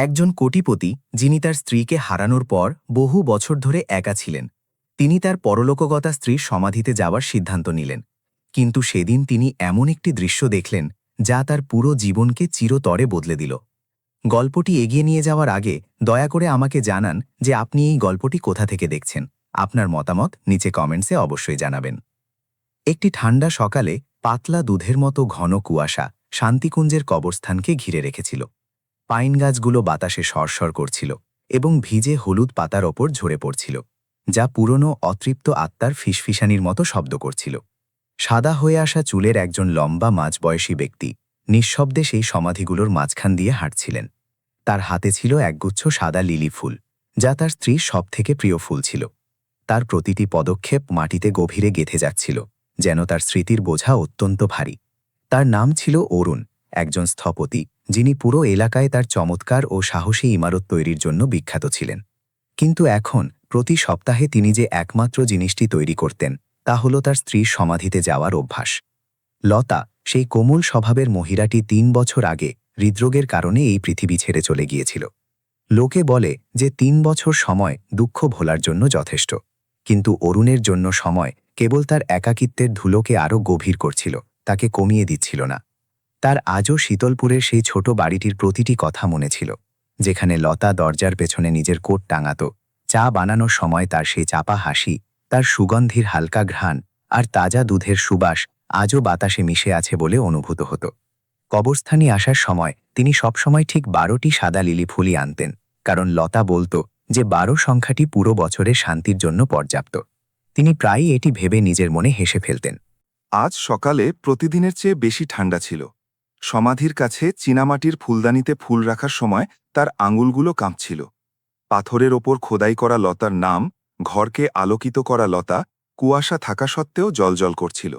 একজন কোটিপতি যিনি তার স্ত্রীকে হারানোর পর বহু বছর ধরে একা ছিলেন, তিনি তার পরলোকগতা স্ত্রীর সমাধিতে যাওয়ার সিদ্ধান্ত নিলেন। কিন্তু সেদিন তিনি এমন একটি দৃশ্য দেখলেন যা তার পুরো জীবনকে চিরতরে বদলে দিল। গল্পটি এগিয়ে নিয়ে যাওয়ার আগে দয়া করে আমাকে জানান যে আপনি এই গল্পটি কোথা থেকে দেখছেন। আপনার মতামত নিচে কমেন্টসে অবশ্যই জানাবেন। একটি ঠান্ডা সকালে পাতলা দুধের মতো ঘন কুয়াশা শান্তিকুঞ্জের কবরস্থানকে ঘিরে রেখেছিল। পাইন গাছগুলো বাতাসে সরসর করছিল এবং ভিজে হলুদ পাতার ওপর ঝরে পড়ছিল, যা পুরনো অতৃপ্ত আত্মার ফিসফিসানির মতো শব্দ করছিল। সাদা হয়ে আসা চুলের একজন লম্বা মাঝবয়সী ব্যক্তি নিঃশব্দে সেই সমাধিগুলোর মাঝখান দিয়ে হাঁটছিলেন। তার হাতে ছিল একগুচ্ছ সাদা লিলি ফুল, যা তার স্ত্রীর সবথেকে প্রিয় ফুল ছিল। তার প্রতিটি পদক্ষেপ মাটিতে গভীরে গেঁথে যাচ্ছিল, যেন তার স্মৃতির বোঝা অত্যন্ত ভারী। তার নাম ছিল অরুণ, একজন স্থপতি যিনি পুরো এলাকায় তার চমৎকার ও সাহসী ইমারত তৈরির জন্য বিখ্যাত ছিলেন। কিন্তু এখন প্রতি সপ্তাহে তিনি যে একমাত্র জিনিসটি তৈরি করতেন তা হল তার স্ত্রীর সমাধিতে যাওয়ার অভ্যাস। লতা, সেই কোমল স্বভাবের মহিলাটি ৩ বছর আগে হৃদরোগের কারণে এই পৃথিবী ছেড়ে চলে গিয়েছিল। লোকে বলে যে ৩ বছর সময় দুঃখ ভোলার জন্য যথেষ্ট, কিন্তু অরুণের জন্য সময় কেবল তার একাকিত্বের ধুলোকে আরও গভীর করছিল, তাকে কমিয়ে দিচ্ছিল না। তার আজও শীতলপুরের সেই ছোট বাড়িটির প্রতিটি কথা মনে ছিল, যেখানে লতা দরজার পেছনে নিজের কোট টাঙাত, চা বানানোর সময় তার সেই চাপা হাসি, তার সুগন্ধির হালকা ঘ্রাণ আর তাজা দুধের সুবাস আজও বাতাসে মিশে আছে বলে অনুভূত হতো। কবরস্থানে আসার সময় তিনি সবসময় ঠিক 12টি সাদা লিলি ফুলই আনতেন, কারণ লতা বলত যে 12 সংখ্যাটি পুরো বছরের শান্তির জন্য পর্যাপ্ত। তিনি প্রায়ই এটি ভেবে নিজের মনে হেসে ফেলতেন। আজ সকালে প্রতিদিনের চেয়ে বেশি ঠান্ডা ছিল। সমাধির কাছে চীনামাটির ফুলদানিতে ফুল রাখার সময় তার আঙুলগুলো কাঁপছিল। পাথরের ওপর খোদাই করা লতার নাম, ঘরকে আলোকিত করা লতা, কুয়াশা থাকা সত্ত্বেও জ্বলজ্বল করছিল।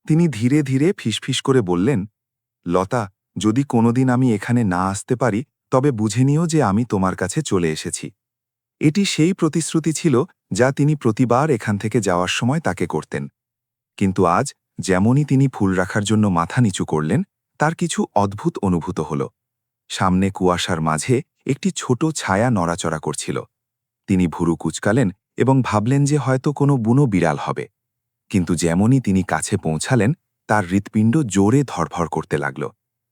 তিনি ধীরে ধীরে ফিসফিস করে বললেন, লতা, যদি কোনোদিন আমি এখানে না আসতে পারি তবে বুঝে নিও যে আমি তোমার কাছে চলে এসেছি। এটি সেই প্রতিশ্রুতি ছিল যা তিনি প্রতিবার এখান থেকে যাওয়ার সময় তাকে করতেন। কিন্তু আজ যেমনই তিনি ফুল রাখার জন্য মাথা নিচু করলেন, তার কিছু অদ্ভুত অনুভূত হল। সামনে কুয়াশার মাঝে একটি ছোট ছায়া নড়াচড়া করছিল। তিনি ভুরু কুঁচকালেন এবং ভাবলেন যে হয়তো কোনো বুনো বিড়াল হবে। কিন্তু যেমনই তিনি কাছে পৌঁছালেন, তার হৃৎপিণ্ড জোরে ধড়ফড় করতে লাগল।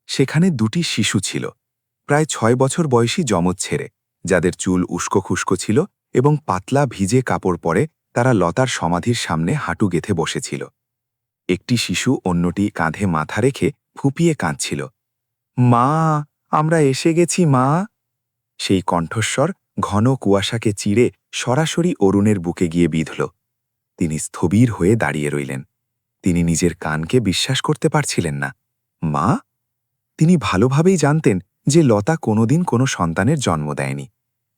সেখানে 2টি শিশু ছিল, প্রায় 6 বছর বয়সী যমজ ছেলে, যাদের চুল উস্কো খুস্কো ছিল এবং পাতলা ভিজে কাপড় পরে তারা লতার সমাধির সামনে হাঁটু গেঁথে বসেছিল। একটি শিশু অন্যটি কাঁধে মাথা রেখে ফুপিয়ে কাঁদছিল। মা, আমরা এসে গেছি মা। সেই কণ্ঠস্বর ঘন কুয়াশাকে চিরে সরাসরি অরুণের বুকে গিয়ে বিঁধল। তিনি স্থবির হয়ে দাঁড়িয়ে রইলেন। তিনি নিজের কানকে বিশ্বাস করতে পারছিলেন না। মা? তিনি ভালোভাবেই জানতেন যে লতা কোনোদিন কোনো সন্তানের জন্ম দেয়নি।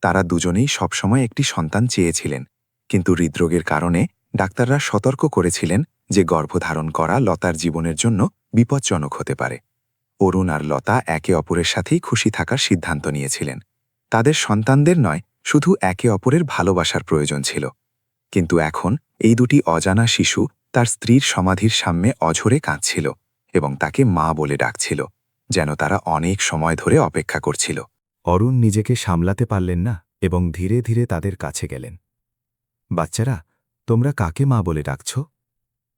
তারা দুজনেই সবসময় একটি সন্তান চেয়েছিলেন, কিন্তু হৃদরোগের কারণে ডাক্তাররা সতর্ক করেছিলেন যে গর্ভধারণ করা লতার জীবনের জন্য বিপজ্জনক হতে পারে। অরুণ আর লতা একে অপরের সাথেই খুশি থাকার সিদ্ধান্ত নিয়েছিলেন। তাদের সন্তানদের নয়, শুধু একে অপরের ভালোবাসার প্রয়োজন ছিল। কিন্তু এখন এই 2টি অজানা শিশু তার স্ত্রীর সমাধির সামনে অঝরে কাঁদছিল এবং তাকে মা বলে ডাকছিল, যেন তারা অনেক সময় ধরে অপেক্ষা করছিল। অরুণ নিজেকে সামলাতে পারলেন না এবং ধীরে ধীরে তাদের কাছে গেলেন। বাচ্চারা, তোমরা কাকে মা বলে ডাকছ?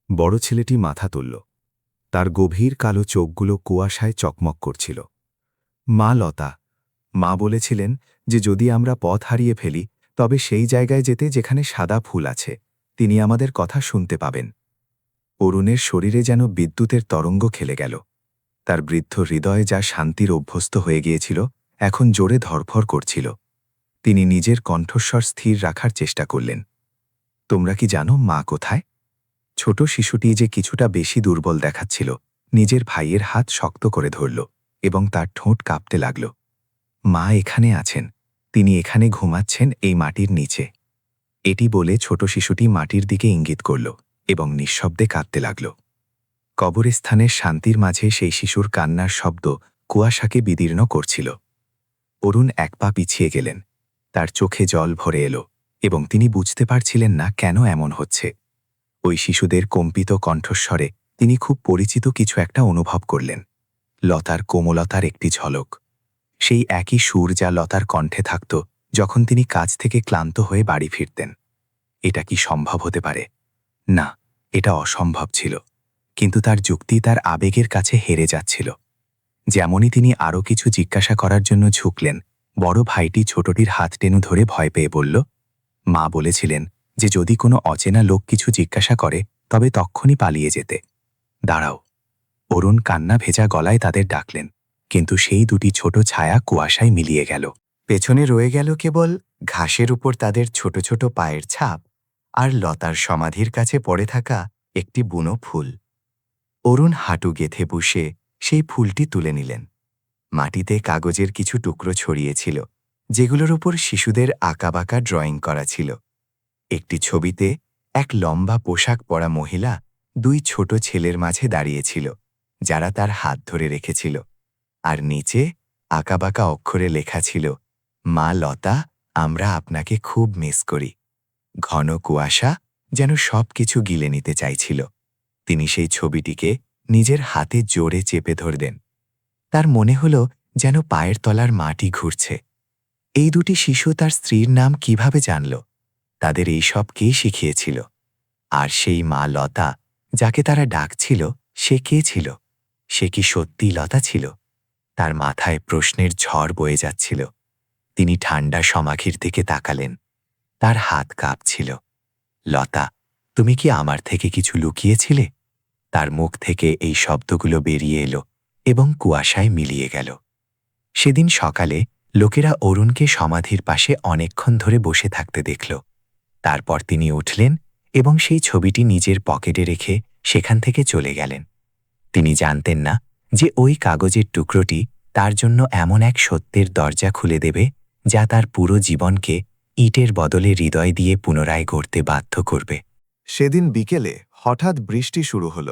বড় ছেলেটি মাথা তুলল। তার গভীর কালো চোখগুলো কুয়াশায় চকমক করছিল। মা লতা। মা বলেছিলেন যে যদি আমরা পথ হারিয়ে ফেলি তবে সেই জায়গায় যেতে যেখানে সাদা ফুল আছে, তিনি আমাদের কথা শুনতে পাবেন। অরুণের শরীরে যেন বিদ্যুতের তরঙ্গ খেলে গেল। তার বৃদ্ধ হৃদয়ে যা শান্তির অভ্যস্ত হয়ে গিয়েছিল এখন জোরে ধড়ফড় করছিল। তিনি নিজের কণ্ঠস্বর স্থির রাখার চেষ্টা করলেন। তোমরা কি জানো মা কোথায়? ছোট শিশুটি যে কিছুটা বেশি দুর্বল দেখাচ্ছিল, নিজের ভাইয়ের হাত শক্ত করে ধরল এবং তার ঠোঁট কাঁপতে লাগল। মা এখানে আছেন, তিনি এখানে ঘুমাচ্ছেন, এই মাটির নিচে। এটি বলে ছোট শিশুটি মাটির দিকে ইঙ্গিত করল এবং নিঃশব্দে কাঁদতে লাগল। কবরস্থানের শান্তির মাঝে সেই শিশুর কান্নার শব্দ কুয়াশাকে বিদীর্ণ করছিল। অরুণ 1 পা পিছিয়ে গেলেন। তার চোখে জল ভরে এলো এবং তিনি বুঝতে পারছিলেন না কেন এমন হচ্ছে। ওই শিশুদের কম্পিত কণ্ঠস্বরে তিনি খুব পরিচিত কিছু একটা অনুভব করলেন। লতার কোমলতার একটি ঝলক। সেই একই সুর যা লতার কণ্ঠে থাকত যখন তিনি কাজ থেকে ক্লান্ত হয়ে বাড়ি ফিরতেন। এটা কি সম্ভব হতে পারে? না, এটা অসম্ভব ছিল। কিন্তু তার যুক্তি তার আবেগের কাছে হেরে যাচ্ছিল। যেমনই তিনি আরও কিছু জিজ্ঞাসা করার জন্য ঝুঁকলেন, বড় ভাইটি ছোটটির হাত টেনে ধরে ভয় পেয়ে বলল, মা বলেছিলেন যে যদি কোনো অচেনা লোক কিছু জিজ্ঞাসা করে তবে তক্ষুনি পালিয়ে যেতে। দাঁড়াও। অরুণ কান্না ভেজা গলায় তাদের ডাকলেন, কিন্তু সেই দুটি ছোট ছায়া কুয়াশায় মিলিয়ে গেল। পেছনে রয়ে গেল কেবল ঘাসের উপর তাদের ছোট ছোট পায়ের ছাপ আর লতার সমাধির কাছে পড়ে থাকা একটি বুনো ফুল। অরুণ হাঁটু গেঁথে বসে সেই ফুলটি তুলে নিলেন। মাটিতে কাগজের কিছু টুকরো ছড়িয়েছিল, যেগুলোর উপর শিশুদের আঁকাবাঁকা ড্রয়িং করা ছিল। একটি ছবিতে এক লম্বা পোশাক পরা মহিলা দুই ছোট ছেলের মাঝে দাঁড়িয়েছিল, যারা তার হাত ধরে রেখেছিল। আর নিচে আঁকাবাঁকা অক্ষরে লেখা ছিল, মা লতা, আমরা আপনাকে খুব মিস করি। ঘন কুয়াশা যেন সব কিছু গিলে নিতে চাইছিল। তিনি সেই ছবিটিকে নিজের হাতে জোরে চেপে ধরলেন। তার মনে হল যেন পায়ের তলার মাটি ঘুরছে। এই দুটি শিশু তার স্ত্রীর নাম কিভাবে জানল? তাদের এই সব কে শিখিয়েছিল? আর সেই মা লতা যাকে তারা ডাকছিল, সে কে ছিল? সে কি সত্যি লতা ছিল? তার মাথায় প্রশ্নের ঝড় বয়ে যাচ্ছিল। তিনি ঠান্ডা সমাধির দিকে তাকালেন। তার হাত কাঁপছিল। লতা, তুমি কি আমার থেকে কিছু লুকিয়েছিলে? তার মুখ থেকে এই শব্দগুলো বেরিয়ে এলো এবং কুয়াশায় মিলিয়ে গেল। সেদিন সকালে লোকেরা অরুণকে সমাধির পাশে অনেকক্ষণ ধরে বসে থাকতে দেখল। তারপর তিনি উঠলেন এবং সেই ছবিটি নিজের পকেটে রেখে সেখান থেকে চলে গেলেন। তিনি জানতেন না যে ওই কাগজের টুকরোটি তার জন্য এমন এক সত্যের দরজা খুলে দেবে যা তার পুরো জীবনকে ইটের বদলে হৃদয় দিয়ে পুনরায় গড়তে বাধ্য করবে। সেদিন বিকেলে হঠাৎ বৃষ্টি শুরু হল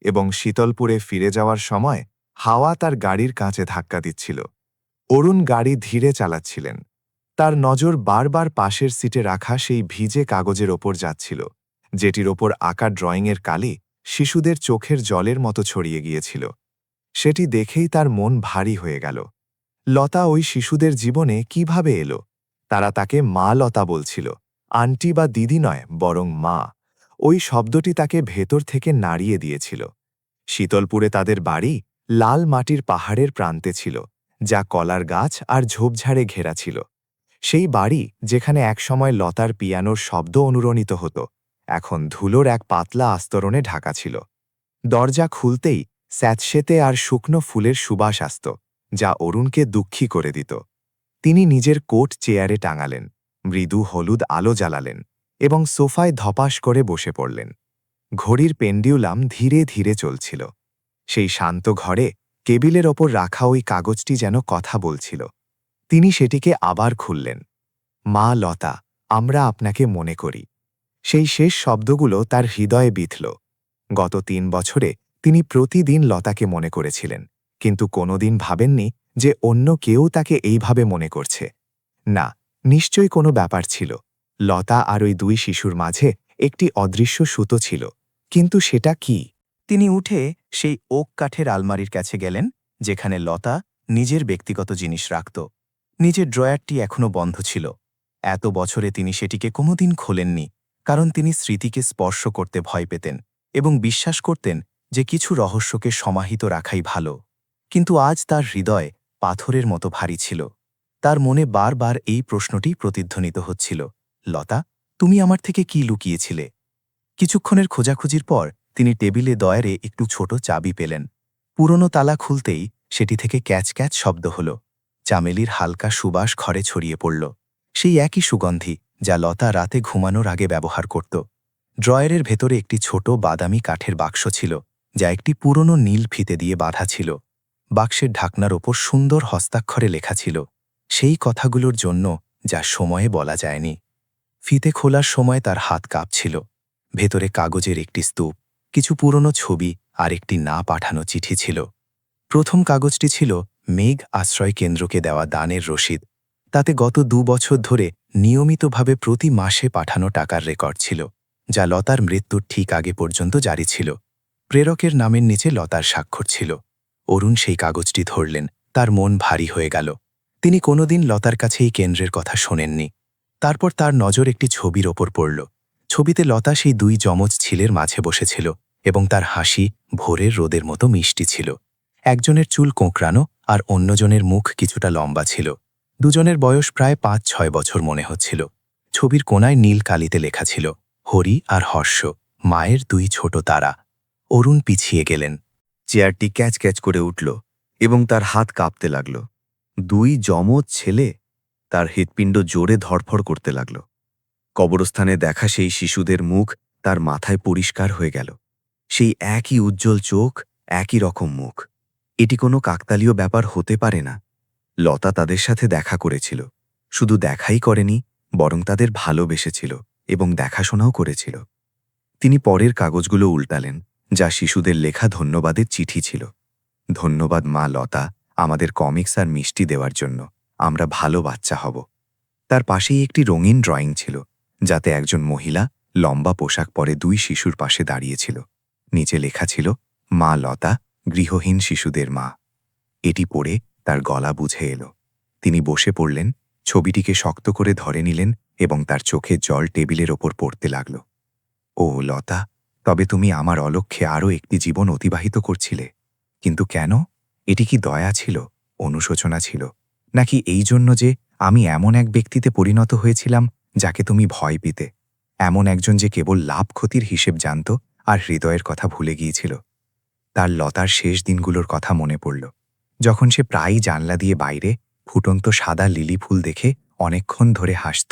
এবং শীতলপুরে ফিরে যাওয়ার সময় হাওয়া তার গাড়ির কাঁচে ধাক্কা দিচ্ছিল। অরুণ গাড়ি ধীরে চালাচ্ছিলেন। তার নজর বারবার পাশের সিটে রাখা সেই ভিজে কাগজের ওপর যাচ্ছিল, যেটির ওপর আঁকা ড্রয়িংয়ের কালি শিশুদের চোখের জলের মতো ছড়িয়ে গিয়েছিল। সেটি দেখেই তার মন ভারী হয়ে গেল। লতা ওই শিশুদের জীবনে কিভাবে এলো? তারা তাকে মা লতা বলছিল, আন্টি বা দিদি নয়, বরং মা। ওই শব্দটি তাকে ভেতর থেকে নাড়িয়ে দিয়েছিল। শীতলপুরে তাদের বাড়ি লাল মাটির পাহাড়ের প্রান্তে ছিল, যা কলার গাছ আর ঝোপঝাড়ে ঘেরা ছিল। সেই বাড়ি যেখানে একসময় লতার পিয়ানোর শব্দ অনুরণিত হতো, এখন ধুলোর এক পাতলা আস্তরণে ঢাকা ছিল। দরজা খুলতেই স্যাঁতসেঁতে আর শুকনো ফুলের সুবাস আসত, যা অরুণকে দুঃখী করে দিত। তিনি নিজের কোট চেয়ারে টাঙালেন, মৃদু হলুদ আলো জ্বালালেন এবং সোফায় ধপাস করে বসে পড়লেন। ঘড়ির পেন্ডিউলাম ধীরে ধীরে চলছিল। সেই শান্ত ঘরে টেবিলের ওপর রাখা ওই কাগজটি যেন কথা বলছিল। তিনি সেটিকে আবার খুললেন। মা লতা, আমরা আপনাকে মনে করি। সেই শেষ শব্দগুলো তার হৃদয়ে বিঁধল। গত ৩ বছরে তিনি প্রতিদিন লতাকে মনে করেছিলেন, কিন্তু কোনোদিন ভাবেননি যে অন্য কেউ তাকে এইভাবে মনে করছে। না, নিশ্চয়ই কোনো ব্যাপার ছিল। লতা আর ওই দুই শিশুর মাঝে একটি অদৃশ্য সুতো ছিল, কিন্তু সেটা কি? তিনি উঠে সেই ওক কাঠের আলমারির কাছে গেলেন, যেখানে লতা নিজের ব্যক্তিগত জিনিস রাখত। নিজের ড্রয়ারটি এখনও বন্ধ ছিল। এত বছরে তিনি সেটিকে কোনোদিন খোলেননি, কারণ তিনি স্মৃতিকে স্পর্শ করতে ভয় পেতেন এবং বিশ্বাস করতেন যে কিছু রহস্যকে সমাহিত রাখাই ভালো। কিন্তু আজ তার হৃদয় পাথরের মতো ভারী ছিল। তার মনে বারবার এই প্রশ্নটি প্রতিধ্বনিত হচ্ছিল, লতা, তুমি আমার থেকে কি লুকিয়েছিলে? কিছুক্ষণের খোঁজাখুঁজির পর তিনি টেবিলে দয়ারে একটু ছোট চাবি পেলেন। পুরনো তালা খুলতেই সেটি থেকে ক্যাচ ক্যাচ শব্দ হল। চামেলির হালকা সুবাস ঘরে ছড়িয়ে পড়ল, সেই একই সুগন্ধি যা লতা রাতে ঘুমানোর আগে ব্যবহার করত। ড্রয়ারের ভেতরে একটি ছোট বাদামি কাঠের বাক্স ছিল, যা একটি পুরনো নীল ফিতে দিয়ে বাঁধা ছিল। বাক্সের ঢাকনার ওপর সুন্দর হস্তাক্ষরে লেখা ছিল সেই কথাগুলোর জন্য যা সময়ে বলা যায়নি। ফিতে খোলার সময় তার হাত কাঁপছিল। ভেতরে কাগজের একটি স্তূপ, কিছু পুরনো ছবি আর একটি না পাঠানো চিঠি ছিল। প্রথম কাগজটি ছিল মেঘ আশ্রয় কেন্দ্রকে দেওয়া দানের রসিদ। তাতে গত ২ বছর ধরে নিয়মিতভাবে প্রতি মাসে পাঠানো টাকার রেকর্ড ছিল, যা লতার মৃত্যুর ঠিক আগে পর্যন্ত জারি ছিল। প্রেরকের নামের নিচে লতার স্বাক্ষর ছিল। অরুণ সেই কাগজটি ধরলেন, তার মন ভারী হয়ে গেল। তিনি কোনোদিন লতার কাছে এই কেন্দ্রের কথা শোনেননি। তারপর তার নজর একটি ছবির ওপর পড়ল। ছবিতে লতা সেই দুই যমজ ছেলের মাঝে বসেছিল এবং তার হাসি ভোরের রোদের মতো মিষ্টি ছিল। একজনের চুল কোঁকড়ানো আর অন্যজনের মুখ কিছুটা লম্বা ছিল। দুজনের বয়স প্রায় ৫-৬ বছর মনে হচ্ছিল। ছবির কোণায় নীল কালিতে লেখা ছিল, হরি আর হর্ষ, মায়ের দুই ছোট তারা। অরুণ পিছিয়ে গেলেন। চেয়ারটি ক্যাচ ক্যাচ করে উঠল এবং তার হাত কাঁপতে লাগল। দুই যমজ ছেলে, তার হৃৎপিণ্ড জোরে ধড়ফড় করতে লাগল। কবরস্থানে দেখা সেই শিশুদের মুখ তার মাথায় পরিষ্কার হয়ে গেল। সেই একই উজ্জ্বল চোখ, একই রকম মুখ। এটি কোনো কাকতালীয় ব্যাপার হতে পারে না। লতা তাদের সাথে দেখা করেছিল। শুধু দেখাই করেনি, বরং তাদের ভালোবেসেছিল এবং দেখাশোনাও করেছিল। তিনি পরের কাগজগুলো উল্টালেন, যা শিশুদের লেখা ধন্যবাদের চিঠি ছিল। ধন্যবাদ মা লতা, আমাদের কমিক্স আর মিষ্টি দেওয়ার জন্য। আমরা ভালো বাচ্চা হব। তার পাশেই একটি রঙিন ড্রয়িং ছিল, যাতে একজন মহিলা লম্বা পোশাক পরে দুই শিশুর পাশে দাঁড়িয়েছিল। নিচে লেখা ছিল, মা লতা, গৃহহীন শিশুদের মা। এটি পড়ে তার গলা বুঝে এলো। তিনি বসে পড়লেন, ছবিটিকে শক্ত করে ধরে নিলেন এবং তার চোখে জল টেবিলের ওপর পড়তে লাগল। ও লতা, তবে তুমি আমার অলক্ষ্যে আরও একটি জীবন অতিবাহিত করছিলে। কিন্তু কেন? এটি কি দয়া ছিল, অনুশোচনা ছিল, নাকি এই জন্য যে আমি এমন এক ব্যক্তিতে পরিণত হয়েছিলাম যাকে তুমি ভয় পেতে, এমন একজন যে কেবল লাভ ক্ষতির হিসেব জানত আর হৃদয়ের কথা ভুলে গিয়েছিল? তার লতার শেষ দিনগুলোর কথা মনে পড়ল, যখন সে প্রায়ই জানলা দিয়ে বাইরে ফুটন্ত সাদা লিলি ফুল দেখে অনেকক্ষণ ধরে হাসত।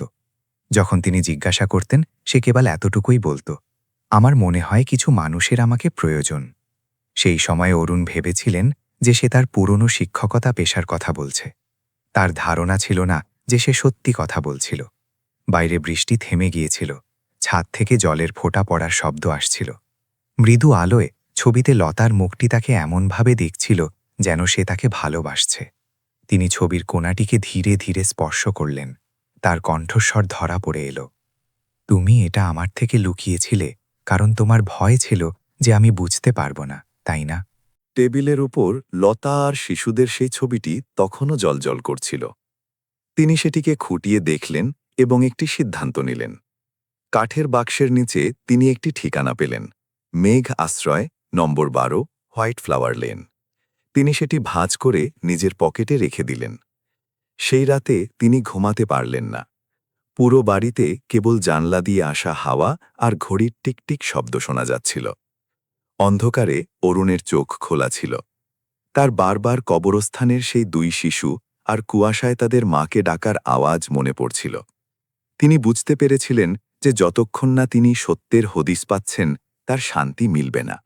যখন তিনি জিজ্ঞাসা করতেন, সে কেবল এতটুকুই বলতো, আমার মনে হয় কিছু মানুষের আমাকে প্রয়োজন। সেই সময় অরুণ ভেবেছিলেন যে সে তার পুরনো শিক্ষকতা পেশার কথা বলছে। তার ধারণা ছিল না যে সে সত্যি কথা বলছিল। বাইরে বৃষ্টি থেমে গিয়েছিল। ছাদ থেকে জলের ফোঁটা পড়ার শব্দ আসছিল। মৃদু আলোয় ছবিতে লতার মুখটি তাকে এমনভাবে দেখছিল যেন সে তাকে ভালোবাসছে। তিনি ছবির কোণাটিকে ধীরে ধীরে স্পর্শ করলেন। তার কণ্ঠস্বর ধরা পড়ে এলো, তুমি এটা আমার থেকে লুকিয়েছিলে কারণ তোমার ভয় ছিল যে আমি বুঝতে পারবো না, তাই না? টেবিলের উপর লতা আর শিশুদের সেই ছবিটি তখনও জ্বলজ্বল করছিল। তিনি সেটিকে খুঁটিয়ে দেখলেন এবং একটি সিদ্ধান্ত নিলেন। কাঠের বাক্সের নিচে তিনি একটি ঠিকানা পেলেন, মেঘ আশ্রয়, নম্বর 12, হোয়াইট ফ্লাওয়ার লেন। তিনি সেটি ভাঁজ করে নিজের পকেটে রেখে দিলেন। সেই রাতে তিনি ঘুমাতে পারলেন না। পুরো বাড়িতে কেবল জানলা দিয়ে আসা হাওয়া আর ঘড়ির টিকটিক শব্দ শোনা যাচ্ছিল। অন্ধকারে অরুণের চোখ খোলা ছিল। তার বারবার কবরস্থানের সেই দুই শিশু আর কুয়াশায় তাদের মাকে ডাকার আওয়াজ মনে পড়ছিল। তিনি বুঝতে পেরেছিলেন যে যতক্ষণ না তিনি সত্যের হদিস পাচ্ছেন, তার শান্তি মিলবে না।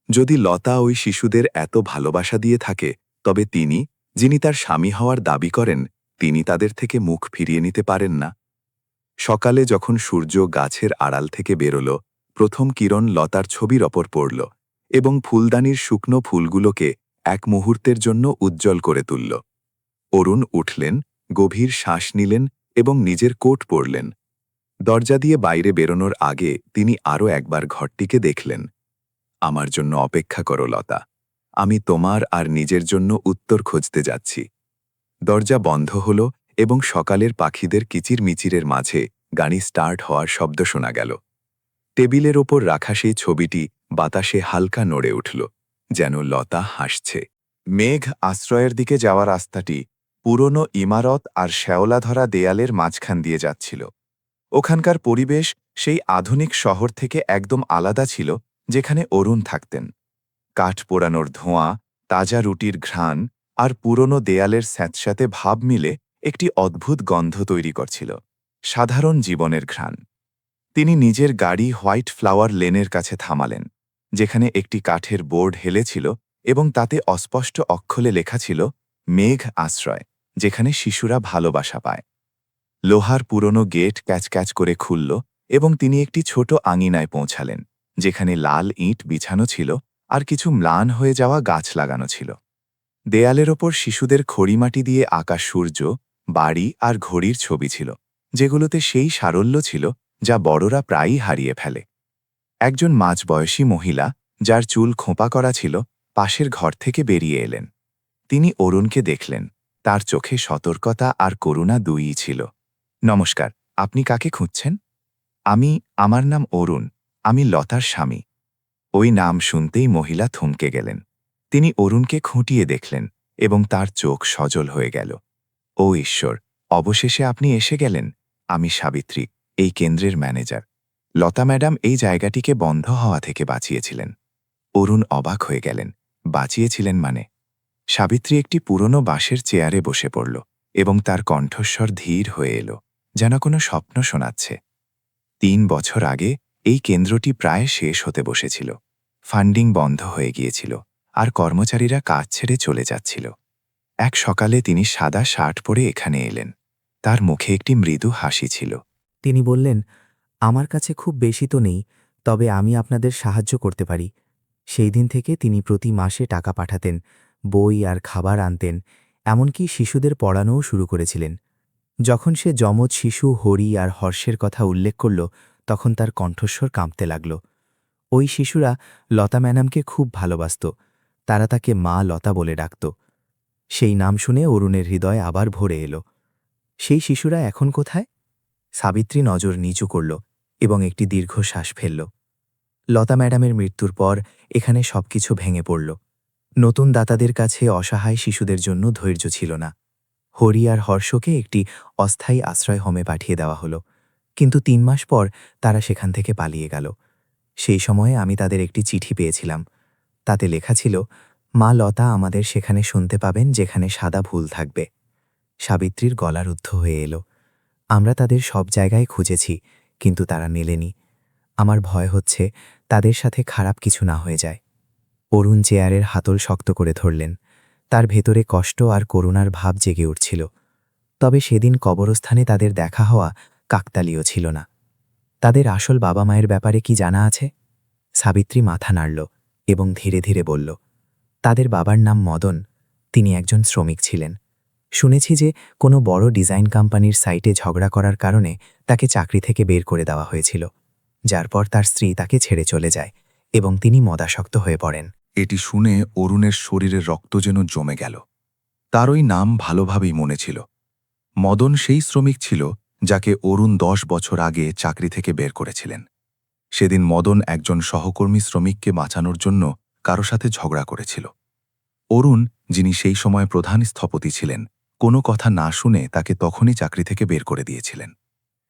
যদি লতা ওই শিশুদের এত ভালোবাসা দিয়ে থাকে, তবে তিনি, যিনি তার স্বামী হওয়ার দাবি করেন, তিনি তাদের থেকে মুখ ফিরিয়ে নিতে পারেন না। সকালে যখন সূর্য গাছের আড়াল থেকে বেরোল, প্রথম কিরণ লতার ছবির ওপর পড়ল এবং ফুলদানির শুকনো ফুলগুলোকে এক মুহূর্তের জন্য উজ্জ্বল করে তুলল। অরুণ উঠলেন, গভীর শ্বাস নিলেন এবং নিজের কোট পরলেন। দরজা দিয়ে বাইরে বেরোনোর আগে তিনি আরও একবার ঘরটিকে দেখলেন। আমার জন্য অপেক্ষা করো লতা, আমি তোমার আর নিজের জন্য উত্তর খুঁজতে যাচ্ছি। দরজা বন্ধ হল এবং সকালের পাখিদের কিচিরমিচিরের মাঝে গাড়ি স্টার্ট হওয়ার শব্দ শোনা গেল। টেবিলের ওপর রাখা সেই ছবিটি বাতাসে হালকা নড়ে উঠল, যেন লতা হাসছে। মেঘ আশ্রয়ের দিকে যাওয়া রাস্তাটি পুরনো ইমারত আর শ্যাওলাধরা দেয়ালের মাঝখান দিয়ে যাচ্ছিল। ওখানকার পরিবেশ সেই আধুনিক শহর থেকে একদম আলাদা ছিল, যেখানে অরুণ থাকতেন। কাঠ পোড়ানোর ধোঁয়া, তাজা রুটির ঘ্রাণ আর পুরনো দেয়ালের স্যাঁতস্যাঁতে ভাব মিলে একটি অদ্ভুত গন্ধ তৈরি করছিল, সাধারণ জীবনের ঘ্রাণ। তিনি নিজের গাড়ি হোয়াইট ফ্লাওয়ার লেনের কাছে থামালেন, যেখানে একটি কাঠের বোর্ড হেলেছিল এবং তাতে অস্পষ্ট অক্ষরে লেখা ছিল, মেঘ আশ্রয়, যেখানে শিশুরা ভালোবাসা পায়। লোহার পুরনো গেট ক্যাচ ক্যাচ করে খুলল এবং তিনি একটি ছোট আঙিনায় পৌঁছালেন, যেখানে লাল ইঁট বিছানো ছিল আর কিছু ম্লান হয়ে যাওয়া গাছ লাগানো ছিল। দেয়ালের ওপর শিশুদের খড়িমাটি দিয়ে আঁকা সূর্য, বাড়ি আর ঘড়ির ছবি ছিল, যেগুলোতে সেই সারল্য ছিল যা বড়রা প্রায়ই হারিয়ে ফেলে। একজন মাঝবয়সী মহিলা, যার চুল খোঁপা করা ছিল, পাশের ঘর থেকে বেরিয়ে এলেন। তিনি অরুণকে দেখলেন। তার চোখে সতর্কতা আর করুণা দুইই ছিল। নমস্কার, আপনি কাকে খুঁজছেন? আমার নাম অরুণ। আমি লতার স্বামী। ওই নাম শুনতেই মহিলা থমকে গেলেন। তিনি অরুণকে খুঁটিয়ে দেখলেন এবং তার চোখ সজল হয়ে গেল। ও ঈশ্বর, অবশেষে আপনি এসে গেলেন। আমি সাবিত্রী, এই কেন্দ্রের ম্যানেজার। লতা ম্যাডাম এই জায়গাটিকে বন্ধ হওয়া থেকে বাঁচিয়েছিলেন। অরুণ অবাক হয়ে গেলেন। বাঁচিয়েছিলেন মানে? সাবিত্রী একটি পুরনো বাঁশের চেয়ারে বসে পড়ল এবং তার কণ্ঠস্বর ধীর হয়ে এলো, যেন কোনো স্বপ্ন শোনাচ্ছে। ৩ বছর আগে এই কেন্দ্রটি প্রায় শেষ হতে বসেছিল। ফান্ডিং বন্ধ হয়ে গিয়েছিল আর কর্মচারীরা কাজ ছেড়ে চলে যাচ্ছিল। এক সকালে তিনি সাদা শার্ট পরে এখানে এলেন। তার মুখে একটি মৃদু হাসি ছিল। তিনি বললেন, আমার কাছে খুব বেশি তো নেই, তবে আমি আপনাদের সাহায্য করতে পারি। সেই দিন থেকে তিনি প্রতি মাসে টাকা পাঠাতেন, বই আর খাবার আনতেন, এমনকি শিশুদের পড়ানোও শুরু করেছিলেন। যখন সে যমজ শিশু হরি আর হর্ষের কথা উল্লেখ করল, তখন তার কণ্ঠস্বর কাঁপতে লাগল। ওই শিশুরা লতা ম্যাডামকে খুব ভালোবাসত। তারা তাকে মা লতা বলে ডাকত। সেই নাম শুনে অরুণের হৃদয় আবার ভরে এলো। সেই শিশুরা এখন কোথায়? সাবিত্রী নজর নিচু করল এবং একটি দীর্ঘশ্বাস ফেলল। লতা ম্যাডামের মৃত্যুর পর এখানে সবকিছু ভেঙে পড়ল। নতুন দাতাদের কাছে অসহায় শিশুদের জন্য ধৈর্য ছিল না। হরি আর হর্ষকে একটি অস্থায়ী আশ্রয় হোমে পাঠিয়ে দেওয়া হলো, কিন্তু ৩ মাস পর তারা সেখান থেকে পালিয়ে গেল। সেই সময়ে আমি তাদের একটি চিঠি পেয়েছিলাম। তাতে লেখা ছিল, মা লতা আমাদের সেখানে শুনতে পাবেন যেখানে সাদা ফুল থাকবে। সাবিত্রীর গলা রুদ্ধ হয়ে এলো। আমরা তাদের সব জায়গায় খুঁজেছি, কিন্তু তারা মেলেনি। আমার ভয় হচ্ছে তাদের সাথে খারাপ কিছু না হয়ে যায়। অরুণ চেয়ারের হাতল শক্ত করে ধরলেন। তার ভেতরে কষ্ট আর করুণার ভাব জেগে উঠছিল। তবে সেদিন কবরস্থানে তাদের দেখা হওয়া কাকতালীয় ছিল না। তাদের আসল বাবা মায়ের ব্যাপারে কি জানা আছে? সাবিত্রী মাথা নাড়ল এবং ধীরে ধীরে বলল, তাদের বাবার নাম মদন। তিনি একজন শ্রমিক ছিলেন। শুনেছি যে কোনো বড় ডিজাইন কোম্পানির সাইটে ঝগড়া করার কারণে তাকে চাকরি থেকে বের করে দেওয়া হয়েছিল, যার পর তার স্ত্রী তাকে ছেড়ে চলে যায় এবং তিনি মদাসক্ত হয়ে পড়েন। এটি শুনে অরুণের শরীরে রক্ত যেন জমে গেল। তার ওই নাম ভালোভাবেই মনে ছিল। মদন সেই শ্রমিক ছিল যাকে অরুণ 10 বছর আগে চাকরি থেকে বের করেছিলেন। সেদিন মদন একজন সহকর্মী শ্রমিককে বাঁচানোর জন্য কারো সাথে ঝগড়া করেছিল। অরুণ, যিনি সেই সময় প্রধান স্থপতি ছিলেন, কোনো কথা না শুনে তাকে তখনই চাকরি থেকে বের করে দিয়েছিলেন।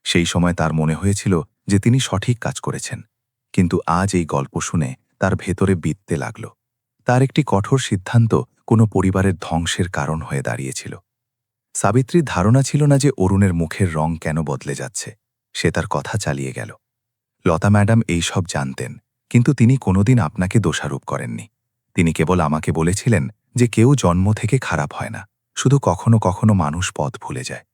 সেই সময় তার মনে হয়েছিল যে তিনি সঠিক কাজ করেছেন, কিন্তু আজ এই গল্প শুনে তার ভেতরে বিঁধতে লাগল। তার একটি কঠোর সিদ্ধান্ত কোনো পরিবারের ধ্বংসের কারণ হয়ে দাঁড়িয়েছিল। সাবিত্রীর ধারণা ছিল না যে অরুণের মুখের রং কেন বদলে যাচ্ছে। সে তার কথা চালিয়ে গেল। লতা ম্যাডাম এই সব জানতেন, কিন্তু তিনি কোনোদিন আপনাকে দোষারোপ করেননি। তিনি কেবল আমাকে বলেছিলেন যে কেউ জন্ম থেকে খারাপ হয় না, শুধু কখনো কখনো মানুষ পথ ভুলে যায়।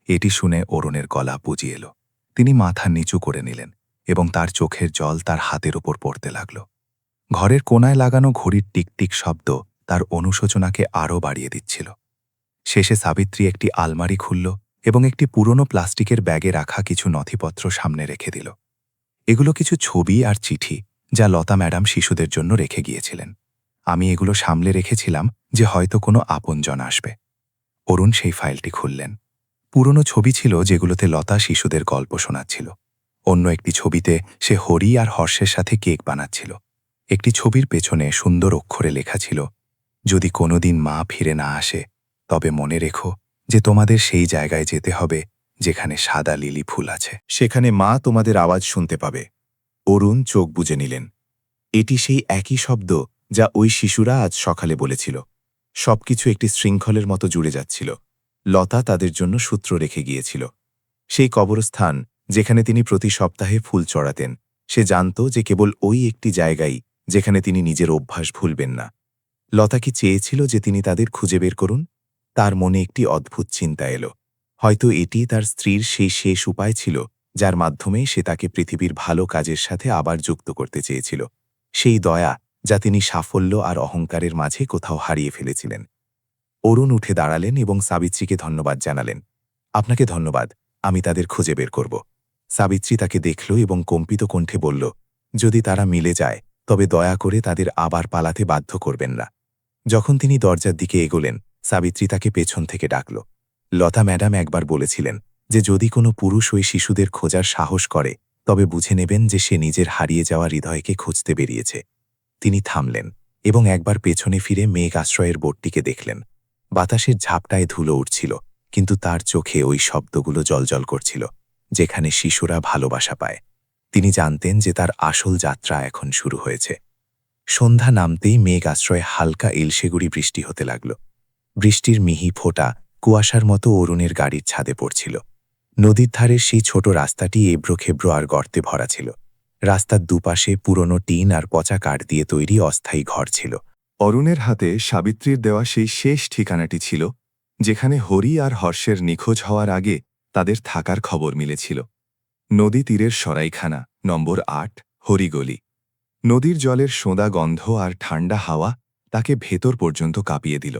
এটি শুনে অরুণের গলা বুঝে এলো। তিনি মাথা নিচু করে নিলেন এবং তার চোখের জল তার হাতের ওপর পড়তে লাগল। ঘরের কোনায় লাগানো ঘড়ির টিকটিক শব্দ তার অনুশোচনাকে আরও বাড়িয়ে দিচ্ছিল। শেষে সাবিত্রী একটি আলমারি খুলল এবং একটি পুরনো প্লাস্টিকের ব্যাগে রাখা কিছু নথিপত্র সামনে রেখে দিল। এগুলো কিছু ছবি আর চিঠি যা লতা ম্যাডাম শিশুদের জন্য রেখে গিয়েছিলেন। আমি এগুলো সামলে রেখেছিলাম যে হয়তো কোনো আপনজন আসবে। অরুণ সেই ফাইলটি খুললেন। পুরনো ছবি ছিল যেগুলোতে লতা শিশুদের গল্প শোনাচ্ছিল। অন্য একটি ছবিতে সে হরি আর হর্ষের সাথে কেক বানাচ্ছিল। একটি ছবির পেছনে সুন্দর অক্ষরে লেখা ছিল, যদি কোনোদিন মা ফিরে না আসে, তবে মনে রেখো যে তোমাদের সেই জায়গায় যেতে হবে যেখানে সাদা লিলি ফুল আছে। সেখানে মা তোমাদের আওয়াজ শুনতে পাবে। অরুণ চোখ বুজে নিলেন। এটি সেই একই শব্দ যা ওই শিশুরা আজ সকালে বলেছিল। সবকিছু একটি শৃঙ্খলের মতো জুড়ে যাচ্ছিল। লতা তাদের জন্য সূত্র রেখে গিয়েছিল। সেই কবরস্থান যেখানে তিনি প্রতি সপ্তাহে ফুল চড়াতেন, সে জানত যে কেবল ওই একটি জায়গায় যেখানে তিনি নিজের অভ্যাস ভুলবেন না। লতা কি চেয়েছিল যে তিনি তাদের খুঁজে বের করুন? তার মনে একটি অদ্ভুত চিন্তা এলো। হয়তো এটি তার স্ত্রীর সেই শেষ উপায় ছিল যার মাধ্যমে সে তাকে পৃথিবীর ভালো কাজের সাথে আবার যুক্ত করতে চেয়েছিল। সেই দয়া যা তিনি সাফল্য আর অহংকারের মাঝে কোথাও হারিয়ে ফেলেছিলেন। অরুণ উঠে দাঁড়ালেন এবং সাবিত্রীকে ধন্যবাদ জানালেন। আপনাকে ধন্যবাদ, আমি তাদের খুঁজে বের করব। সাবিত্রী তাকে দেখল এবং কম্পিত কণ্ঠে বলল, যদি তারা মিলে যায় তবে দয়া করে তাদের আবার পালাতে বাধ্য করবেন না। যখন তিনি দরজার দিকে এগোলেন, সাবিত্রী তাকে পেছন থেকে ডাকল। লতা ম্যাডাম একবার বলেছিলেন যে যদি কোনো পুরুষ ওই শিশুদের খোঁজার সাহস করে তবে বুঝে নেবেন যে সে নিজের হারিয়ে যাওয়া হৃদয়কে খুঁজতে বেরিয়েছে। তিনি থামলেন এবং একবার পেছনে ফিরে মেঘ আশ্রয়ের বোটটিকে দেখলেন। বাতাসের ঝাপটায় ধুলো উঠছিল, কিন্তু তার চোখে ওই শব্দগুলো জ্বলজ্বল করছিল, যেখানে শিশুরা ভালোবাসা পায়। তিনি জানতেন যে তার আসল যাত্রা এখন শুরু হয়েছে। সন্ধ্যা নামতেই মেঘ আশ্রয়ে হালকা ইলশেগুড়ি বৃষ্টি হতে লাগল। বৃষ্টির মিহি ফোঁটা কুয়াশার মতো অরুণের গাড়ির ছাদে পড়ছিল। নদীর ধারের সেই ছোট রাস্তাটি এবড়োখেবড়ো আর গর্তে ভরা ছিল। রাস্তার দুপাশে পুরনো টিন আর পচা কাঠ দিয়ে তৈরি অস্থায়ী ঘর ছিল। অরুণের হাতে সাবিত্রীর দেওয়া সেই শেষ ঠিকানাটি ছিল, যেখানে হরি আর হর্ষের নিখোঁজ হওয়ার আগে তাদের থাকার খবর মিলেছিল। নদী তীরের সরাইখানা, নম্বর ৮, হরিগলি। নদীর জলের সোঁদা গন্ধ আর ঠান্ডা হাওয়া তাকে ভেতর পর্যন্ত কাঁপিয়ে দিল।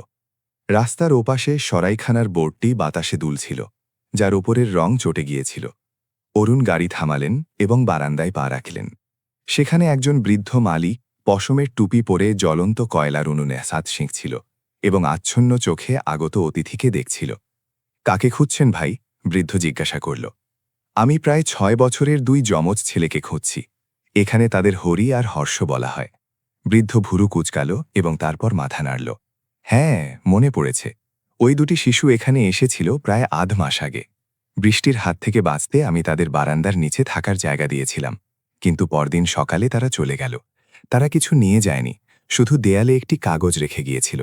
রাস্তার ওপাশে সরাইখানার বোর্ডটি বাতাসে দুলছিল, যার ওপরের রং চটে গিয়েছিল। অরুণ গাড়ি থামালেন এবং বারান্দায় পা রাখলেন। সেখানে একজন বৃদ্ধ মালি পশমের টুপি পরে জ্বলন্ত কয়লার উনুনে সাত সেঁকছিল এবং আচ্ছন্ন চোখে আগত অতিথিকে দেখছিল। কাকে খুঁজছেন ভাই? বৃদ্ধ জিজ্ঞাসা করল। আমি প্রায় ৬ বছরের ২ যমজ ছেলেকে খুঁজছি। এখানে তাদের হরি আর হর্ষ বলা হয়। বৃদ্ধ ভুরু কুঁচকাল এবং তারপর মাথা নাড়ল। হ্যাঁ, মনে পড়েছে। ওই দুটি শিশু এখানে এসেছিল প্রায় আধ মাস আগে। বৃষ্টির হাত থেকে বাঁচতে আমি তাদের বারান্দার নিচে থাকার জায়গা দিয়েছিলাম, কিন্তু পরদিন সকালে তারা চলে গেল। তারা কিছু নিয়ে যায়নি, শুধু দেয়ালে একটি কাগজ রেখে গিয়েছিল।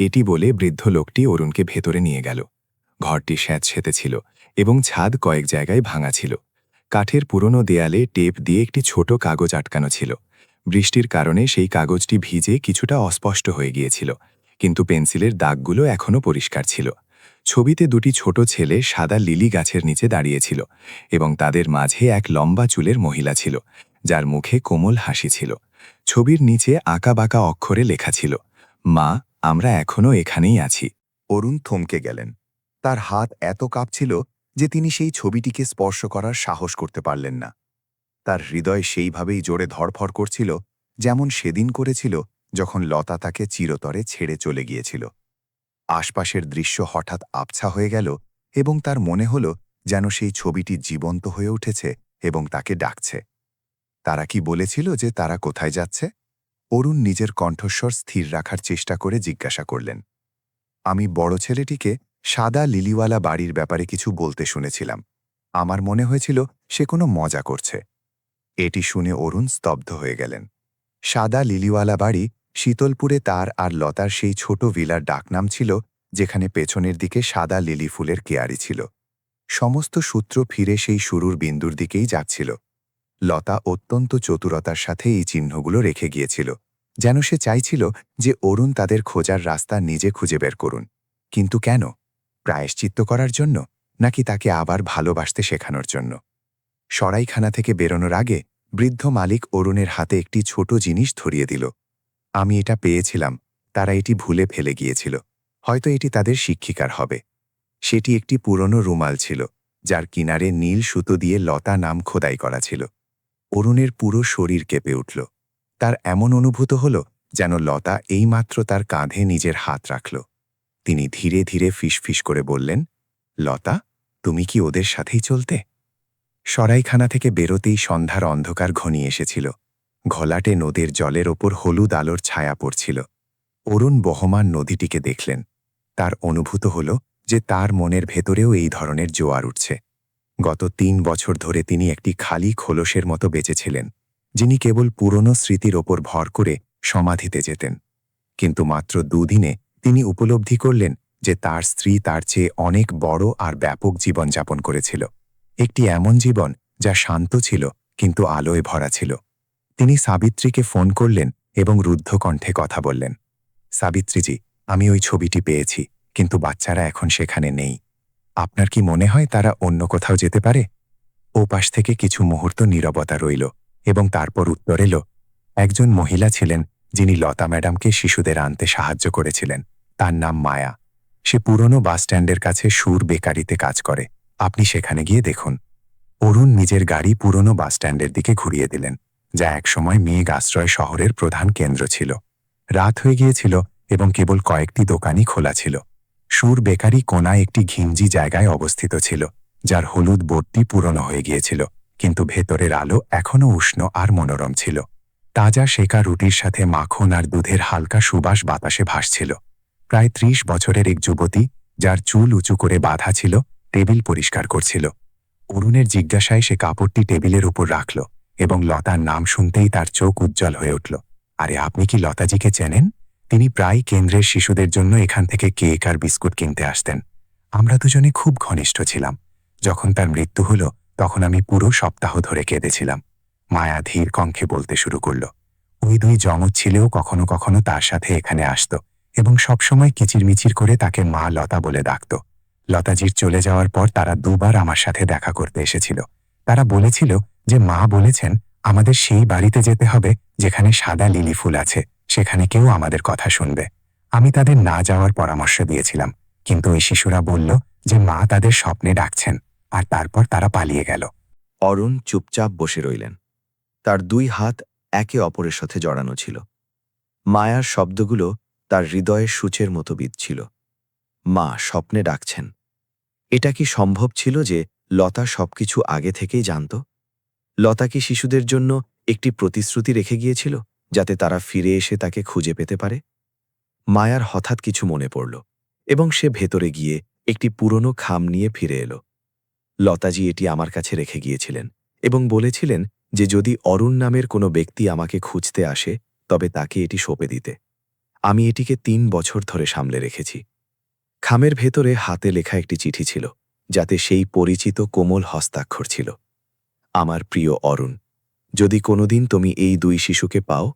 এটি বলে বৃদ্ধ লোকটি অরুণকে ভেতরে নিয়ে গেল। ঘরটি স্যাঁতসেঁতে ছিল এবং ছাদ কয়েক জায়গায় ভাঙা ছিল। কাঠের পুরনো দেয়ালে টেপ দিয়ে একটি ছোট কাগজ আটকানো ছিল। বৃষ্টির কারণে সেই কাগজটি ভিজে কিছুটা অস্পষ্ট হয়ে গিয়েছিল, কিন্তু পেন্সিলের দাগগুলো এখনও পরিষ্কার ছিল। ছবিতে দুটি ছোট ছেলে সাদা লিলি গাছের নিচে দাঁড়িয়েছিল এবং তাদের মাঝে এক লম্বা চুলের মহিলা ছিল, যার মুখে কোমল হাসি ছিল। ছবির নিচে আঁকাবাঁকা অক্ষরে লেখা ছিল, মা, আমরা এখনও এখানেই আছি। অরুণ থমকে গেলেন। তার হাত এত কাঁপছিল যে তিনি সেই ছবিটিকে স্পর্শ করার সাহস করতে পারলেন না। তার হৃদয় সেইভাবেই জোরে ধড়ফড় করছিল, যেমন সেদিন করেছিল যখন লতা তাকে চিরতরে ছেড়ে চলে গিয়েছিল। আশপাশের দৃশ্য হঠাৎ আবছা হয়ে গেল এবং তার মনে হল যেন সেই ছবিটি জীবন্ত হয়ে উঠেছে এবং তাকে ডাকছে। তারা কি বলেছিল যে তারা কোথায় যাচ্ছে? অরুণ নিজের কণ্ঠস্বর স্থির রাখার চেষ্টা করে জিজ্ঞাসা করলেন। আমি বড় ছেলেটিকে সাদা লিলিওয়ালা বাড়ির ব্যাপারে কিছু বলতে শুনেছিলাম। আমার মনে হয়েছিল সে কোনো মজা করছে। এটি শুনে অরুণ স্তব্ধ হয়ে গেলেন। সাদা লিলিওয়ালা বাড়ি শীতলপুরে তার আর লতার সেই ছোট ভিলার ডাকনাম ছিল, যেখানে পেছনের দিকে সাদা লিলি ফুলের কেয়ারি ছিল। সমস্ত সূত্র ফিরে সেই শুরুর বিন্দুর দিকেই যাচ্ছিল। লতা অত্যন্ত চতুরতার সাথে এই চিহ্নগুলো রেখে গিয়েছিল, যেন সে চাইছিল যে অরুণ তাদের খোঁজার রাস্তা নিজে খুঁজে বের করুন। কিন্তু কেন? প্রায়শ্চিত্ত করার জন্য, নাকি তাকে আবার ভালোবাসতে শেখানোর জন্য? সরাইখানা থেকে বেরোনোর আগে বৃদ্ধ মালিক অরুণের হাতে একটি ছোট জিনিস ধরিয়ে দিল। আমি এটা পেয়েছিলাম, তারা এটি ভুলে ফেলে গিয়েছিল। হয়তো এটি তাদের শিক্ষিকার হবে। সেটি একটি পুরনো রুমাল ছিল, যার কিনারে নীল সুতো দিয়ে লতা নাম খোদাই করা ছিল। অরুণের পুরো শরীর কেঁপে উঠল। তার এমন অনুভূত হল যেন লতা এইমাত্র তার কাঁধে নিজের হাত রাখল। তিনি ধীরে ধীরে ফিসফিস করে বললেন, লতা, তুমি কি ওদের সাথেই চলতে? সরাইখানা থেকে বেরোতেই সন্ধ্যার অন্ধকার ঘনিয়ে এসেছিল। ঘোলাটে নদীর জলের ওপর হলুদ আলোর ছায়া পড়ছিল। অরুণ বহমান নদীটিকে দেখলেন। তার অনুভূত হল যে তার মনের ভেতরেও এই ধরনের জোয়ার উঠছে। গত ৩ বছর ধরে তিনি একটি খালি খোলসের মতো বেঁচেছিলেন, যিনি কেবল পুরনো স্মৃতির ওপর ভর করে সমাধিতে যেতেন। কিন্তু মাত্র ২ দিনে তিনি উপলব্ধি করলেন যে তার স্ত্রী তার চেয়ে অনেক বড় আর ব্যাপক জীবনযাপন করেছিল। একটি এমন জীবন যা শান্ত ছিল কিন্তু আলোয় ভরা ছিল। তিনি সাবিত্রীকে ফোন করলেন এবং রুদ্ধ কণ্ঠে কথা বললেন। সাবিত্রীজি, আমি ওই ছবিটি পেয়েছি, কিন্তু বাচ্চারা এখন সেখানে নেই। আপনার কি মনে হয় তারা অন্য কোথাও যেতে পারে? ও পাশ থেকে কিছু মুহূর্ত নীরবতা রইল এবং তারপর উত্তর এলো, একজন মহিলা ছিলেন যিনি লতা ম্যাডামকে শিশুদের আনতে সাহায্য করেছিলেন। তার নাম মায়া। সে পুরনো বাসস্ট্যান্ডের কাছে সুর বেকারিতে কাজ করে। আপনি সেখানে গিয়ে দেখুন। অরুণ নিজের গাড়ি পুরনো বাসস্ট্যান্ডের দিকে ঘুরিয়ে দিলেন, যা একসময় মেঘ আশ্রয় শহরের প্রধান কেন্দ্র ছিল। রাত হয়ে গিয়েছিল এবং কেবল কয়েকটি দোকানই খোলা ছিল। সুর বেকারি কোনায় একটি ঘিঞ্জি জায়গায় অবস্থিত ছিল, যার হলুদ বোর্ডটি পুরনো হয়ে গিয়েছিল, কিন্তু ভেতরের আলো এখনও উষ্ণ আর মনোরম ছিল। তাজা সেকা রুটির সাথে মাখন আর দুধের হালকা সুবাস বাতাসে ভাসছিল। প্রায় ৩০ বছরের এক যুবতী, যার চুল উঁচু করে বাঁধা ছিল, টেবিল পরিষ্কার করছিল। অরুণের জিজ্ঞাসায় সে কাপড়টি টেবিলের উপর রাখল এবং লতার নাম শুনতেই তার চোখ উজ্জ্বল হয়ে উঠল। আরে, আপনি কি লতাজিকে চেনেন? তিনি প্রায় কেন্দ্রের শিশুদের জন্য এখান থেকে কেক আর বিস্কুট কিনতে আসতেন। আমরা দুজনে খুব ঘনিষ্ঠ ছিলাম। যখন তার মৃত্যু হল, তখন আমি পুরো সপ্তাহ ধরে কেঁদেছিলাম। মায়া ধীর কণ্ঠে বলতে শুরু করল। ওই ২ যমজ ছেলেও কখনো কখনো তার সাথে এখানে আসত এবং সবসময় কিচিরমিচির করে তাকে মা লতা বলে ডাকত। লতাজির চলে যাওয়ার পর তারা ২ বার আমার সাথে দেখা করতে এসেছিল। তারা বলেছিল যে মা বলেছেন আমাদের সেই বাড়িতে যেতে হবে যেখানে সাদা লিলি ফুল আছে, সেখানে কেউ আমাদের কথা শুনবে। আমি তাদের না যাওয়ার পরামর্শ দিয়েছিলাম, কিন্তু ওই শিশুরা বলল যে মা তাদের স্বপ্নে ডাকছেন, আর তারপর তারা পালিয়ে গেল। অরুণ চুপচাপ বসে রইলেন। তার ২ হাত একে অপরের সাথে জড়ানো ছিল। মায়ার শব্দগুলো তার হৃদয়ের সূচের মতো বিঁধছিল। মা স্বপ্নে ডাকছেন। এটা কি সম্ভব ছিল যে লতা সবকিছু আগে থেকেই জানত? লতা কি শিশুদের জন্য একটি প্রতিশ্রুতি রেখে গিয়েছিল, যাতে তারা ফিরে এসে তাকে খুঁজে পেতে পারে? মায়ার হঠাৎ কিছু মনে পড়ল এবং সে ভেতরে গিয়ে একটি পুরনো খাম নিয়ে ফিরে এলো। লতাজি এটি আমার কাছে রেখে গিয়েছিলেন এবং বলেছিলেন যে যদি অরুণ নামের কোনো ব্যক্তি আমাকে খুঁজতে আসে, তবে তাকে এটি সঁপে দিতে। আমি এটিকে ৩ বছর ধরে সামলে রেখেছি। খামের ভেতরে হাতে লেখা একটি চিঠি ছিল, যাতে সেই পরিচিত কোমল হস্তাক্ষর ছিল। আমার প্রিয় অরুণ, যদি কোনোদিন তুমি এই ২ শিশুকে পাও,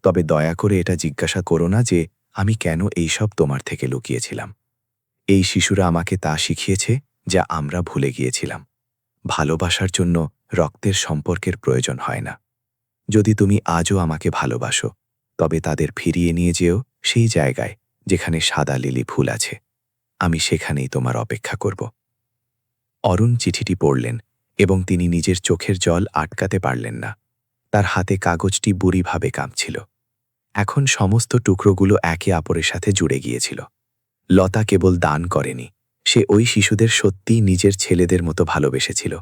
তবে দয়া করে এটা জিজ্ঞাসা করো না যে আমি কেন এইসব তোমার থেকে লুকিয়েছিলাম। এই শিশুরা আমাকে তা শিখিয়েছে যা আমরা ভুলে গিয়েছিলাম। ভালোবাসার জন্য রক্তের সম্পর্কের প্রয়োজন হয় না। যদি তুমি আজও আমাকে ভালোবাসো, তবে তাদের ফিরিয়ে নিয়ে যেও সেই জায়গায় যেখানে সাদা লিলি ফুল আছে। আমি সেখানেই তোমার অপেক্ষা করব। অরুণ চিঠিটি পড়লেন এবং তিনি নিজের চোখের জল আটকাতে পারলেন না। তার হাতে কাগজটি বুড়িভাবে কাঁপছিল। এখন সমস্ত টুকরোগুলো একে অপরের সাথে জুড়ে গিয়েছিল। লতা কেবল দান করেনি, সে ওই শিশুদের সত্যিই নিজের ছেলেদের মতো ভালোবেসেছিল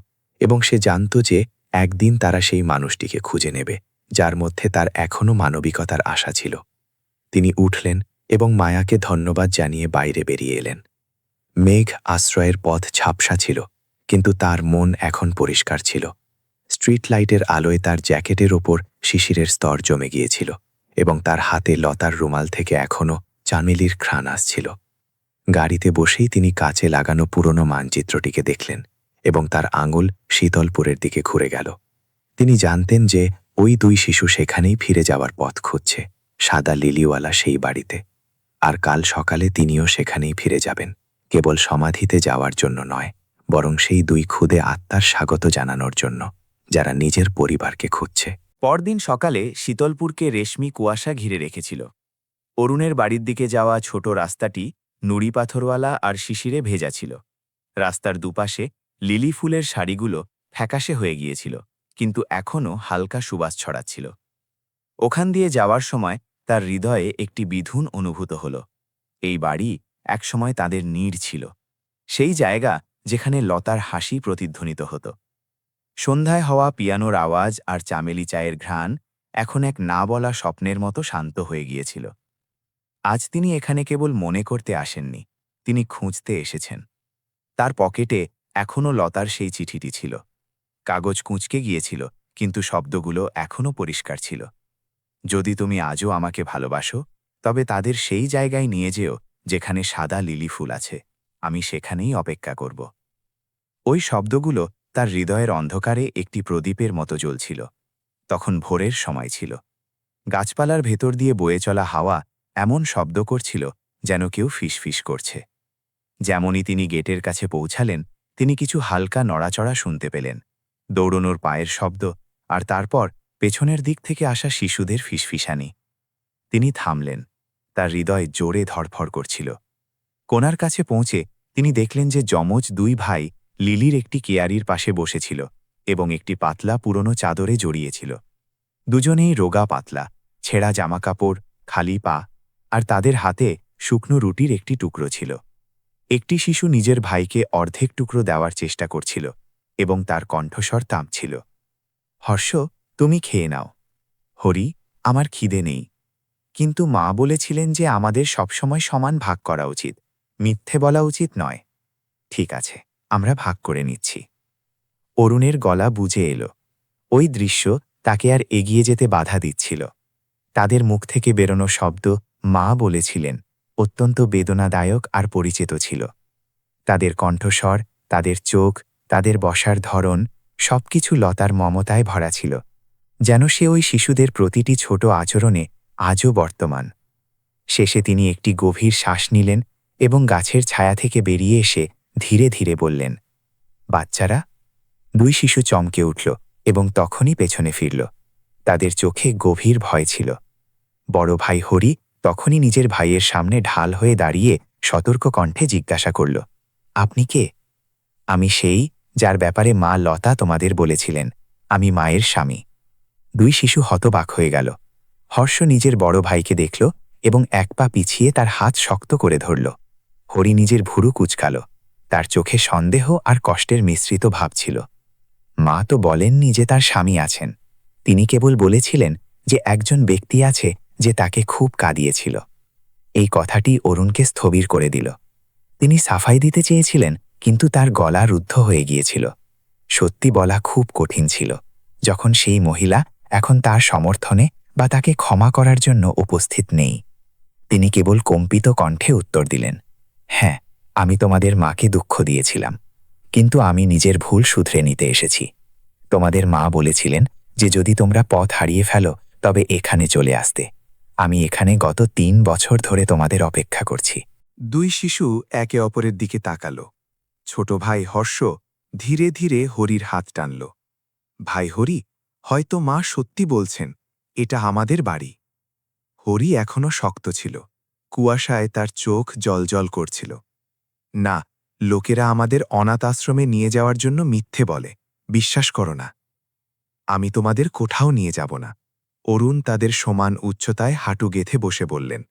এবং সে জানত যে একদিন তারা সেই মানুষটিকে খুঁজে নেবে, যার মধ্যে তার এখনও মানবিকতার আশা ছিল। তিনি উঠলেন এবং মায়াকে ধন্যবাদ জানিয়ে বাইরে বেরিয়ে এলেন। মেঘ আশ্রয়ের পথ ঝাপসা ছিল, কিন্তু তার মন এখন পরিষ্কার ছিল। স্ট্রিট লাইটের আলোয় তার জ্যাকেটের ওপর শিশিরের স্তর জমে গিয়েছিল এবং তার হাতে লতার রুমাল থেকে এখনও চামেলির ঘ্রাণ আসছিল। গাড়িতে বসেই তিনি কাচে লাগানো পুরনো মানচিত্রটিকে দেখলেন এবং তার আঙুল শীতলপুরের দিকে ঘুরে গেল। তিনি জানতেন যে ওই ২ শিশু সেখানেই ফিরে যাওয়ার পথ খুঁজছে, সাদা লিলিওয়ালা সেই বাড়িতে। আর কাল সকালে তিনিও সেখানেই ফিরে যাবেন, কেবল সমাধিতে যাওয়ার জন্য নয়, বরং সেই ২ ক্ষুদে আত্মার স্বাগত জানানোর জন্য, যারা নিজের পরিবারকে খুঁজছে। পরদিন সকালে শীতলপুরকে রেশমি কুয়াশা ঘিরে রেখেছিল। অরুণের বাড়ির দিকে যাওয়া ছোট রাস্তাটি নুড়ি পাথরওয়ালা আর শিশিরে ভেজা ছিল। রাস্তার দুপাশে লিলি ফুলের সারিগুলো ফ্যাকাশে হয়ে গিয়েছিল, কিন্তু এখনও হালকা সুবাস ছড়াচ্ছিল। ওখান দিয়ে যাওয়ার সময় তার হৃদয়ে একটি বিধুন অনুভূত হল। এই বাড়ি একসময় তাদের নীড় ছিল, সেই জায়গা যেখানে লতার হাসি প্রতিধ্বনিত হতো। সন্ধ্যায় হওয়া পিয়ানোর আওয়াজ আর চামেলি চায়ের ঘ্রাণ এখন এক না বলা স্বপ্নের মতো শান্ত হয়ে গিয়েছিল। আজ তিনি এখানে কেবল মনে করতে আসেননি, তিনি খুঁজতে এসেছেন। তার পকেটে এখনও লতার সেই চিঠিটি ছিল। কাগজ কুঁচকে গিয়েছিল, কিন্তু শব্দগুলো এখনও পরিষ্কার ছিল। যদি তুমি আজও আমাকে ভালোবাসো, তবে তাদের সেই জায়গায় নিয়ে যেও যেখানে সাদা লিলি ফুল আছে। আমি সেখানেই অপেক্ষা করব। ওই শব্দগুলো তার হৃদয়ের অন্ধকারে একটি প্রদীপের মতো জ্বলছিল। তখন ভোরের সময় ছিল। গাছপালার ভেতর দিয়ে বয়ে চলা হাওয়া এমন শব্দ করছিল যেন কেউ ফিসফিস করছে। যেমনই তিনি গেটের কাছে পৌঁছালেন, তিনি কিছু হালকা নড়াচড়া শুনতে পেলেন, দৌড়নোর পায়ের শব্দ, আর তারপর পেছনের দিক থেকে আসা শিশুদের ফিসফিসানি। তিনি থামলেন, তার হৃদয় জোরে ধড়ফড় করছিল। কোণার কাছে পৌঁছে তিনি দেখলেন যে যমজ ২ ভাই লিলির একটি কেয়ারির পাশে বসেছিল এবং একটি পাতলা পুরনো চাদরে জড়িয়েছিল। দুজনেই রোগা পাতলা, ছেঁড়া জামাকাপড়, খালি পা, আর তাদের হাতে শুকনো রুটির একটি টুকরো ছিল। একটি শিশু নিজের ভাইকে অর্ধেক টুকরো দেওয়ার চেষ্টা করছিল এবং তার কণ্ঠস্বর তামছিল। হর্ষ, তুমি খেয়ে নাও। হরি, আমার খিদে নেই। কিন্তু মা বলেছিলেন যে আমাদের সবসময় সমান ভাগ করা উচিত, মিথ্যে বলা উচিত নয়। ঠিক আছে, আমরা ভাগ করে নিচ্ছি। অরুণের গলা বুঝে এলো। ওই দৃশ্য তাকে আর এগিয়ে যেতে বাধা দিচ্ছিল। তাদের মুখ থেকে বেরোনো শব্দ মা বলেছিলেন অত্যন্ত বেদনাদায়ক আর পরিচিত ছিল। তাদের কণ্ঠস্বর, তাদের চোখ, তাদের বসার ধরন সবকিছু লতার মমতায় ভরা ছিল, যেন সে ওই শিশুদের প্রতিটি ছোট আচরণে আজও বর্তমান। শেষে তিনি একটি গভীর শ্বাস নিলেন এবং গাছের ছায়া থেকে বেরিয়ে এসে ধীরে ধীরে বললেন, বাচ্চারা। দুই শিশু চমকে উঠল এবং তখনই পেছনে ফিরল। তাদের চোখে গভীর ভয় ছিল। বড় ভাই হরি তখনই নিজের ভাইয়ের সামনে ঢাল হয়ে দাঁড়িয়ে সতর্ক কণ্ঠে জিজ্ঞাসা করল, আপনি কে? আমি সেই যার ব্যাপারে মা লতা তোমাদের বলেছিলেন। আমি মায়ের স্বামী। দুই শিশু হতবাক হয়ে গেল। হর্ষ নিজের বড় ভাইকে দেখল এবং এক পা পিছিয়ে তার হাত শক্ত করে ধরল। হরি নিজের ভুরু কুঁচকাল। তার চোখে সন্দেহ আর কষ্টের মিশ্রিত ভাব ছিল। মা তো বলেননি যে তার স্বামী আছেন। তিনি কেবল বলেছিলেন যে একজন ব্যক্তি আছে যে তাকে খুব কাঁদিয়েছিল। এই কথাটি অরুণকে স্থবির করে দিল। তিনি সাফাই দিতে চেয়েছিলেন, কিন্তু তার গলা রুদ্ধ হয়ে গিয়েছিল। সত্যি বলা খুব কঠিন ছিল যখন সেই মহিলা এখন তার সমর্থনে বা তাকে ক্ষমা করার জন্য উপস্থিত নেই। তিনি কেবল কম্পিত কণ্ঠে উত্তর দিলেন, হ্যাঁ, আমি তোমাদের মাকে দুঃখ দিয়েছিলাম, কিন্তু আমি নিজের ভুল শুধরে নিতে এসেছি। তোমাদের মা বলেছিলেন যে যদি তোমরা পথ হারিয়ে ফেলো তবে এখানে চলে আসতে। আমি এখানে গত ৩ বছর ধরে তোমাদের অপেক্ষা করছি। দুই শিশু একে অপরের দিকে তাকাল। ছোট ভাই হর্ষ ধীরে ধীরে হরির হাত টানল। ভাই হরি, হয়তো মা সত্যি বলছেন, এটা আমাদের বাড়ি। হরি এখনো শক্ত ছিল। কুয়াশায় তার চোখ জ্বলজ্বল করছিল। না, লোকেরা আমাদের অনাথ আশ্রমে নিয়ে যাওয়ার জন্য মিথ্যে বলে, বিশ্বাস করো না। আমি তোমাদের কোথাও নিয়ে যাব না। অরুণ তাদের সমান উচ্চতায় হাঁটু গেঁথে বসে বললেন,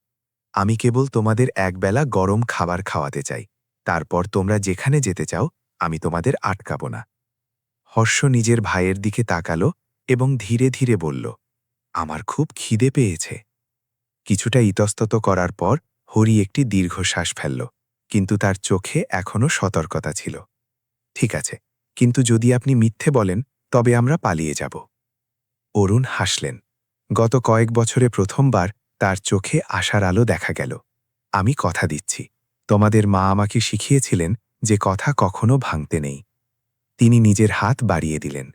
আমি কেবল তোমাদের একবেলা গরম খাবার খাওয়াতে চাই। তারপর তোমরা যেখানে যেতে চাও আমি তোমাদের আটকাব না। হর্ষ নিজের ভাইয়ের দিকে তাকাল এবং ধীরে ধীরে বলল, আমার খুব খিদে পেয়েছে। কিছুটা ইতস্তত করার পর হরি একটি দীর্ঘশ্বাস ফেলল, কিন্তু তার চোখে এখনও সতর্কতা ছিল। ঠিক আছে, কিন্তু যদি আপনি মিথ্যে বলেন তবে আমরা পালিয়ে যাব। অরুণ হাসলেন। গত কয়েক বছরে প্রথমবার তার চোখে আশার আলো দেখা গেল। আমি কথা দিচ্ছি, তোমাদের মা আমাকে শিখিয়েছিলেন যে কথা কখনো ভাঙতে নেই। তিনি নিজের হাত বাড়িয়ে দিলেন।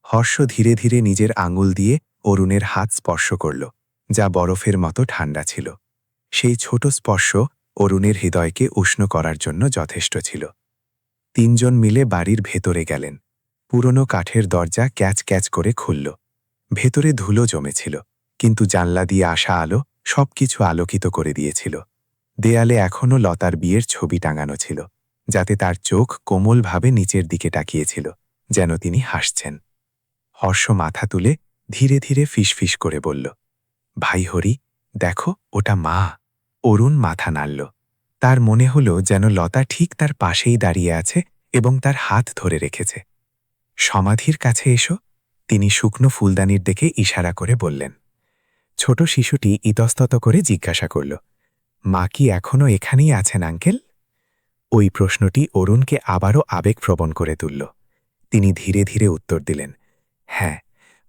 হর্ষ ধীরে ধীরে নিজের আঙুল দিয়ে অরুণের হাত স্পর্শ করল, যা বরফের মতো ঠান্ডা ছিল। সেই ছোট স্পর্শ অরুণের হৃদয়কে উষ্ণ করার জন্য যথেষ্ট ছিল। ৩ জন মিলে বাড়ির ভেতরে গেলেন। পুরনো কাঠের দরজা ক্যাচ ক্যাচ করে খুলল। ভেতরে ধুলো জমেছিল, কিন্তু জানলা দিয়ে আসা আলো সবকিছু আলোকিত করে দিয়েছিল। দেয়ালে এখনও লতার বিয়ের ছবি টাঙানো ছিল, যাতে তার চোখ কোমলভাবে নিচের দিকে তাকিয়েছিল, যেন তিনি হাসছেন। হর্ষ মাথা তুলে ধীরে ধীরে ফিসফিস করে বলল, ভাই হরি, দেখো, ওটা মা। অরুণ মাথা নাড়ল। তার মনে হল যেন লতা ঠিক তার পাশেই দাঁড়িয়ে আছে এবং তার হাত ধরে রেখেছে। সমাধির কাছে এসো, তিনি শুকনো ফুলদানির দিকে ইশারা করে বললেন। ছোট শিশুটি ইতস্তত করে জিজ্ঞাসা করল, মা কি এখনও এখানেই আছেন আঙ্কেল? ওই প্রশ্নটি অরুণকে আবারও আবেগপ্রবণ করে তুলল। তিনি ধীরে ধীরে উত্তর দিলেন, হ্যাঁ,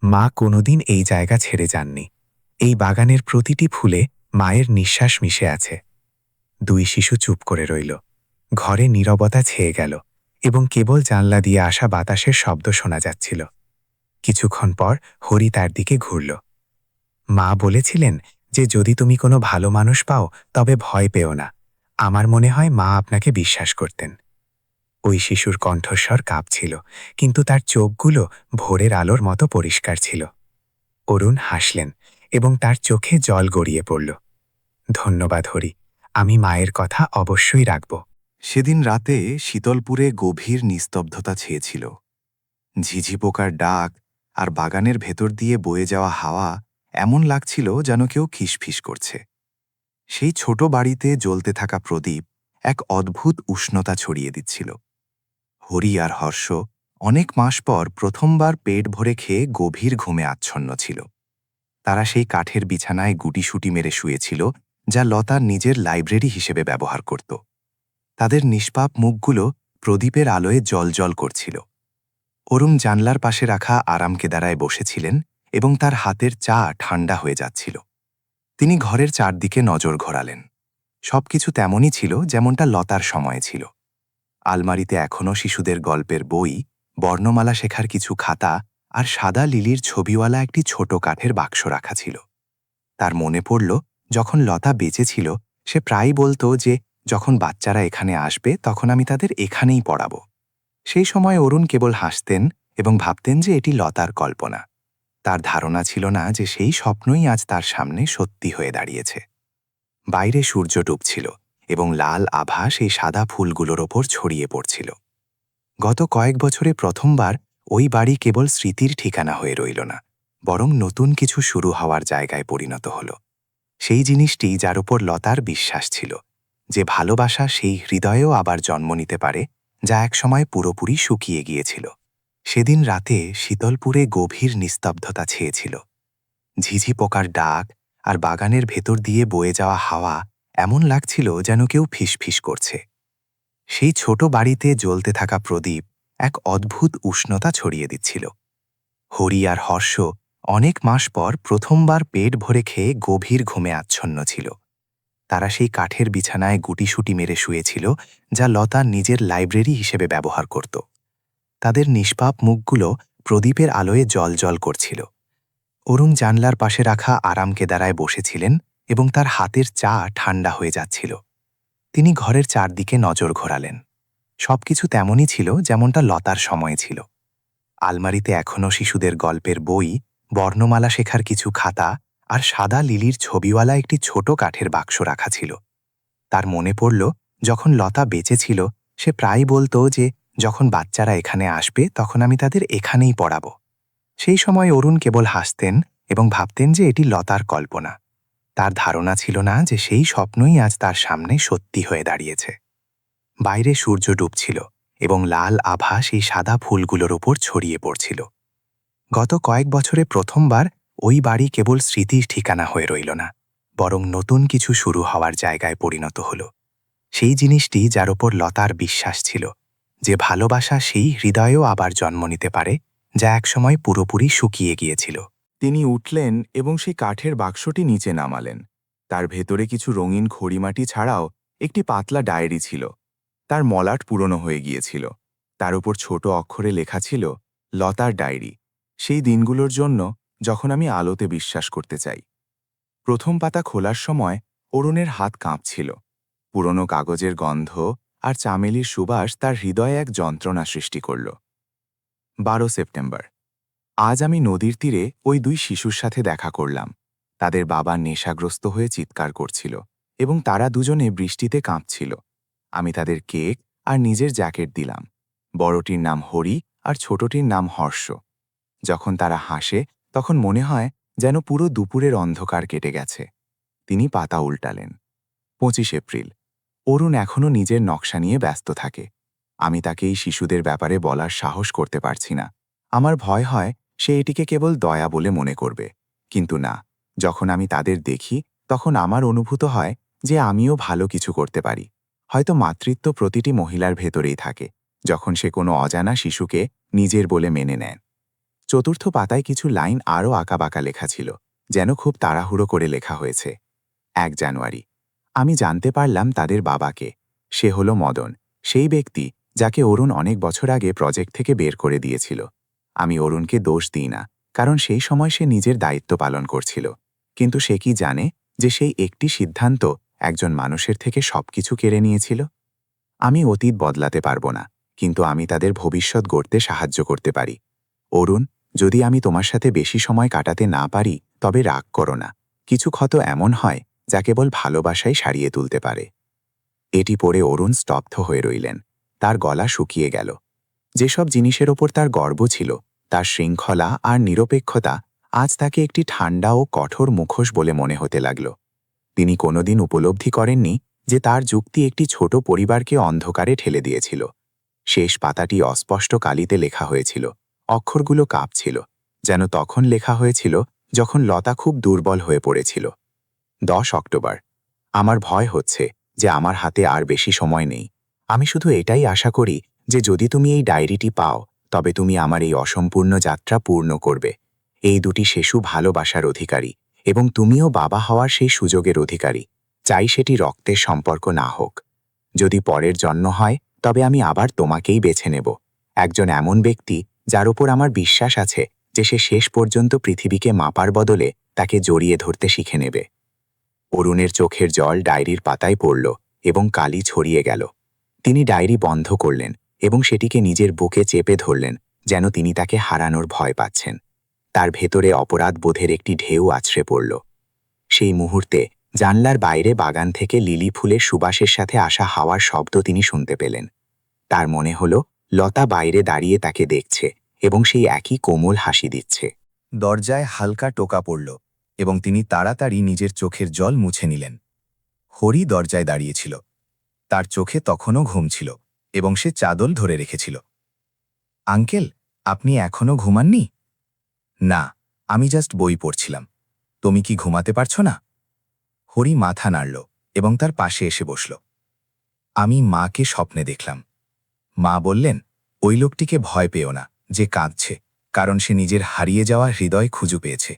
মা কোনোদিন এই জায়গা ছেড়ে যাননি। এই বাগানের প্রতিটি ফুলে মায়ের নিঃশ্বাস মিশে আছে। দুই শিশু চুপ করে রইল। ঘরে নীরবতা ছেয়ে গেল এবং কেবল জানলা দিয়ে আসা বাতাসের শব্দ শোনা যাচ্ছিল। কিছুক্ষণ পর হরি তার দিকে ঘুরল। মা বলেছিলেন যে যদি তুমি কোনো ভালো মানুষ পাও তবে ভয় পেও না। আমার মনে হয় মা আপনাকে বিশ্বাস করতেন। ওই শিশুর কণ্ঠস্বর কাঁপছিল, কিন্তু তার চোখগুলো ভোরের আলোর মতো পরিষ্কার ছিল। অরুণ হাসলেন এবং তার চোখে জল গড়িয়ে পড়ল। ধন্যবাদ হরি, আমি মায়ের কথা অবশ্যই রাখব। সেদিন রাতে শীতলপুরে গভীর নিস্তব্ধতা ছেয়েছিল। ঝিঝি পোকার ডাক আর বাগানের ভেতর দিয়ে বয়ে যাওয়া হাওয়া এমন লাগছিল যেন কেউ খিসফিস করছে। সেই ছোট বাড়িতে জ্বলতে থাকা প্রদীপ এক অদ্ভুত উষ্ণতা ছড়িয়ে দিচ্ছিল। হরি আর হর্ষ অনেক মাস পর প্রথমবার পেট ভরে খেয়ে গভীর ঘুমে আচ্ছন্ন ছিল। তারা সেই কাঠের বিছানায় গুটিসুটি মেরে শুয়েছিল, যা লতা নিজের লাইব্রেরি হিসেবে ব্যবহার করত। তাদের নিষ্পাপ মুখগুলো প্রদীপের আলোয় জ্বলজ্বল করছিল। অরুণ জানলার পাশে রাখা আরামকেদারায় বসেছিলেন এবং তার হাতের চা ঠান্ডা হয়ে যাচ্ছিল। তিনি ঘরের চারদিকে নজর ঘোরালেন। সবকিছু তেমনই ছিল যেমনটা লতার সময়ে ছিল। আলমারিতে এখনও শিশুদের গল্পের বই, বর্ণমালা শেখার কিছু খাতা আর সাদা লিলির ছবিওয়ালা একটি ছোট কাঠের বাক্স রাখা ছিল। তার মনে পড়ল, যখন লতা বেঁচে ছিল সে প্রায়ই বলতো যে যখন বাচ্চারা এখানে আসবে তখন আমি তাদের এখানেই পড়াব। সেই সময় অরুণ কেবল হাসতেন এবং ভাবতেন যে এটি লতার কল্পনা। তার ধারণা ছিল না যে সেই স্বপ্নই আজ তার সামনে সত্যি হয়ে দাঁড়িয়েছে। বাইরে সূর্য ডুবছিল এবং লাল আভা সেই সাদা ফুলগুলোর ওপর ছড়িয়ে পড়ছিল। গত কয়েক বছরে প্রথমবার ওই বাড়ি কেবল স্মৃতির ঠিকানা হয়ে রইল না, বরং নতুন কিছু শুরু হওয়ার জায়গায় পরিণত হল। সেই জিনিসটি যার উপর লতার বিশ্বাস ছিল, যে ভালোবাসা সেই হৃদয়েও আবার জন্ম নিতে পারে যা একসময় পুরোপুরি শুকিয়ে গিয়েছিল। সেদিন রাতে শীতলপুরে গভীর নিস্তব্ধতা ছেয়েছিল। ঝিঝি পোকার ডাক আর বাগানের ভেতর দিয়ে বয়ে যাওয়া হাওয়া এমন লাগছিল যেন কেউ ফিসফিস করছে। সেই ছোট বাড়িতে জ্বলতে থাকা প্রদীপ এক অদ্ভুত উষ্ণতা ছড়িয়ে দিচ্ছিল। হরি আর হর্ষ অনেক মাস পর প্রথমবার পেট ভরে খেয়ে গভীর ঘুমে আচ্ছন্ন ছিল। তারা সেই কাঠের বিছানায় গুটিসুটি মেরে শুয়েছিল, যা লতা নিজের লাইব্রেরি হিসেবে ব্যবহার করত। তাদের নিষ্পাপ মুখগুলো প্রদীপের আলোয় জ্বলজ্বল করছিল। অরুণ জানলার পাশে রাখা আরামকেদারায় বসেছিলেন এবং তার হাতের চা ঠান্ডা হয়ে যাচ্ছিল। তিনি ঘরের চারদিকে নজর ঘোরালেন। সবকিছু তেমনই ছিল যেমনটা লতার সময়ে ছিল। আলমারিতে এখনও শিশুদের গল্পের বই, বর্ণমালা শেখার কিছু খাতা আর সাদা লিলির ছবিওয়ালা একটি ছোট কাঠের বাক্স রাখা ছিল। তার মনে পড়ল, যখন লতা বেঁচে ছিল সে প্রায়ই বলতো যে যখন বাচ্চারা এখানে আসবে তখন আমি তাদের এখানেই পড়াব। সেই সময় অরুণ কেবল হাসতেন এবং ভাবতেন যে এটি লতার কল্পনা। তার ধারণা ছিল না যে সেই স্বপ্নই আজ তার সামনে সত্যি হয়ে দাঁড়িয়েছে। বাইরে সূর্য ডুবছিল এবং লাল আভা সেই সাদা ফুলগুলোর ওপর ছড়িয়ে পড়ছিল। গত কয়েক বছরে প্রথমবার ওই বাড়ি কেবল স্মৃতির ঠিকানা হয়ে রইল না, বরং নতুন কিছু শুরু হওয়ার জায়গায় পরিণত হল। সেই জিনিসটি যার ওপর লতার বিশ্বাস ছিল, যে ভালোবাসা সেই হৃদয়েও আবার জন্ম নিতে পারে যা একসময় পুরোপুরি শুকিয়ে গিয়েছিল। তিনি উঠলেন এবং সেই কাঠের বাক্সটি নিচে নামালেন। তার ভেতরে কিছু রঙিন খড়িমাটি ছাড়াও একটি পাতলা ডায়েরি ছিল। তার মলাট পুরনো হয়ে গিয়েছিল। তার উপর ছোট অক্ষরে লেখা ছিল, লতার ডায়েরি, সেই দিনগুলোর জন্য যখন আমি আলোতে বিশ্বাস করতে চাই। প্রথম পাতা খোলার সময় অরুণের হাত কাঁপছিল। পুরনো কাগজের গন্ধ আর চামেলির সুবাস তার হৃদয়ে এক যন্ত্রণা সৃষ্টি করল। 12 সেপ্টেম্বর। আজ আমি নদীর তীরে ওই দুই শিশুর সাথে দেখা করলাম। তাদের বাবা নেশাগ্রস্ত হয়ে চিৎকার করছিল এবং তারা দুজনে বৃষ্টিতে কাঁপছিল। আমি তাদের কেক আর নিজের জ্যাকেট দিলাম। বড়টির নাম হরি আর ছোটটির নাম হর্ষ। যখন তারা হাসে তখন মনে হয় যেন পুরো দুপুরের অন্ধকার কেটে গেছে। তিনি পাতা উল্টালেন। 25 এপ্রিল। অরুণ এখনও নিজের নকশা নিয়ে ব্যস্ত থাকে। আমি তাকে এই শিশুদের ব্যাপারে বলার সাহস করতে পারছি না। আমার ভয় হয় সে এটিকে কেবল দয়া বলে মনে করবে। কিন্তু না, যখন আমি তাদের দেখি তখন আমার অনুভূত হয় যে আমিও ভালো কিছু করতে পারি। হয়তো মাতৃত্ব প্রতিটি মহিলার ভেতরেই থাকে, যখন সে কোনো অজানা শিশুকে নিজের বলে মেনে নেয়। চতুর্থ পাতায় কিছু লাইন আরও আঁকাবাঁকা লেখা ছিল, যেন খুব তাড়াহুড়ো করে লেখা হয়েছে। 1 জানুয়ারি। আমি জানতে পারলাম তাদের বাবাকে। সে হলো মদন, সেই ব্যক্তি যাকে অরুণ অনেক বছর আগে প্রজেক্ট থেকে বের করে দিয়েছিল। আমি অরুণকে দোষ দিই না, কারণ সেই সময় সে নিজের দায়িত্ব পালন করছিল। কিন্তু সে কি জানে যে সেই একটি সিদ্ধান্ত একজন মানুষের থেকে সবকিছু কেড়ে নিয়েছিল? আমি অতীত বদলাতে পারবো না, কিন্তু আমি তাদের ভবিষ্যৎ গড়তে সাহায্য করতে পারি। অরুণ, যদি আমি তোমার সাথে বেশি সময় কাটাতে না পারি তবে রাগ করো না। কিছু ক্ষত এমন হয় যা কেবল ভালোবাসাই সারিয়ে তুলতে পারে। এটি পড়ে অরুণ স্তব্ধ হয়ে রইলেন। তার গলা শুকিয়ে গেল। যেসব জিনিসের ওপর তার গর্ব ছিল, তার শৃঙ্খলা আর নিরপেক্ষতা, আজ তাকে একটি ঠান্ডা ও কঠোর মুখোশ বলে মনে হতে লাগল। তিনি কোনোদিন উপলব্ধি করেননি যে তার যুক্তি একটি ছোট পরিবারকে অন্ধকারে ঠেলে দিয়েছিল। শেষ পাতাটি অস্পষ্ট কালিতে লেখা হয়েছিল, অক্ষরগুলো কাঁপছিল, যেন তখন লেখা হয়েছিল যখন লতা খুব দুর্বল হয়ে পড়েছিল। 10 অক্টোবর। আমার ভয় হচ্ছে যে আমার হাতে আর বেশি সময় নেই। আমি শুধু এটাই আশা করি যে যদি তুমি এই ডায়েরিটি পাও তবে তুমি আমার এই অসম্পূর্ণ যাত্রা পূর্ণ করবে। এই দুটি শিশু ভালোবাসার অধিকারী এবং তুমিও বাবা হওয়ার সেই সুযোগের অধিকারী। চাই সেটি রক্তের সম্পর্ক না হোক। যদি পরের জন্ম হয় তবে আমি আবার তোমাকেই বেছে নেব, একজন এমন ব্যক্তি যার উপর আমার বিশ্বাস আছে যে সে শেষ পর্যন্ত পৃথিবীকে মাপার বদলে তাকে জড়িয়ে ধরতে শিখে নেবে। অরুণের চোখের জল ডায়েরির পাতায় পড়ল এবং কালি ছড়িয়ে গেল। তিনি ডায়েরি বন্ধ করলেন এবং সেটিকে নিজের বুকে চেপে ধরলেন, যেন তিনি তাকে হারানোর ভয় পাচ্ছেন। তার ভেতরে অপরাধ বোধের একটি ঢেউ আছড়ে পড়ল। সেই মুহূর্তে জানলার বাইরে বাগান থেকে লিলি ফুলের সুবাসের সাথে আসা হাওয়ার শব্দ তিনি শুনতে পেলেন। তার মনে হল লতা বাইরে দাঁড়িয়ে তাকে দেখছে এবং সেই একই কোমল হাসি দিচ্ছে। দরজায় হালকা টোকা পড়ল এবং তিনি তাড়াতাড়ি নিজের চোখের জল মুছে নিলেন। হরি দরজায় দাঁড়িয়েছিল। তার চোখে তখনও ঘুম ছিল এবং সে চাদর ধরে রেখেছিল। আঙ্কেল, আপনি এখনও ঘুমাননি? না, আমি জাস্ট বই পড়ছিলাম। তুমি কি ঘুমাতে পারছো না? হরি মাথা নাড়ল এবং তার পাশে এসে বসল। আমি মাকে স্বপ্নে দেখলাম। মা বললেন, ওই লোকটিকে ভয় পেও না যে কাঁদছে, কারণ সে নিজের হারিয়ে যাওয়া হৃদয় খুঁজে পেয়েছে।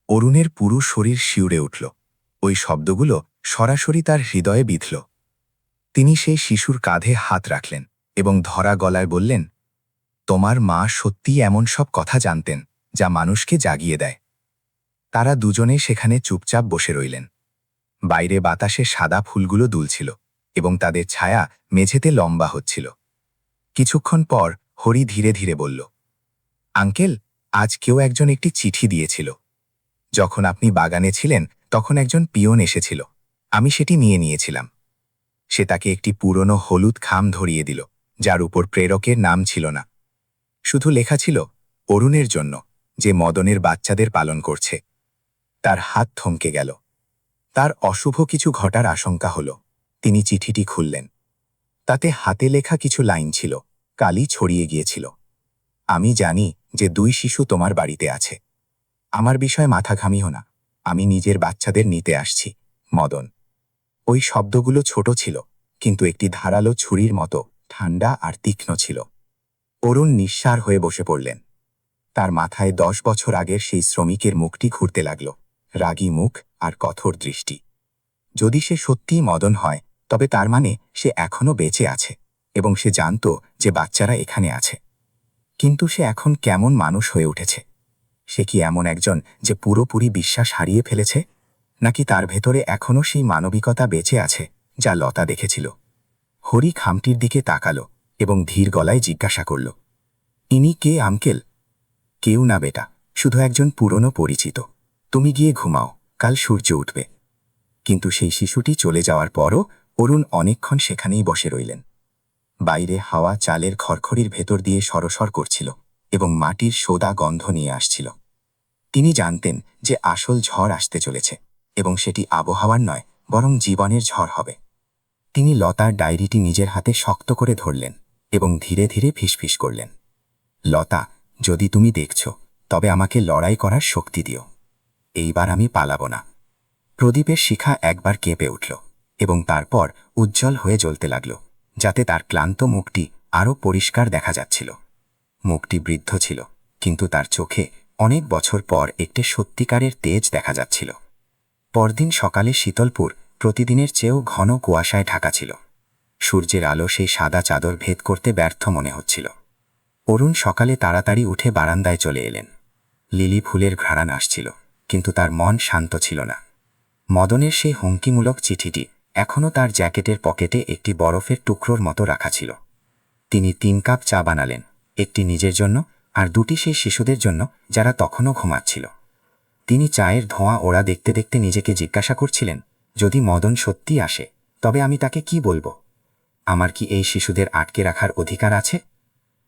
অরুণের পুরো শরীর শিউরে উঠল। ওই শব্দগুলো সরাসরি তার হৃদয়ে বিঁধল। তিনি সেই শিশুর কাঁধে হাত রাখলেন এবং ধরা গলায় বললেন, তোমার মা সত্যিই এমন সব কথা জানতেন যা মানুষকে জাগিয়ে দেয়। তারা দুজনে সেখানে চুপচাপ বসে রইলেন। বাইরে বাতাসে সাদা ফুলগুলো দুলছিল এবং তাদের ছায়া মেঝেতে লম্বা হচ্ছিল। কিছুক্ষণ পর হরি ধীরে ধীরে বলল, আঙ্কেল, আজ কেউ একজন একটি চিঠি দিয়েছিল। যখন আপনি বাগানে ছিলেন তখন একজন পিয়ন এসেছিল। আমি সেটি নিয়ে নিয়েছিলাম। সে তাকে একটি পুরনো হলুদ খাম ধরিয়ে দিল, যার উপর প্রেরকের নাম ছিল না। শুধু লেখা ছিল, অরুণের জন্য, যে মদনের বাচ্চাদের পালন করছে। তার হাত থমকে গেল। তার অশুভ কিছু ঘটার আশঙ্কা হল। তিনি চিঠিটি খুললেন। তাতে হাতে লেখা কিছু লাইন ছিল, কালি ছড়িয়ে গিয়েছিল। আমি জানি যে 2 শিশু তোমার বাড়িতে আছে। আমার বিষয়ে মাথা ঘামিও না। আমি নিজের বাচ্চাদের নিতে আসছি, মদন। ওই শব্দগুলো ছোট ছিল, কিন্তু একটি ধারালো ছুরির মতো ঠান্ডা আর তীক্ষ্ণ ছিল। অরুণ নিঃসার হয়ে বসে পড়লেন। তার মাথায় 10 বছর আগের সেই শ্রমিকের মুখটি ঘুরতে লাগল, রাগী মুখ আর কঠোর দৃষ্টি। যদি সে সত্যিই মদন হয় তবে তার মানে সে এখনও বেঁচে আছে এবং সে জানত যে বাচ্চারা এখানে আছে। কিন্তু সে এখন কেমন মানুষ হয়ে উঠেছে? সে কি এমন একজন যে পুরোপুরি বিশ্বাস হারিয়ে ফেলেছে, নাকি তার ভেতরে এখনও সেই মানবিকতা বেঁচে আছে যা লতা দেখেছিল? হরি খামটির দিকে তাকালো এবং ধীর গলায় জিজ্ঞাসা করল, ইনি কে আঙ্কেল? কেউ না বেটা, শুধু একজন পুরনো পরিচিত। তুমি গিয়ে ঘুমাও, কাল সূর্য উঠবে। কিন্তু সেই শিশুটি চলে যাওয়ার পরও অরুণ অনেকক্ষণ সেখানেই বসে রইলেন। বাইরে হাওয়া চালের খড়খড়ির ভেতর দিয়ে সরসর করছিল এবং মাটির সোদা গন্ধ নিয়ে আসছিল। তিনি জানতেন যে আসল ঝড় আসতে চলেছে এবং সেটি আবহাওয়ার নয়, বরং জীবনের ঝড় হবে। তিনি লতার ডায়েরিটি নিজের হাতে শক্ত করে ধরলেন এবং ধীরে ধীরে ফিসফিস করলেন, লতা, যদি তুমি দেখছ তবে আমাকে লড়াই করার শক্তি দিও। এইবার আমি পালাবো না। প্রদীপের শিখা একবার কেঁপে উঠল এবং তারপর উজ্জ্বল হয়ে জ্বলতে লাগল, যাতে তার ক্লান্ত মুখটি আরও পরিষ্কার দেখা যাচ্ছিল। মুখটি বৃদ্ধ ছিল, কিন্তু তার চোখে অনেক বছর পর একটি সত্যিকারের তেজ দেখা যাচ্ছিল। পরদিন সকালে শীতলপুর প্রতিদিনের চেয়েও ঘন কুয়াশায় ঢাকা ছিল। সূর্যের আলো সেই সাদা চাদর ভেদ করতে ব্যর্থ মনে হচ্ছিল। অরুণ সকালে তাড়াতাড়ি উঠে বারান্দায় চলে এলেন। লিলি ফুলের ঘ্রাণ আসছিল, কিন্তু তার মন শান্ত ছিল না। মদনের সেই হুমকিমূলক চিঠিটি এখনও তার জ্যাকেটের পকেটে একটি বরফের টুকরোর মতো রাখা ছিল। তিনি 3 কাপ চা বানালেন, একটি নিজের জন্য আর 2টি সেই শিশুদের জন্য যারা তখনও ঘুমাচ্ছিল। তিনি চায়ের ধোঁয়া ওড়া দেখতে দেখতে নিজেকে জিজ্ঞাসা করছিলেন, যদি মদন সত্যি আসে তবে আমি তাকে কি বলবো? আমার কি এই শিশুদের আটকে রাখার অধিকার আছে?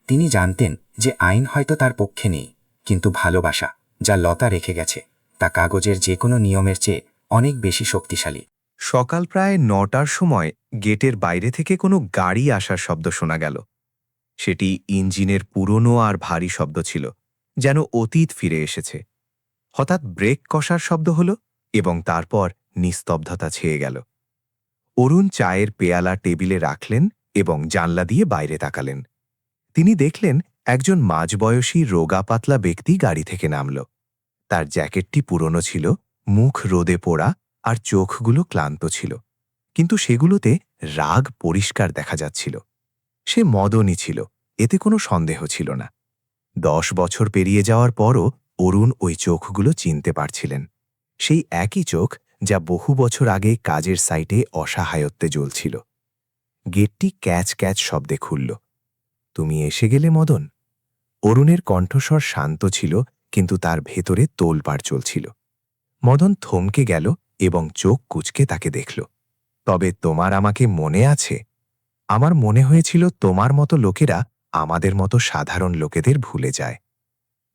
তিনি জানতেন যে আইন হয়তো তার পক্ষে নেই, কিন্তু ভালোবাসা, যা লতা রেখে গেছে, তা কাগজের যে কোনো নিয়মের চেয়ে অনেক বেশি শক্তিশালী। সকাল প্রায় ৯টার সময় গেটের বাইরে থেকে কোনো গাড়ি আসার শব্দ শোনা গেল। সেটি ইঞ্জিনের পুরনো আর ভারী শব্দ ছিল, যেন অতীত ফিরে এসেছে। হঠাৎ ব্রেক কষার শব্দ হল এবং তারপর নিস্তব্ধতা ছেয়ে গেল। অরুণ চায়ের পেয়ালা টেবিলে রাখলেন এবং জানলা দিয়ে বাইরে তাকালেন। তিনি দেখলেন একজন মাঝবয়সী রোগা পাতলা ব্যক্তি গাড়ি থেকে নামল। তার জ্যাকেটটি পুরনো ছিল, মুখ রোদে পোড়া আর চোখগুলো ক্লান্ত ছিল, কিন্তু সেগুলোতে রাগ পরিষ্কার দেখা যাচ্ছিল। সে মদনই ছিল, এতে কোনো সন্দেহ ছিল না। 10 বছর পেরিয়ে যাওয়ার পরও অরুণ ওই চোখগুলো চিনতে পারছিলেন। সেই একই চোখ যা বহু বছর আগে কাজের সাইটে অসহায়ত্বে জ্বলছিল। গেটটি ক্যাচ ক্যাচ শব্দে খুলল। তুমি এসে গেলে মদন? অরুণের কণ্ঠস্বর শান্ত ছিল, কিন্তু তার ভেতরে তোলপাড় চলছিল। মদন থমকে গেল এবং চোখ কুঁচকে তাকে দেখল। তবে তোমার আমাকে মনে আছে? আমার মনে হয়েছিল তোমার মতো লোকেরা আমাদের মতো সাধারণ লোকেদের ভুলে যায়।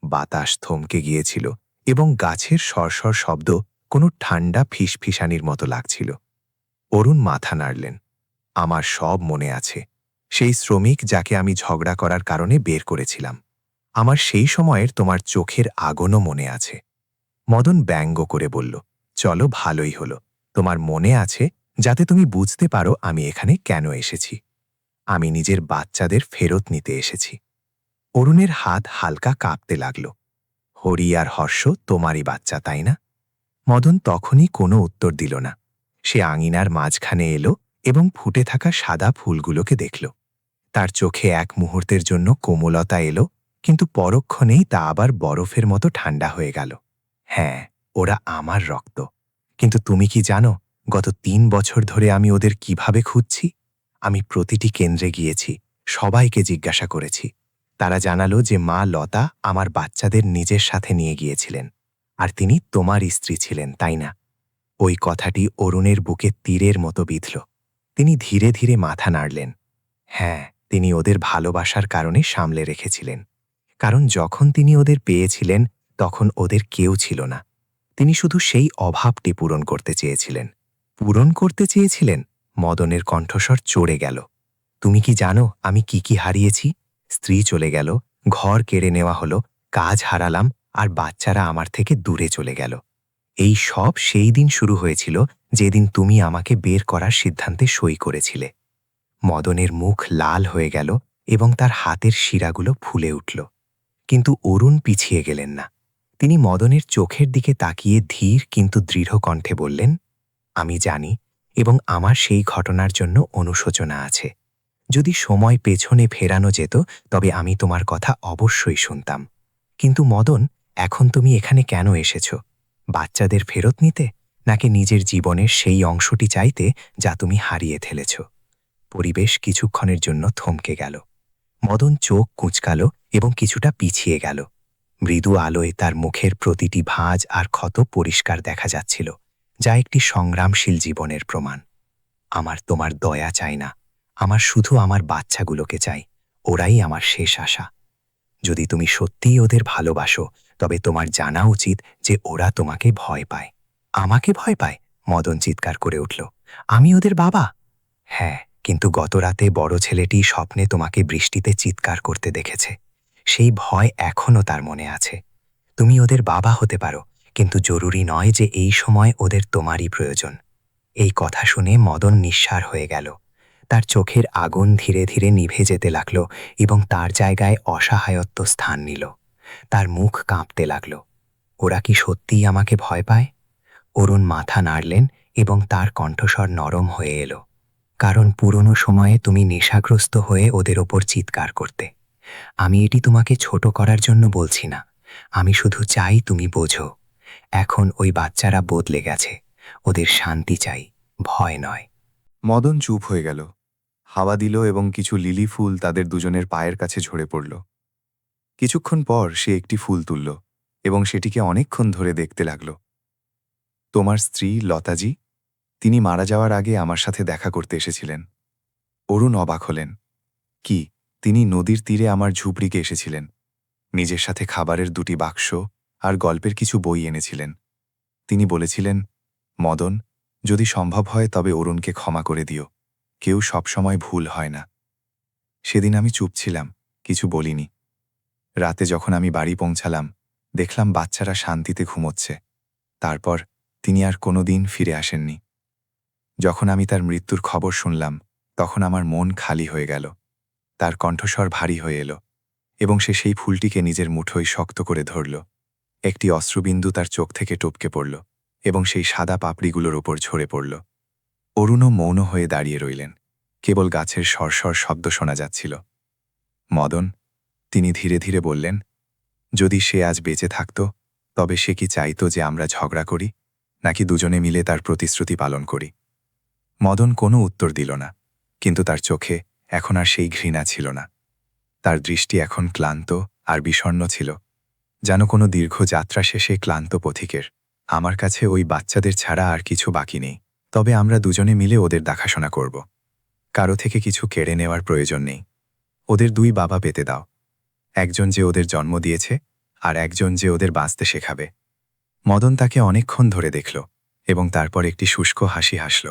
বাতাস থমকে গিয়েছিল এবং গাছের সরসর শব্দ কোনো ঠান্ডা ফিসফিসানির মতো লাগছিল। অরুণ মাথা নাড়লেন। আমার সব মনে আছে। সেই শ্রমিক যাকে আমি ঝগড়া করার কারণে বের করেছিলাম। আমার সেই সময়ের তোমার চোখের আগুনও মনে আছে। মদন ব্যঙ্গ করে বলল, চলো ভালোই হলো। তোমার মনে আছে, যাতে তুমি বুঝতে পারো আমি এখানে কেন এসেছি। আমি নিজের বাচ্চাদের ফেরত নিতে এসেছি। অরুণের হাত হালকা কাঁপতে লাগল। হরি আর হর্ষ তোমারই বাচ্চা, তাই না? মদন তখনই কোনো উত্তর দিল না। সে আঙিনার মাঝখানে এলো এবং ফুটে থাকা সাদা ফুলগুলোকে দেখল। তার চোখে এক মুহূর্তের জন্য কোমলতা এলো, কিন্তু পরক্ষণেই তা আবার বরফের মতো ঠান্ডা হয়ে গেল। হ্যাঁ, ওরা আমার রক্ত। কিন্তু তুমি কি জানো, গত 3 বছর ধরে আমি ওদের কিভাবে খুঁজছি? আমি প্রতিটি কেন্দ্রে গিয়েছি, সবাইকে জিজ্ঞাসা করেছি। তারা জানালো যে মা লতা আমার বাচ্চাদের নিজের সাথে নিয়ে গিয়েছিলেন, আর তিনি তোমার স্ত্রী ছিলেন, তাই না? ওই কথাটি অরুণের বুকে তীরের মতো বিঁধল। তিনি ধীরে ধীরে মাথা নাড়লেন। হ্যাঁ, তিনি ওদের ভালোবাসার কারণে সামলে রেখেছিলেন। কারণ যখন তিনি ওদের পেয়েছিলেন তখন ওদের কেউ ছিল না। তিনি শুধু সেই অভাবটি পূরণ করতে চেয়েছিলেন। পূরণ করতে চেয়েছিলেন? মদনের কণ্ঠস্বর চড়ে গেল। তুমি কি জানো আমি কি কি হারিয়েছি? স্ত্রী চলে গেল, ঘর কেড়ে নেওয়া হলো, কাজ হারালাম, আর বাচ্চারা আমার থেকে দূরে চলে গেল। এই সব সেই দিন শুরু হয়েছিল যেদিন তুমি আমাকে বের করার সিদ্ধান্তে সই করেছিলে। মদনের মুখ লাল হয়ে গেল এবং তার হাতের শিরাগুলো ফুলে উঠল। কিন্তু অরুণ পিছিয়ে গেলেন না। তিনি মদনের চোখের দিকে তাকিয়ে ধীর কিন্তু দৃঢ় কণ্ঠে বললেন, আমি জানি, এবং আমার সেই ঘটনার জন্য অনুশোচনা আছে। যদি সময় পেছনে ফেরানো যেত তবে আমি তোমার কথা অবশ্যই শুনতাম। কিন্তু মদন, এখন তুমি এখানে কেন এসেছ? বাচ্চাদের ফেরত নিতে, নাকি নিজের জীবনের সেই অংশটি চাইতে যা তুমি হারিয়ে ফেলেছ? পরিবেশ কিছুক্ষণের জন্য থমকে গেল। মদন চোখ কুঁচকাল এবং কিছুটা পিছিয়ে গেল। মৃদু আলোয় তার মুখের প্রতিটি ভাঁজ আর ক্ষত পরিষ্কার দেখা যাচ্ছিল, যা একটি সংগ্রামশীল জীবনের প্রমাণ। আমার তোমার দয়া চাই না, আমার শুধু আমার বাচ্চাগুলোকে চাই। ওরাই আমার শেষ আশা। যদি তুমি সত্যিই ওদের ভালোবাসো তবে তোমার জানা উচিত যে ওরা তোমাকে ভয় পায়। আমাকে ভয় পায়? মদন চিৎকার করে উঠল। আমি ওদের বাবা? হ্যাঁ, কিন্তু গত রাতে বড় ছেলেটি স্বপ্নে তোমাকে বৃষ্টিতে চিৎকার করতে দেখেছে। সেই ভয় এখনও তার মনে আছে। তুমি ওদের বাবা হতে পারো, কিন্তু জরুরি নয় যে এই সময় ওদের তোমারই প্রয়োজন। এই কথা শুনে মদন নিঃসার হয়ে গেল। তার চোখের আগুন ধীরে ধীরে নিভে যেতে লাগল এবং তার জায়গায় অসহায়ত্ব স্থান নিল। তার মুখ কাঁপতে লাগল। ওরা কি সত্যিই আমাকে ভয় পায়? অরুণ মাথা নাড়লেন এবং তার কণ্ঠস্বর নরম হয়ে এলো। কারণ পুরনো সময়ে তুমি নেশাগ্রস্ত হয়ে ওদের ওপর চিৎকার করতে। আমি এটি তোমাকে ছোট করার জন্য বলছি না, আমি শুধু চাই তুমি বোঝো। এখন ওই বাচ্চারা বদলে গেছে, ওদের শান্তি চাই, ভয় নয়। মদন চুপ হয়ে গেল। হাওয়া দিল এবং কিছু লিলি ফুল তাদের দুজনের পায়ের কাছে ঝরে পড়ল। কিছুক্ষণ পর সে একটি ফুল তুলল এবং সেটিকে অনেকক্ষণ ধরে দেখতে লাগল। তোমার স্ত্রী লতাজি, তিনি মারা যাওয়ার আগে আমার সাথে দেখা করতে এসেছিলেন। অরুণ অবাক হলেন। কি, তিনি নদীর তীরে আমার ঝুপড়িকে এসেছিলেন? নিজের সাথে খাবারের 2টি বাক্স আর গল্পের কিছু বই এনেছিলেন। তিনি বলেছিলেন, মদন, যদি সম্ভব হয় তবে অরুণকে ক্ষমা করে দিও। কেউ সবসময় ভুল হয় না। সেদিন আমি চুপ ছিলাম, কিছু বলিনি। রাতে যখন আমি বাড়ি পৌঁছালাম, দেখলাম বাচ্চারা শান্তিতে ঘুমোচ্ছে। তারপর তিনি আর কোনো দিন ফিরে আসেননি। যখন আমি তার মৃত্যুর খবর শুনলাম, তখন আমার মন খালি হয়ে গেল। তার কণ্ঠস্বর ভারী হয়ে এলো, এবং সে সেই ফুলটিকে নিজের মুঠোয় শক্ত করে ধরল। একটি অশ্রুবিন্দু তার চোখ থেকে টপকে পড়ল, এবং সেই সাদা পাপড়িগুলোর ওপর ঝরে পড়ল। অরুণও মৌন হয়ে দাঁড়িয়ে রইলেন, কেবল গাছের সরসর শব্দ শোনা যাচ্ছিল। মদন, তিনি ধীরে ধীরে বললেন, যদি সে আজ বেঁচে থাকত, তবে সে কি চাইত যে আমরা ঝগড়া করি, নাকি দুজনে মিলে তার প্রতিশ্রুতি পালন করি? মদন কোনো উত্তর দিল না, কিন্তু তার চোখে এখন আর সেই ঘৃণা ছিল না। তার দৃষ্টি এখন ক্লান্ত আর বিষণ্ণ ছিল, যেন কোনো দীর্ঘ যাত্রা শেষে ক্লান্ত পথিকের। আমার কাছে ওই বাচ্চাদের ছাড়া আর কিছু বাকি নেই, তবে আমরা দুজনে মিলে ওদের দেখাশোনা করব। কারো থেকে কিছু কেড়ে নেওয়ার প্রয়োজন নেই। ওদের দুই বাবা পেতে দাও, একজন যে ওদের জন্ম দিয়েছে, আর একজন যে ওদের বাঁচতে শেখাবে। মদন তাকে অনেকক্ষণ ধরে দেখল, এবং তারপর একটি শুষ্ক হাসি হাসল।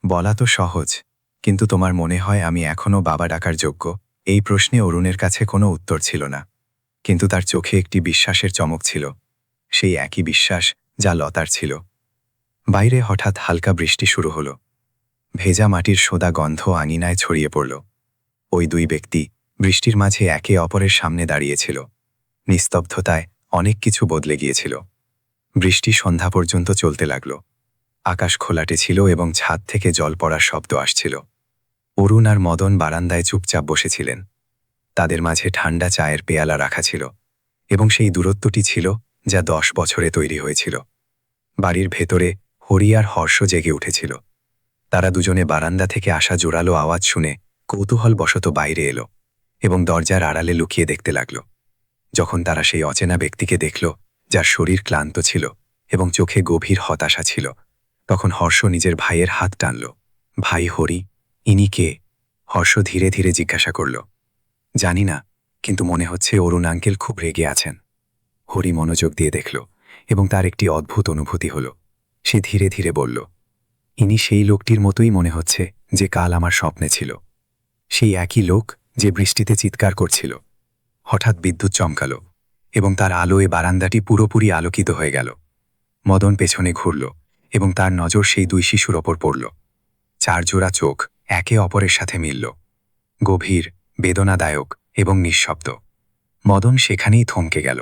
বলা তো সহজ, কিন্তু তোমার মনে হয় আমি এখনও বাবা ডাকার যোগ্য? এই প্রশ্নে অরুণের কাছে কোনো উত্তর ছিল না, কিন্তু তার চোখে একটি বিশ্বাসের চমক ছিল, সেই একই বিশ্বাস যা লতার ছিল। বাইরে হঠাৎ হালকা বৃষ্টি শুরু হলো। ভেজা মাটির সোদা গন্ধ আঙিনায় ছড়িয়ে পড়ল। ওই দুই ব্যক্তি বৃষ্টির মাঝে একে অপরের সামনে দাঁড়িয়েছিল। নিস্তব্ধতায় অনেক কিছু বদলে গিয়েছিল। বৃষ্টি সন্ধ্যা পর্যন্ত চলতে লাগল। আকাশ খোলাটে ছিল এবং ছাদ থেকে জল পড়ার শব্দ আসছিল। অরুণ আর মদন বারান্দায় চুপচাপ বসেছিলেন। তাদের মাঝে ঠান্ডা চায়ের পেয়ালা রাখা ছিল, এবং সেই দূরত্বটি ছিল যা 10 বছরে তৈরি হয়েছিল। বাড়ির ভেতরে হরি আর হর্ষ জেগে উঠেছিল। তারা দুজনে বারান্দা থেকে আসা জোরালো আওয়াজ শুনে কৌতূহলবশত বাইরে এলো, এবং দরজার আড়ালে লুকিয়ে দেখতে লাগল। যখন তারা সেই অচেনা ব্যক্তিকে দেখল, যার শরীর ক্লান্ত ছিল এবং চোখে গভীর হতাশা ছিল, তখন হর্ষ নিজের ভাইয়ের হাত টানল। ভাই হরি, ইনি কে? হর্ষ ধীরে ধীরে জিজ্ঞাসা করল। জানি না, কিন্তু মনে হচ্ছে অরুণ আঙ্কেল খুব রেগে আছেন। হরি মনোযোগ দিয়ে দেখল, এবং তার একটি অদ্ভুত অনুভূতি হল। সে ধীরে ধীরে বলল, ইনি সেই লোকটির মতোই মনে হচ্ছে যে কাল আমার স্বপ্নে ছিল। সেই একই লোক যে বৃষ্টিতে চিৎকার করছিল। হঠাৎ বিদ্যুৎ চমকাল, এবং তার আলোয় বারান্দাটি পুরোপুরি আলোকিত হয়ে গেল। মদন পেছনে ঘুরল, এবং তার নজর সেই দুই শিশুর ওপর পড়ল। 4 জোড়া চোখ একে অপরের সাথে মিলল, গভীর, বেদনাদায়ক এবং নিঃশব্দ। মদন সেখানেই থমকে গেল।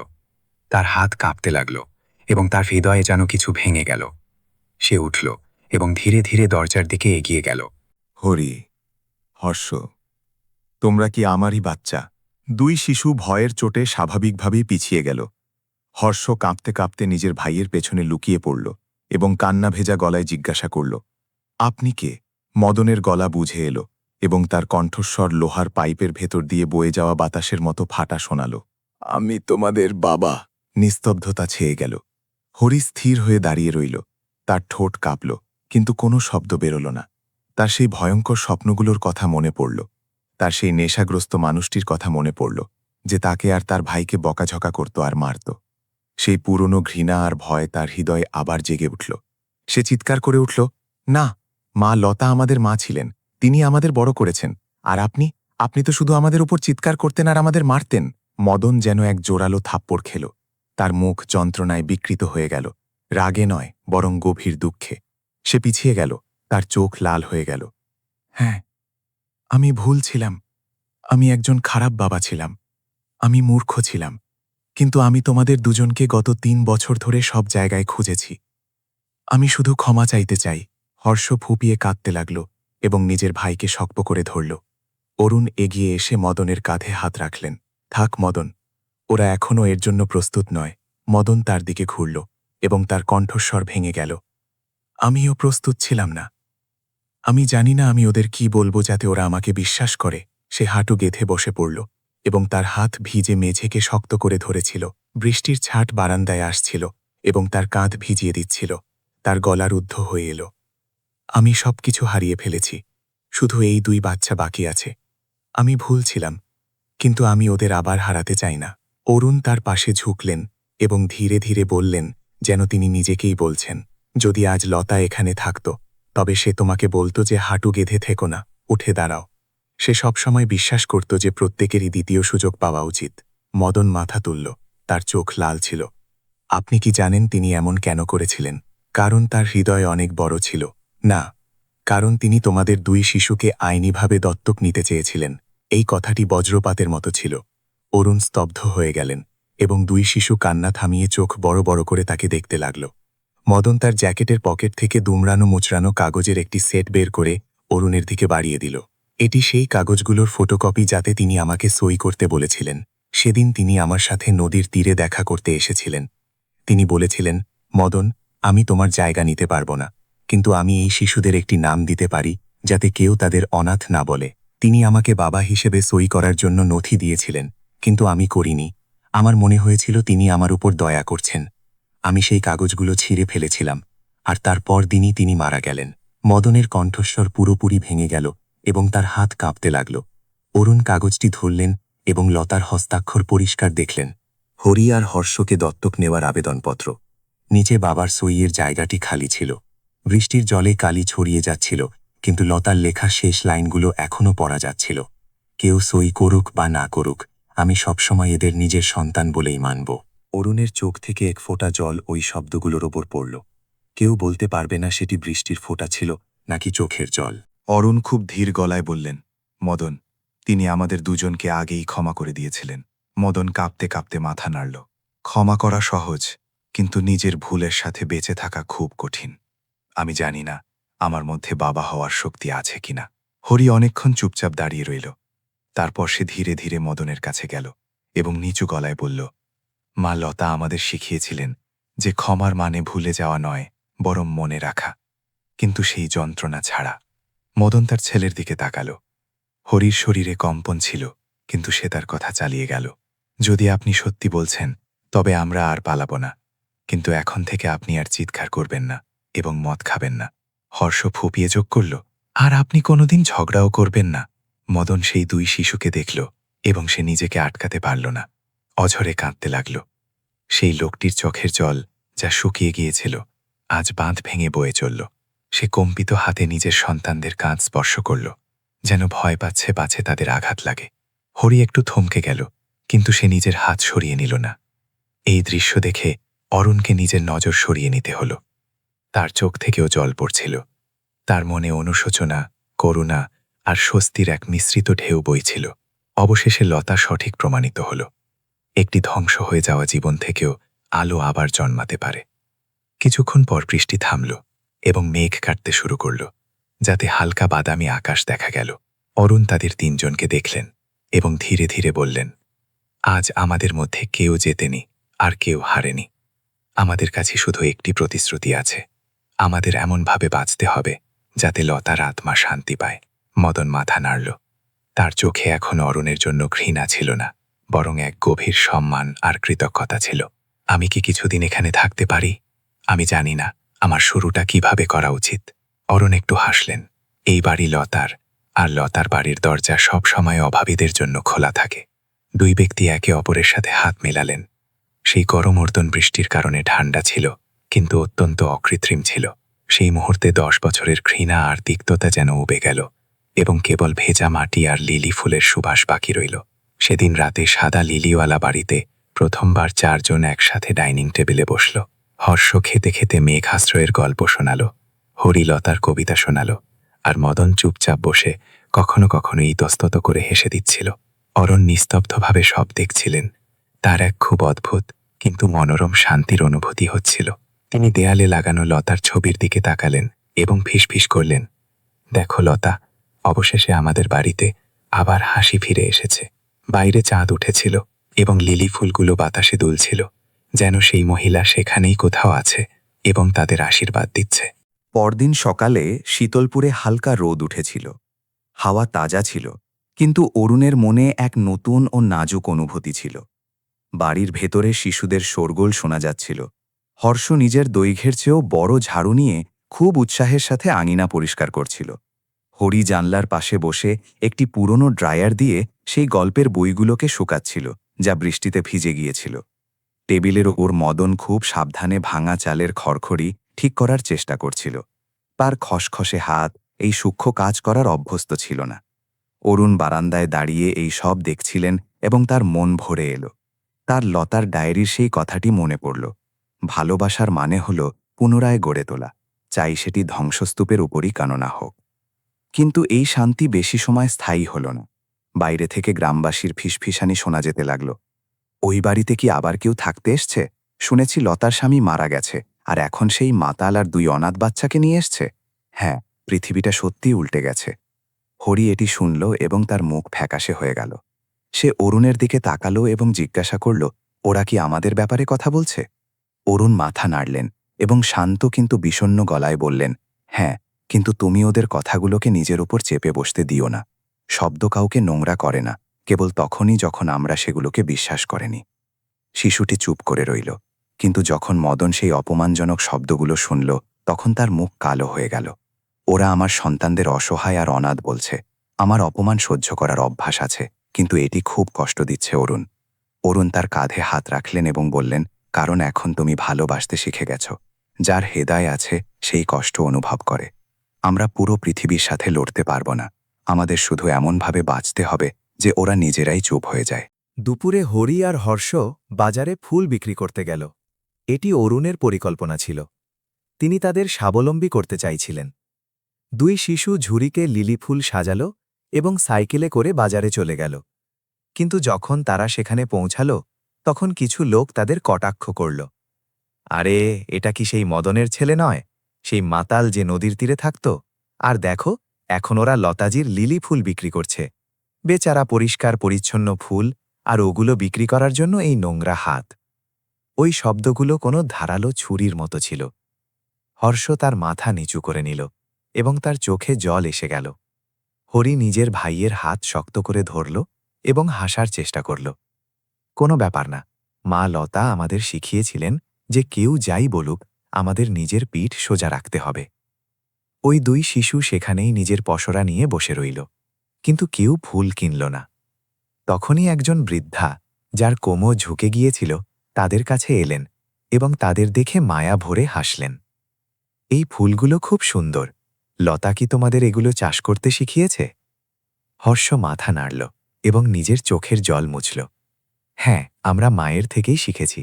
তার হাত কাঁপতে লাগল, এবং তার হৃদয়ে যেন কিছু ভেঙে গেল। সে উঠল এবং ধীরে ধীরে দরজার দিকে এগিয়ে গেল। হরি, হর্ষ, তোমরা কি আমারই বাচ্চা? 2 শিশু ভয়ের চোটে স্বাভাবিকভাবেই পিছিয়ে গেল। হর্ষ কাঁপতে কাঁপতে নিজের ভাইয়ের পেছনে লুকিয়ে পড়ল, এবং কান্না ভেজা গলায় জিজ্ঞাসা করল, আপনি কে? মদনের গলা বুঝে এলো, এবং তার কণ্ঠস্বর লোহার পাইপের ভেতর দিয়ে বয়ে যাওয়া বাতাসের মতো ফাটা শোনাল। আমি তোমাদের বাবা। নিস্তব্ধতা ছেয়ে গেল। হরি স্থির হয়ে দাঁড়িয়ে রইল। তার ঠোঁট কাঁপল, কিন্তু কোনো শব্দ বেরোল না। তার সেই ভয়ঙ্কর স্বপ্নগুলোর কথা মনে পড়ল। তার সেই নেশাগ্রস্ত মানুষটির কথা মনে পড়ল, যে তাকে আর তার ভাইকে বকাঝকা করত আর মারত। সেই পুরনো ঘৃণা আর ভয় তার হৃদয়ে আবার জেগে উঠল। সে চিৎকার করে উঠল, না, মা লতা আমাদের মা ছিলেন, তিনি আমাদের বড় করেছেন, আর আপনি তো শুধু আমাদের উপর চিৎকার করতেন আর আমাদের মারতেন। মদন যেন এক জোরালো থাপ্পড় খেল। তার মুখ যন্ত্রণায় বিকৃত হয়ে গেল, রাগে নয় বরং গভীর দুঃখে। সে পিছিয়ে গেল, তার চোখ লাল হয়ে গেল। হ্যাঁ, আমি ভুল ছিলাম। আমি একজন খারাপ বাবা ছিলাম। আমি মূর্খ ছিলাম। কিন্তু আমি তোমাদের দুজনকে গত 3 বছর ধরে সব জায়গায় খুঁজেছি। আমি শুধু ক্ষমা চাইতে চাই। হর্ষ ফুপিয়ে কাঁদতে লাগল, এবং নিজের ভাইকে শক্ত করে ধরল। অরুণ এগিয়ে এসে মদনের কাঁধে হাত রাখলেন। থাক মদন, ওরা এখনও এর জন্য প্রস্তুত নয়। মদন তার দিকে ঘুরল, এবং তার কণ্ঠস্বর ভেঙে গেল। আমিও প্রস্তুত ছিলাম না। আমি জানি না আমি ওদের কি বলবো যাতে ওরা আমাকে বিশ্বাস করে। সে হাঁটু গেঁথে বসে পড়ল, এবং তার হাত ভিজে মেঝেকে শক্ত করে ধরেছিল। বৃষ্টির ছাট বারান্দায় আসছিল, এবং তার কাঁধ ভিজিয়ে দিচ্ছিল। তার গলা রুদ্ধ হয়ে এলো। আমি সবকিছু হারিয়ে ফেলেছি, শুধু এই 2 বাচ্চা বাকি আছে। আমি ভুল ছিলাম, কিন্তু আমি ওদের আবার হারাতে চাই না। অরুণ তার পাশে ঝুঁকলেন, এবং ধীরে ধীরে বললেন, যেন তিনি নিজেকেই বলছেন, যদি আজ লতা এখানে থাকত তবে সে তোমাকে বলতো যে হাঁটু গেঁধে থেকো না, উঠে দাঁড়াও। সে সবসময় বিশ্বাস করত যে প্রত্যেকেরই দ্বিতীয় সুযোগ পাওয়া উচিত। মদন মাথা তুলল, তার চোখ লাল ছিল। আপনি কি জানেন তিনি এমন কেন করেছিলেন? কারণ তার হৃদয় অনেক বড় ছিল। না, কারণ তিনি তোমাদের দুই শিশুকে আইনিভাবে দত্তক নিতে চেয়েছিলেন। এই কথাটি বজ্রপাতের মতো ছিল। অরুণ স্তব্ধ হয়ে গেলেন এবং দুই শিশু কান্না থামিয়ে চোখ বড় বড় করে তাকে দেখতে লাগল। মদন তার জ্যাকেটের পকেট থেকে দুমড়ানো মুচড়ানো কাগজের একটি সেট বের করে অরুণের দিকে বাড়িয়ে দিল। এটি সেই কাগজগুলোর ফটোকপি যাতে তিনি আমাকে সই করতে বলেছিলেন। সেদিন তিনি আমার সাথে নদীর তীরে দেখা করতে এসেছিলেন। তিনি বলেছিলেন, মদন, আমি তোমার জায়গা নিতে পারব না, কিন্তু আমি এই শিশুদের একটি নাম দিতে পারি যাতে কেউ তাদের অনাথ না বলে। তিনি আমাকে বাবা হিসেবে সই করার জন্য নথি দিয়েছিলেন, কিন্তু আমি করিনি। আমার মনে হয়েছিল তিনি আমার উপর দয়া করছেন। আমি সেই কাগজগুলো ছিঁড়ে ফেলেছিলাম, আর তারপর দিনই তিনি মারা গেলেন। মদনের কণ্ঠস্বর পুরোপুরি ভেঙে গেল এবং তার হাত কাঁপতে লাগল। অরুণ কাগজটি ধরলেন এবং লতার হস্তাক্ষর পরিষ্কার দেখলেন। হরি আর হর্ষকে দত্তক নেওয়ার আবেদনপত্র। নিচে বাবার সইয়ের জায়গাটি খালি ছিল। বৃষ্টির জলে কালি ছড়িয়ে যাচ্ছিল, কিন্তু লতার লেখা শেষ লাইনগুলো এখনও পড়া যাচ্ছিল। কেউ সই করুক বা না করুক, আমি সবসময় এদের নিজের সন্তান বলেই মানব। অরুণের চোখ থেকে এক ফোঁটা জল ওই শব্দগুলোর ওপর পড়ল। কেউ বলতে পারবে না সেটি বৃষ্টির ফোঁটা ছিল নাকি চোখের জল। অরুণ খুব ধীর গলায় বললেন, মদন, তিনি আমাদের দুজনকে আগেই ক্ষমা করে দিয়েছিলেন। মদন কাঁপতে কাঁপতে মাথা নাড়ল। ক্ষমা করা সহজ, কিন্তু নিজের ভুলের সাথে বেঁচে থাকা খুব কঠিন। আমি জানি না আমার মধ্যে বাবা হওয়ার শক্তি আছে কিনা। হরি অনেকক্ষণ চুপচাপ দাঁড়িয়ে রইল। তারপর সে ধীরে ধীরে মদনের কাছে গেল এবং নিচু গলায় বলল, মা লতা আমাদের শিখিয়েছিলেন যে ক্ষমার মানে ভুলে যাওয়া নয়, বরং মনে রাখা, কিন্তু সেই যন্ত্রণা ছাড়া। মদন তার ছেলের দিকে তাকাল। হরির শরীরে কম্পন ছিল, কিন্তু সে তার কথা চালিয়ে গেল। যদি আপনি সত্যি বলছেন তবে আমরা আর পালাব না, কিন্তু এখন থেকে আপনি আর চিৎকার করবেন না এবং মদ খাবেন না। হর্ষ ফুপিয়ে যোগ করল, আর আপনি কোনোদিন ঝগড়াও করবেন না। মদন সেই দুই শিশুকে দেখল এবং সে নিজেকে আটকাতে পারল না। অঝরে কাঁদতে লাগল। সেই লোকটির চোখের জল, যা শুকিয়ে গিয়েছিল, আজ বাঁধ ভেঙে বয়ে চলল। সে কম্পিত হাতে নিজের সন্তানদের কাঁধ স্পর্শ করল, যেন ভয় পাচ্ছে পাছে তাদের আঘাত লাগে। হরি একটু থমকে গেল, কিন্তু সে নিজের হাত সরিয়ে নিল না। এই দৃশ্য দেখে অরুণকে নিজের নজর সরিয়ে নিতে হল। তার চোখ থেকেও জল পড়ছিল। তার মনে অনুশোচনা, করুণা আর স্বস্তির এক মিশ্রিত ঢেউ বইছিল। অবশেষে লতা সঠিক প্রমাণিত হল। একটি ধ্বংস হয়ে যাওয়া জীবন থেকেও আলো আবার জন্মাতে পারে। কিছুক্ষণ পর বৃষ্টি থামল এবং মেঘ কাটতে শুরু করল, যাতে হালকা বাদামি আকাশ দেখা গেল। অরুণ তাদের তিনজনকে দেখলেন এবং ধীরে ধীরে বললেন, আজ আমাদের মধ্যে কেউ জেতেনি আর কেউ হারেনি। আমাদের কাছে শুধু একটি প্রতিশ্রুতি আছে, আমাদের এমনভাবে বাঁচতে হবে যাতে লতার আত্মা শান্তি পায়। মদন মাথা নাড়ল। তার চোখে এখন অরুণের জন্য ঘৃণা ছিল না, বরং এক গভীর সম্মান আর কৃতজ্ঞতা ছিল। আমি কি কিছুদিন এখানে থাকতে পারি? আমি জানি না আমার শুরুটা কিভাবে করা উচিত। অরুণ একটু হাসলেন। এই বাড়ি লতার, আর লতার বাড়ির দরজা সব সময় অভাবীদের জন্য খোলা থাকে। দুই ব্যক্তি একে অপরের সাথে হাত মেলালেন। সেই গরমর্দন বৃষ্টির কারণে ঠান্ডা ছিল, কিন্তু অত্যন্ত অকৃত্রিম ছিল। সেই মুহূর্তে 10 বছরের ঘৃণা আর তিক্ততা যেন উবে গেল এবং কেবল ভেজা মাটি আর লিলি ফুলের সুবাস বাকি রইল। সেদিন রাতে সাদা লিলিওয়ালা বাড়িতে প্রথমবার 4 জন একসাথে ডাইনিং টেবিলে বসল। হর্ষ খেতে খেতে মেঘাশ্রয়ের গল্প শোনাল, হরি লতার কবিতা শোনাল, আর মদন চুপচাপ বসে কখনো কখনো ইতস্তত করে হেসে দিচ্ছিল। অরণ নিস্তব্ধভাবে সব দেখছিলেন। তার এক খুব অদ্ভুত কিন্তু মনোরম শান্তির অনুভূতি হচ্ছিল। তিনি দেয়ালে লাগানো লতার ছবির দিকে তাকালেন এবং ফিসফিস করলেন, দেখো লতা, অবশেষে আমাদের বাড়িতে আবার হাসি ফিরে এসেছে। বাইরে চাঁদ উঠেছিল এবং লিলি ফুলগুলো বাতাসে দুলছিল, যেন সেই মহিলা সেখানেই কোথাও আছে এবং তাদের আশীর্বাদ দিচ্ছে। পরদিন সকালে শীতলপুরে হালকা রোদ উঠেছিল। হাওয়া তাজা ছিল, কিন্তু অরুণের মনে এক নতুন ও নাজুক অনুভূতি ছিল। বাড়ির ভেতরে শিশুদের শোরগোল শোনা যাচ্ছিল। হর্ষ নিজের দৈর্ঘ্যের চেয়েও বড় ঝাড়ু নিয়ে খুব উৎসাহের সাথে আঙিনা পরিষ্কার করছিল। হরি জানলার পাশে বসে একটি পুরনো ড্রায়ার দিয়ে সেই গল্পের বইগুলোকে শুকাচ্ছিল, যা বৃষ্টিতে ভিজে গিয়েছিল। টেবিলের ওপর মদন খুব সাবধানে ভাঙা চালের খড়খড়ি ঠিক করার চেষ্টা করছিল। তার খসখসে হাত এই সূক্ষ্ম কাজ করার অভ্যস্ত ছিল না। অরুণ বারান্দায় দাঁড়িয়ে এই সব দেখছিলেন এবং তার মন ভরে এলো। তার লতার ডায়েরির সেই কথাটি মনে পড়ল। ভালোবাসার মানে হল পুনরায় গড়ে তোলা, চাই সেটি ধ্বংসস্তূপের উপরই কাননা হোক। কিন্তু এই শান্তি বেশি সময় স্থায়ী হল না। বাইরে থেকে গ্রামবাসীর ফিসফিসানি শোনা যেতে লাগল। ওই বাড়িতে কি আবার কেউ থাকতে এসছে? শুনেছি লতার স্বামী মারা গেছে, আর এখন সেই মাতাল আর 2 অনাথ বাচ্চাকে নিয়ে এসছে। হ্যাঁ, পৃথিবীটা সত্যিই উল্টে গেছে। হরি এটি শুনল এবং তার মুখ ফ্যাকাশে হয়ে গেল। সে অরুণের দিকে তাকালো এবং জিজ্ঞাসা করল, ওরা কি আমাদের ব্যাপারে কথা বলছে? অরুণ মাথা নাড়লেন এবং শান্ত কিন্তু বিষণ্ণ গলায় বললেন, হ্যাঁ, কিন্তু তুমি ওদের কথাগুলোকে নিজের উপর চেপে বসতে দিও না। শব্দ কাউকে নোংরা করে না, কেবল তখনই যখন আমরা সেগুলোকে বিশ্বাস করিনি। শিশুটি চুপ করে রইল, কিন্তু যখন মদন সেই অপমানজনক শব্দগুলো শুনল, তখন তার মুখ কালো হয়ে গেল। ওরা আমার সন্তানদের অসহায় আর অনাথ বলছে। আমার অপমান সহ্য করার অভ্যাস আছে, কিন্তু এটি খুব কষ্ট দিচ্ছে অরুণ। অরুণ তার কাঁধে হাত রাখলেন এবং বললেন, কারণ এখন তুমি ভালোবাসতে শিখে গেছ। যার হৃদয় আছে সেই কষ্ট অনুভব করে। আমরা পুরো পৃথিবীর সাথে লড়তে পারব না, আমাদের শুধু এমনভাবে বাঁচতে হবে যে ওরা নিজেরাই চুপ হয়ে যায়। দুপুরে হরি আর হর্ষ বাজারে ফুল বিক্রি করতে গেল। এটি অরুণের পরিকল্পনা ছিল। তিনি তাদের স্বাবলম্বী করতে চাইছিলেন। 2 শিশু ঝুড়িকে লিলি ফুল সাজাল এবং সাইকেলে করে বাজারে চলে গেল। কিন্তু যখন তারা সেখানে পৌঁছাল, তখন কিছু লোক তাদের কটাক্ষ করল। আরে, এটা কি সেই মদনের ছেলে নয়? সেই মাতাল যে নদীর তীরে থাকত? আর দেখো, এখন ওরা লতাজির লিলি ফুল বিক্রি করছে। বেচারা পরিষ্কার পরিচ্ছন্ন ফুল, আর ওগুলো বিক্রি করার জন্য এই নোংরা হাত। ওই শব্দগুলো কোনো ধারালো ছুরির মতো ছিল। হর্ষ তার মাথা নিচু করে নিল এবং তার চোখে জল এসে গেল। হরি নিজের ভাইয়ের হাত শক্ত করে ধরল এবং হাসার চেষ্টা করল। কোনো ব্যাপার না, মা লতা আমাদের শিখিয়েছিলেন যে কেউ যাই বলুক, আমাদের নিজের পিঠ সোজা রাখতে হবে। ওই 2 শিশু সেখানেই নিজের পসরা নিয়ে বসে রইল, কিন্তু কেউ ফুল কিনল না। তখনই একজন বৃদ্ধা, যার কোমর ঝুঁকে গিয়েছিল, তাদের কাছে এলেন এবং তাদের দেখে মায়া ভরে হাসলেন। এই ফুলগুলো খুব সুন্দর। লতা কি তোমাদের এগুলো চাষ করতে শিখিয়েছে? হর্ষ মাথা নাড়ল এবং নিজের চোখের জল মুছল। হ্যাঁ, আমরা মায়ের থেকেই শিখেছি।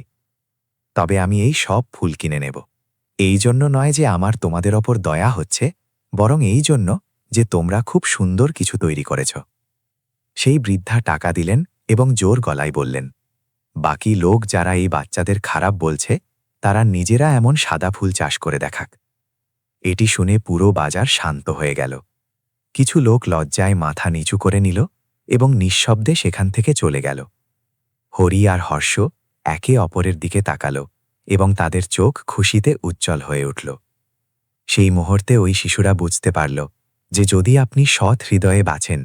তবে আমি এই সব ফুল কিনে নেব। এই জন্য নয় যে আমার তোমাদের ওপর দয়া হচ্ছে, বরং এই জন্য যে তোমরা খুব সুন্দর কিছু তৈরি করেছ। সেই বৃদ্ধা টাকা দিলেন এবং জোর গলায় বললেন, বাকি লোক যারা এই বাচ্চাদের খারাপ বলছে, তারা নিজেরা এমন সাদা ফুল চাষ করে দেখাক। এটি শুনে পুরো বাজার শান্ত হয়ে গেল। কিছু লোক লজ্জায় মাথা নিচু করে নিল এবং নিঃশব্দে সেখান থেকে চলে গেল। হরি আর হর্ষ একে অপরের দিকে তাকাল এবং তাদের চোখ খুশিতে উজ্জ্বল হয়ে উঠল। সেই মুহূর্তে ওই শিশুরা বুঝতে পারল যে যদি আপনি সৎ হৃদয়ে বাঁচেন,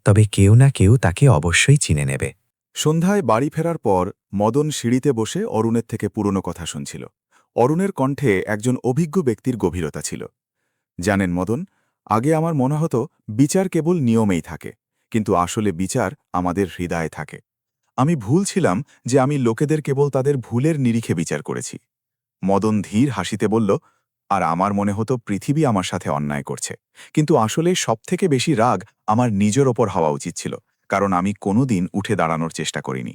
তবে কেউ না কেউ তাকে অবশ্যই চিনে নেবে। সন্ধ্যায় বাড়ি ফেরার পর মদন সিঁড়িতে বসে অরুণের থেকে পুরনো কথা শুনছিল। অরুণের কণ্ঠে একজন অভিজ্ঞ ব্যক্তির গভীরতা ছিল। জানেন মদন, আগে আমার মনে হতো বিচার কেবল নিয়মেই থাকে, কিন্তু আসলে বিচার আমাদের হৃদয়ে থাকে। আমি ভুল ছিলাম যে আমি লোকেদের কেবল তাদের ভুলের নিরিখে বিচার করেছি। মদন ধীর হাসিতে বলল, আর আমার মনে হতো পৃথিবী আমার সাথে অন্যায় করছে, কিন্তু আসলে সবথেকে বেশি রাগ আমার নিজের ওপর হওয়া উচিত ছিল, কারণ আমি কোনোদিন উঠে দাঁড়ানোর চেষ্টা করিনি।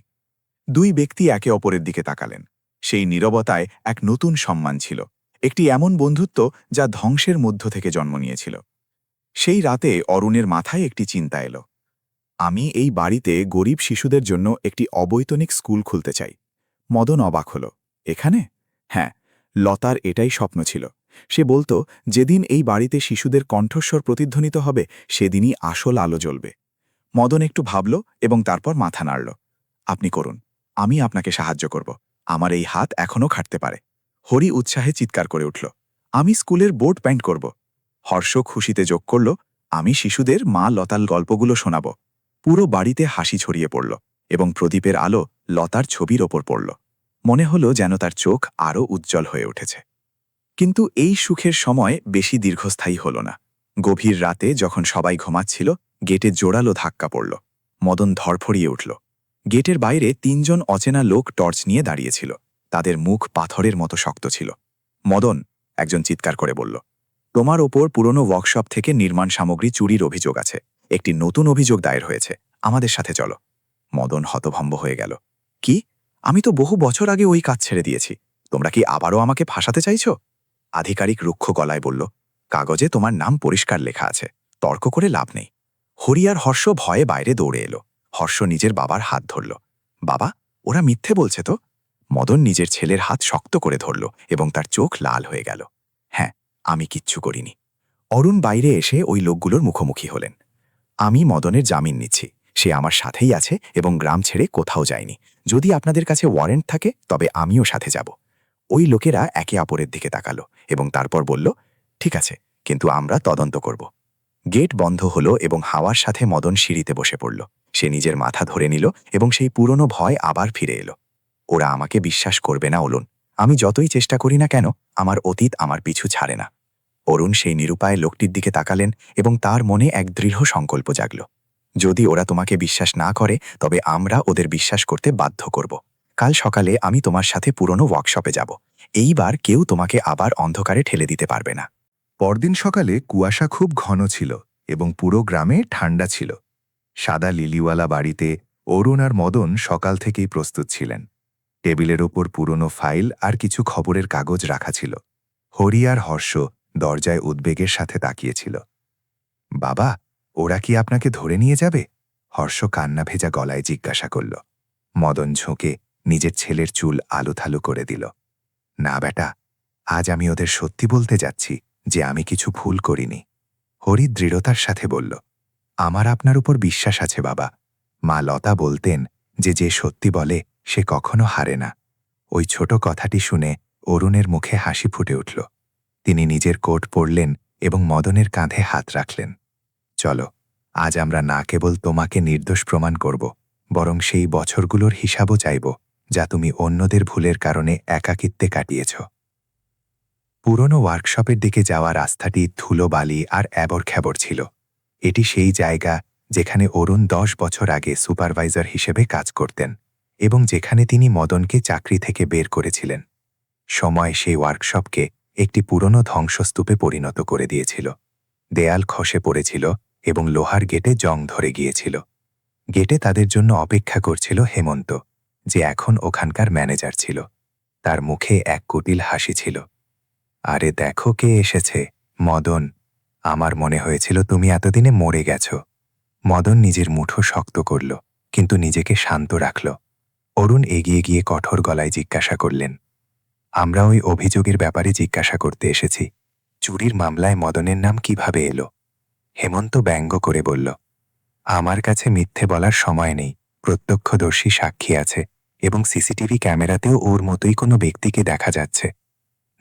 2 ব্যক্তি একে অপরের দিকে তাকালেন। সেই নীরবতায় এক নতুন সম্মান ছিল, একটি এমন বন্ধুত্ব যা ধ্বংসের মধ্য থেকে জন্ম নিয়েছিল। সেই রাতে অরুণের মাথায় একটি চিন্তা এলো। আমি এই বাড়িতে গরিব শিশুদের জন্য একটি অবৈতনিক স্কুল খুলতে চাই। মদন অবাক হল। এখানে? হ্যাঁ, লতার এটাই স্বপ্ন ছিল। সে বলতো, যেদিন এই বাড়িতে শিশুদের কণ্ঠস্বর প্রতিধ্বনিত হবে, সেদিনই আসল আলো জ্বলবে। মদন একটু ভাবল এবং তারপর মাথা নাড়ল। আপনি করুন, আমি আপনাকে সাহায্য করব। আমার এই হাত এখনও খাটতে পারে। হরি উৎসাহে চিৎকার করে উঠল, আমি স্কুলের বোর্ড পেইন্ট করব। হর্ষ খুশিতে যোগ করল, আমি শিশুদের মা লতার গল্পগুলো শোনাব। পুরো বাড়িতে হাসি ছড়িয়ে পড়ল এবং প্রদীপের আলো লতার ছবির ওপর পড়ল। মনে হলো যেন তার চোখ আরও উজ্জ্বল হয়ে উঠেছে। কিন্তু এই সুখের সময় বেশি দীর্ঘস্থায়ী হল না। গভীর রাতে যখন সবাই ঘুমাচ্ছিল, গেটে জোরালো ধাক্কা পড়ল। মদন ধরফড়িয়ে উঠল। গেটের বাইরে 3 জন অচেনা লোক টর্চ নিয়ে দাঁড়িয়েছিল। তাদের মুখ পাথরের মতো শক্ত ছিল। মদন, একজন চিৎকার করে বলল। তোমার ওপর পুরনো ওয়ার্কশপ থেকে নির্মাণ সামগ্রী চুরির অভিযোগ আছে। একটি নতুন অভিযোগ দায়ের হয়েছে। আমাদের সাথে চলো। মদন হতভম্ব হয়ে গেল। কি? আমি তো বহু বছর আগে ওই কাজ ছেড়ে দিয়েছি। তোমরা কি আবারও আমাকে ফাঁসাতে চাইছো? আধিকারিক রুক্ষ গলায় বলল, কাগজে তোমার নাম পরিষ্কার লেখা আছে, তর্ক করে লাভ নেই। হরি আর হর্ষ ভয়ে বাইরে দৌড়ে এলো। হর্ষ নিজের বাবার হাত ধরল। বাবা, ওরা মিথ্যে বলছে তো? মদন নিজের ছেলের হাত শক্ত করে ধরল এবং তার চোখ লাল হয়ে গেল। হ্যাঁ, আমি কিচ্ছু করিনি। অরুণ বাইরে এসে ওই লোকগুলোর মুখোমুখি হলেন। আমি মদনের জামিন নিচ্ছি। সে আমার সাথেই আছে এবং গ্রাম ছেড়ে কোথাও যায়নি। যদি আপনাদের কাছে ওয়ারেন্ট থাকে তবে আমিও সাথে যাব। ওই লোকেরা একে অপরের দিকে তাকালো এবং তারপর বলল, ঠিক আছে, কিন্তু আমরা তদন্ত করব। গেট বন্ধ হলো এবং হাওয়ার সাথে মদন সিঁড়িতে বসে পড়ল। সে নিজের মাথা ধরে নিল এবং সেই পুরনো ভয় আবার ফিরে এলো। ওরা আমাকে বিশ্বাস করবে না অরুণ। আমি যতই চেষ্টা করি না কেন, আমার অতীত আমার পিছু ছাড়ে না। অরুণ সেই নিরুপায় লোকটির দিকে তাকালেন এবং তার মনে এক দৃঢ় সংকল্প জাগল। যদি ওরা তোমাকে বিশ্বাস না করে তবে আমরা ওদের বিশ্বাস করতে বাধ্য করব। কাল সকালে আমি তোমার সাথে পুরনো ওয়ার্কশপে যাব। এইবার কেউ তোমাকে আবার অন্ধকারে ঠেলে দিতে পারবে না। পরদিন সকালে কুয়াশা খুব ঘন ছিল এবং পুরো গ্রামে ঠান্ডা ছিল। সাদা লিলিওয়ালা বাড়িতে অরুণ আর মদন সকাল থেকেই প্রস্তুত ছিলেন। টেবিলের ওপর পুরনো ফাইল আর কিছু খবরের কাগজ রাখা ছিল। হরি আর হর্ষ দরজায় উদ্বেগের সাথে তাকিয়েছিল। বাবা, ওরা কি আপনাকে ধরে নিয়ে যাবে? হর্ষ কান্না ভেজা গলায় জিজ্ঞাসা করল। মদন ঝোঁকে নিজের ছেলের চুল আলুথালু করে দিল। না বেটা, আজ আমি ওদের সত্যি বলতে যাচ্ছি যে আমি কিছু ভুল করিনি। হরি দৃঢ়তার সাথে বলল, আমার আপনার উপর বিশ্বাস আছে বাবা। মা লতা বলতেন যে যে সত্যি বলে সে কখনো হারে না। ওই ছোট কথাটি শুনে অরুণের মুখে হাসি ফুটে উঠল। তিনি নিজের কোট পরলেন এবং মদনের কাঁধে হাত রাখলেন। চলো, আজ আমরা না কেবল তোমাকে নির্দোষ প্রমাণ করব, বরং সেই বছরগুলোর হিসাবও চাইব যা তুমি অন্যদের ভুলের কারণে একাকিত্বে কাটিয়েছ। পুরনো ওয়ার্কশপের দিকে যাওয়া রাস্তাটি ধুলোবালি আর অ্যাবর-খ্যাবর ছিল। এটি সেই জায়গা যেখানে অরুণ 10 বছর আগে সুপারভাইজার হিসেবে কাজ করতেন এবং যেখানে তিনি মদনকে চাকরি থেকে বের করেছিলেন। সময় সেই ওয়ার্কশপকে একটি পুরনো ধ্বংসস্তূপে পরিণত করে দিয়েছিল। দেয়াল খসে পড়েছিল এবং লোহার গেটে জং ধরে গিয়েছিল। গেটে তাদের জন্য অপেক্ষা করছিল হেমন্ত, যে এখন ওখানকার ম্যানেজার ছিল। তার মুখে এক কুটিল হাসি ছিল। আরে দেখো কে এসেছে, মদন। আমার মনে হয়েছিল তুমি এতদিনে মরে গেছ। মদন নিজের মুঠো শক্ত করল, কিন্তু নিজেকে শান্ত রাখল। অরুণ এগিয়ে গিয়ে কঠোর গলায় জিজ্ঞাসা করলেন, আমরা ওই অভিযোগের ব্যাপারে জিজ্ঞাসা করতে এসেছি। চুরির মামলায় মদনের নাম কিভাবে এলো? হেমন্ত ব্যঙ্গ করে বলল, আমার কাছে মিথ্যে বলার সময় নেই। প্রত্যক্ষদর্শী সাক্ষী আছে এবং সিসিটিভি ক্যামেরাতেও ওর মতোই কোনো ব্যক্তিকে দেখা যাচ্ছে।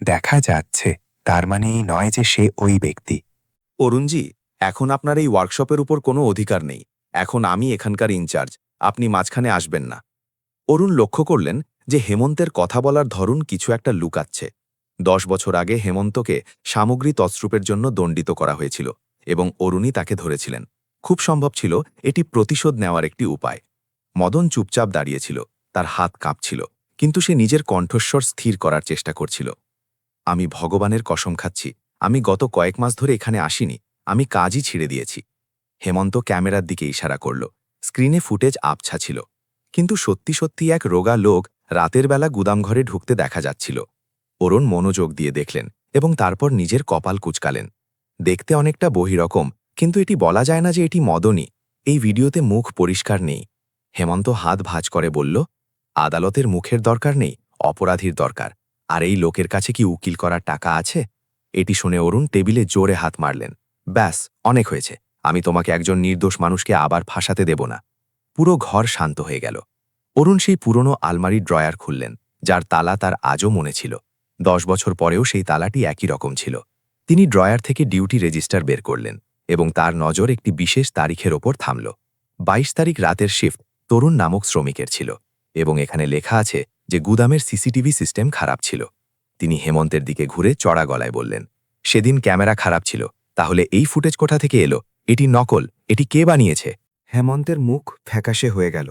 দেখা যাচ্ছে তার মানে এই নয় যে সে ওই ব্যক্তি। অরুণজি, এখন আপনার এই ওয়ার্কশপের উপর কোনো অধিকার নেই। এখন আমি এখানকার ইনচার্জ। আপনি মাঝখানে আসবেন না। অরুণ লক্ষ্য করলেন যে হেমন্তের কথা বলার ধরন কিছু একটা লুকাচ্ছে। 10 বছর আগে হেমন্তকে সামগ্রী তছরূপের জন্য দণ্ডিত করা হয়েছিল এবং অরুণই তাকে ধরেছিলেন। খুব সম্ভব ছিল এটি প্রতিশোধ নেওয়ার একটি উপায়। মদন চুপচাপ দাঁড়িয়েছিল, তার হাত কাঁপছিল, কিন্তু সে নিজের কণ্ঠস্বর স্থির করার চেষ্টা করছিল। আমি ভগবানের কসম খাচ্ছি, আমি গত কয়েক মাস ধরে এখানে আসিনি। আমি কাজই ছেড়ে দিয়েছি। হেমন্ত ক্যামেরার দিকে ইশারা করল। স্ক্রিনে ফুটেজ আবছা ছিল, কিন্তু সত্যি সত্যি এক রোগা লোক রাতের বেলা গুদামঘরে ঢুকতে দেখা যাচ্ছিল। অরুণ মনোযোগ দিয়ে দেখলেন এবং তারপর নিজের কপাল কুঁচকালেন। দেখতে অনেকটা বহিরকম, কিন্তু এটি বলা যায় না যে এটি মদনই। এই ভিডিওতে মুখ পরিষ্কার নেই। হেমন্ত হাত ভাঁজ করে বলল, আদালতের মুখের দরকার নেই, অপরাধীর দরকার। আর এই লোকের কাছে কি উকিল করার টাকা আছে? এটি শুনে অরুণ টেবিলে জোরে হাত মারলেন। ব্যাস, অনেক হয়েছে। আমি তোমাকে একজন নির্দোষ মানুষকে আবার ফাঁসাতে দেব না। পুরো ঘর শান্ত হয়ে গেল। অরুণ সেই পুরনো আলমারির ড্রয়ার খুললেন, যার তালা তার আজও মনে ছিল। 10 বছর পরেও সেই তালাটি একই রকম ছিল। তিনি ড্রয়ার থেকে ডিউটি রেজিস্টার বের করলেন এবং তার নজর একটি বিশেষ তারিখের ওপর থামল। 22 তারিখ রাতের শিফট তরুণ নামক শ্রমিকের ছিল এবং এখানে লেখা আছে যে গুদামের সিসিটিভি সিস্টেম খারাপ ছিল। তিনি হেমন্তের দিকে ঘুরে চড়া গলায় বললেন, সেদিন ক্যামেরা খারাপ ছিল, তাহলে এই ফুটেজ কোথা থেকে এলো? এটি নকল। এটি কে বানিয়েছে? হেমন্তের মুখ ফ্যাকাশে হয়ে গেল।